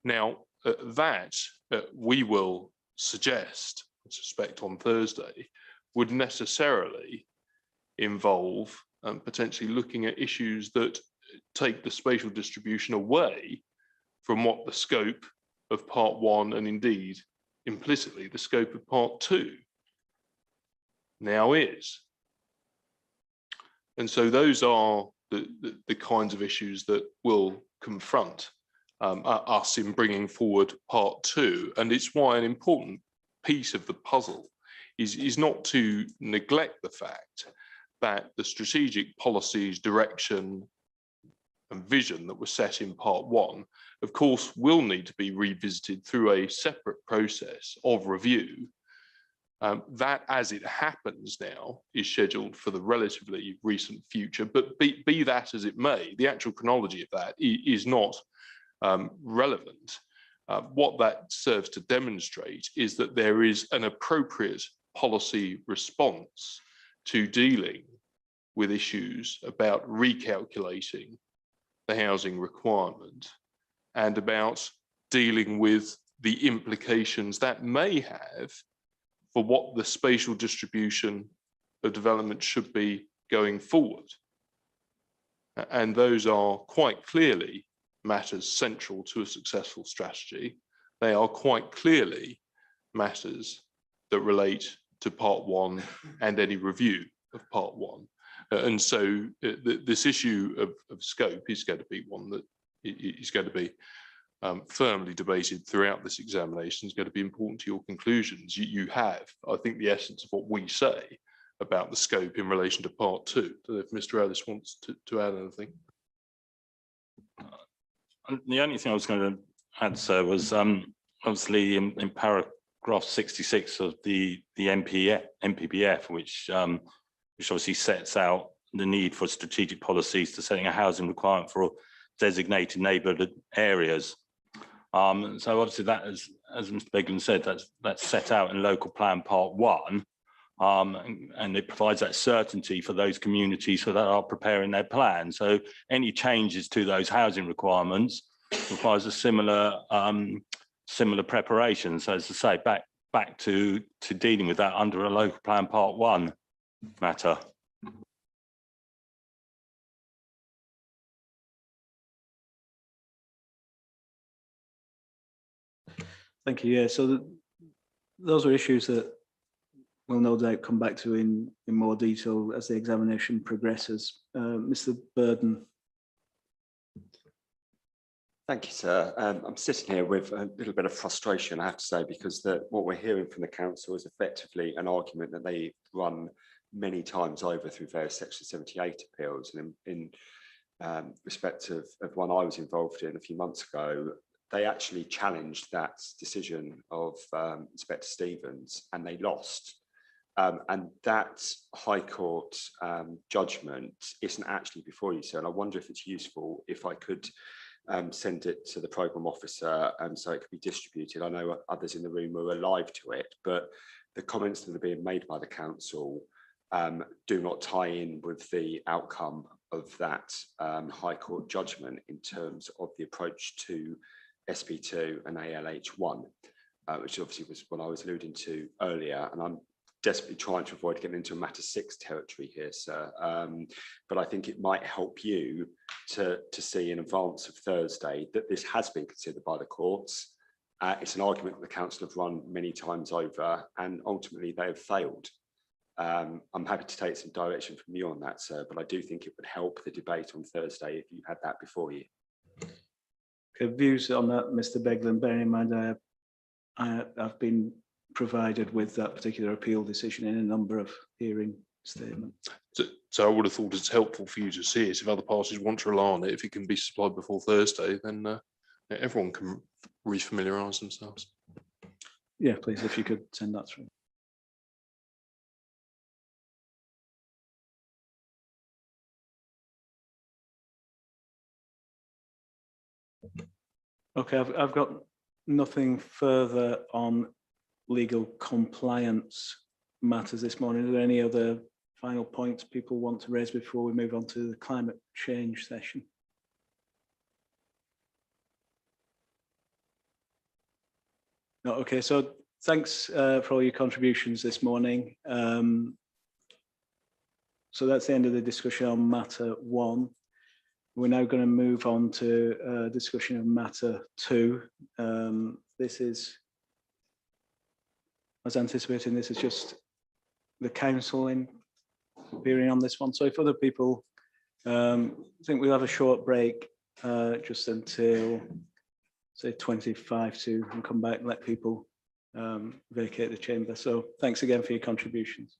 Now, that we will suggest, I suspect on Thursday, would necessarily involve potentially looking at issues that take the spatial distribution away from what the scope of Part 1 and indeed implicitly the scope of Part 2 now is. And so those are the kinds of issues that will confront us in bringing forward Part 2. And it's why an important piece of the puzzle is not to neglect the fact that the strategic policies, direction and vision that were set in Part 1, of course, will need to be revisited through a separate process of review. That, as it happens now, is scheduled for the relatively recent future, but be that as it may, the actual chronology of that is not relevant. What that serves to demonstrate is that there is an appropriate policy response to dealing with issues about recalculating the housing requirement and about dealing with the implications that may have for what the spatial distribution of development should be going forward. And those are quite clearly matters central to a successful strategy. They are quite clearly matters that relate to Part 1 and any review of Part 1. And so this issue of scope is going to be one that is going to be firmly debated throughout this examination. It's going to be important to your conclusions. You have, I think, the essence of what we say about the scope in relation to Part 2. I don't know if Mr. Ellis wants to add anything. The only thing I was going to add, sir, was obviously in paragraph 66 of the NPPF, which obviously sets out the need for strategic policies to setting a housing requirement for designated neighbourhood areas. So obviously that is, as Mr. Beglan said, that's set out in local plan Part 1, and it provides that certainty for those communities so that are preparing their plan. So any changes to those housing requirements requires a similar preparation. So as I say, back to dealing with that under a local plan Part 1 matter. Thank you. Yeah, so those are issues that we'll no doubt come back to in more detail as the examination progresses. Mr. Burden. Thank you, sir. I'm sitting here with a little bit of frustration, I have to say, because what we're hearing from the council is effectively an argument that they run many times over through various Section 78 appeals. And in respect of one I was involved in a few months ago, they actually challenged that decision of Inspector Stevens and they lost. And that High Court judgment isn't actually before you, sir. And I wonder if it's useful if I could send it to the programme officer so it could be distributed. I know others in the room are alive to it, but the comments that are being made by the council do not tie in with the outcome of that High Court judgment in terms of the approach to SP2 and ALH1, which obviously was what I was alluding to earlier. And I'm desperately trying to avoid getting into a matter 6 territory here, sir. But I think it might help you to see in advance of Thursday that this has been considered by the courts. It's an argument that the council have run many times over, and ultimately they have failed. I'm happy to take some direction from you on that, sir, but I do think it would help the debate on Thursday if you had that before you. Okay, views on that, Mr. Beglin, bearing in mind I've been provided with that particular appeal decision in a number of hearing statements. So I would have thought it's helpful for you to see it. If other parties want to rely on it, if it can be supplied before Thursday, then everyone can refamiliarise themselves. Yeah, please, if you could send that through. Okay, I've got nothing further on legal compliance matters this morning. Are there any other final points people want to raise before we move on to the climate change session? No, okay, so thanks for all your contributions this morning. So that's the end of the discussion on matter 1. We're now going to move on to discussion of matter 2. This is, as anticipating, this is just the council in appearing on this one. So if other people think we'll have a short break just until say 25 to and come back and let people vacate the chamber. So thanks again for your contributions.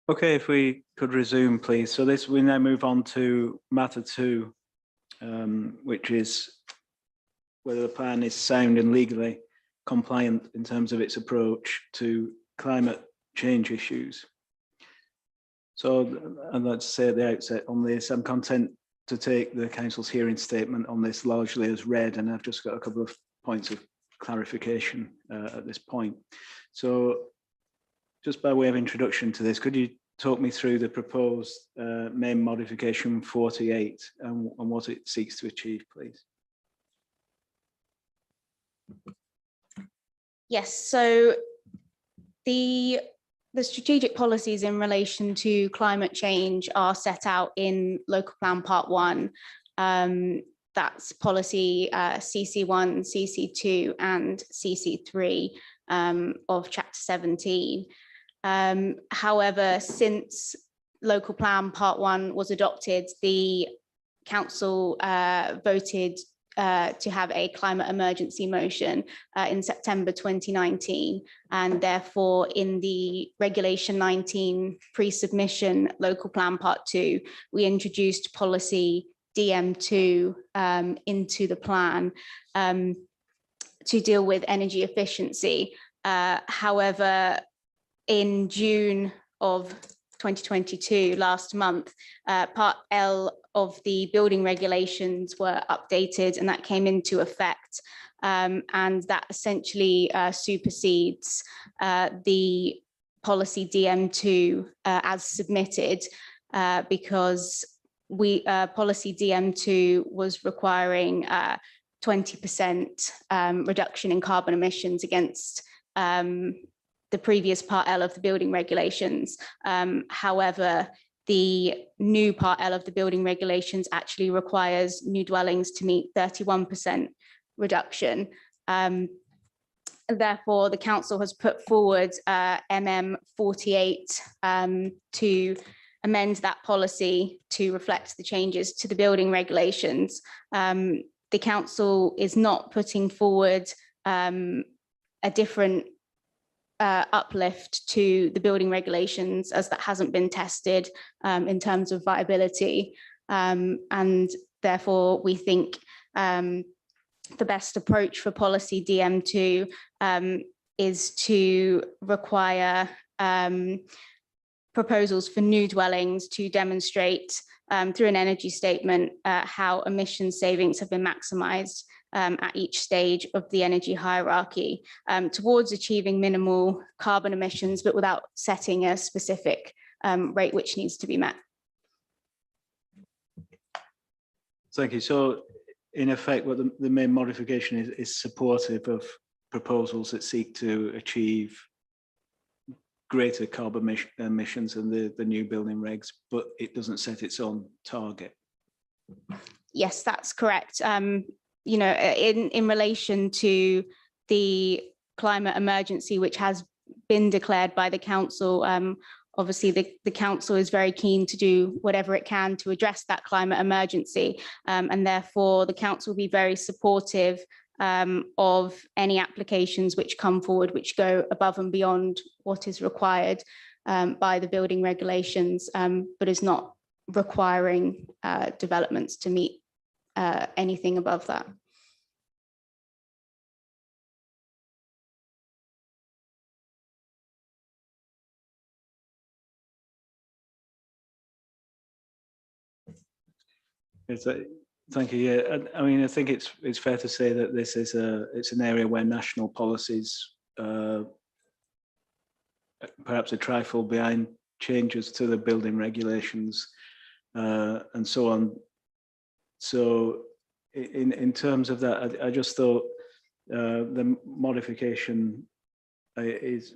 Okay, if we could resume, please. So we now move on to matter 2, which is whether the plan is sound and legally compliant in terms of its approach to climate change issues. So I'd like to say at the outset on this, I'm content to take the council's hearing statement on this largely as read, and I've just got a couple of points of clarification at this point. So just by way of introduction to this, could you talk me through the proposed main modification 48 and what it seeks to achieve, please? Yes, so the strategic policies in relation to climate change are set out in Local Plan Part 1. That's policy CC1, CC2 and CC3 of Chapter 17. However, since Local Plan Part 1 was adopted, the council voted to have a climate emergency motion in September 2019, and therefore in the Regulation 19 pre-submission Local Plan Part 2, we introduced policy DM2 into the plan to deal with energy efficiency. However, in June of 2022, last month, Part L of the building regulations were updated, and that came into effect. And that essentially supersedes the policy DM2 as submitted, because policy DM2 was requiring 20% reduction in carbon emissions against the previous Part L of the building regulations. However, the new Part L of the building regulations actually requires new dwellings to meet 31% reduction. Therefore, the council has put forward MM 48 to amend that policy to reflect the changes to the building regulations. The council is not putting forward a different uplift to the building regulations, as that hasn't been tested in terms of viability. And therefore, we think the best approach for policy DM2 is to require proposals for new dwellings to demonstrate through an energy statement how emission savings have been maximised at each stage of the energy hierarchy towards achieving minimal carbon emissions, but without setting a specific rate which needs to be met. Thank you. So in effect, what the main modification is supportive of proposals that seek to achieve greater carbon emissions than the new building regs, but it doesn't set its own target. Yes, that's correct. You know, in relation to the climate emergency, which has been declared by the council, obviously the council is very keen to do whatever it can to address that climate emergency, and therefore the council will be very supportive of any applications which come forward which go above and beyond what is required by the building regulations, but is not requiring developments to meet anything above that. Thank you. Yeah, I mean, I think it's fair to say that this is it's an area where national policies perhaps a trifle behind changes to the building regulations and so on. So in terms of that, I just thought the modification is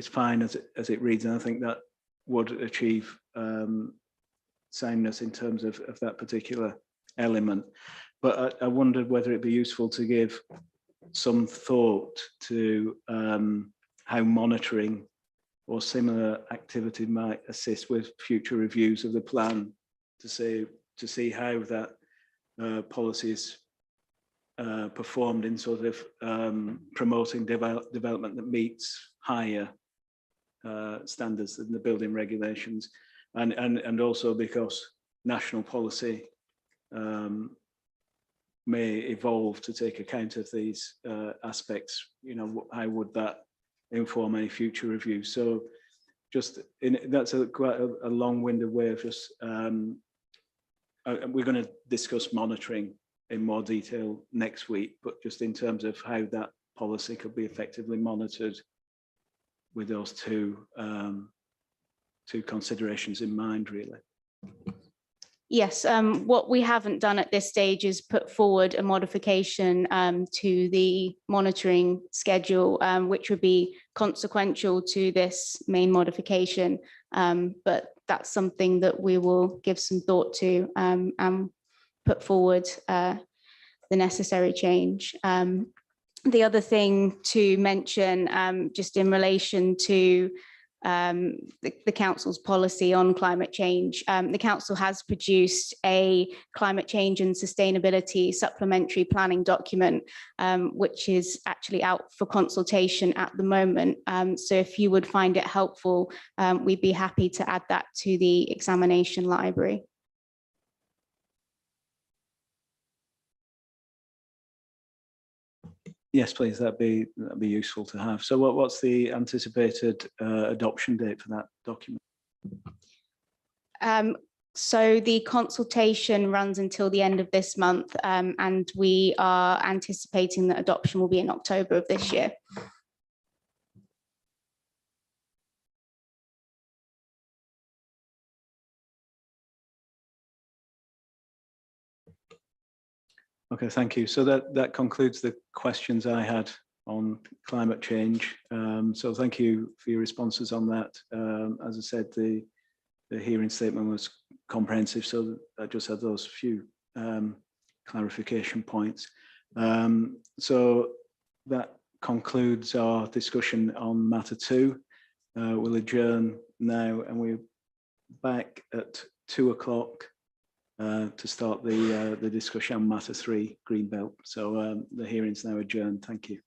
fine as it reads, and I think that would achieve soundness in terms of that particular element. But I wondered whether it'd be useful to give some thought to how monitoring or similar activity might assist with future reviews of the plan to see how that policy is performed in sort of promoting development that meets higher standards and the building regulations, and also because national policy may evolve to take account of these aspects. You know, how would that inform any future review? So just that's quite a long-winded way of just we're going to discuss monitoring in more detail next week, but just in terms of how that policy could be effectively monitored with those two considerations in mind, really. Yes, what we haven't done at this stage is put forward a modification to the monitoring schedule, which would be consequential to this main modification. But that's something that we will give some thought to and put forward the necessary change. The other thing to mention, just in relation to the council's policy on climate change. The council has produced a climate change and sustainability supplementary planning document, which is actually out for consultation at the moment. So if you would find it helpful, we'd be happy to add that to the examination library. Yes, please. That'd be useful to have. So, what's the anticipated adoption date for that document? So the consultation runs until the end of this month, and we are anticipating that adoption will be in October of this year. Okay, thank you. So that concludes the questions I had on climate change. So thank you for your responses on that. As I said, the hearing statement was comprehensive, so I just had those few clarification points. So that concludes our discussion on matter 2. We'll adjourn now, and we're back at 2 o'clock. To start the discussion on matter 3, Greenbelt. So the hearing's now adjourned. Thank you.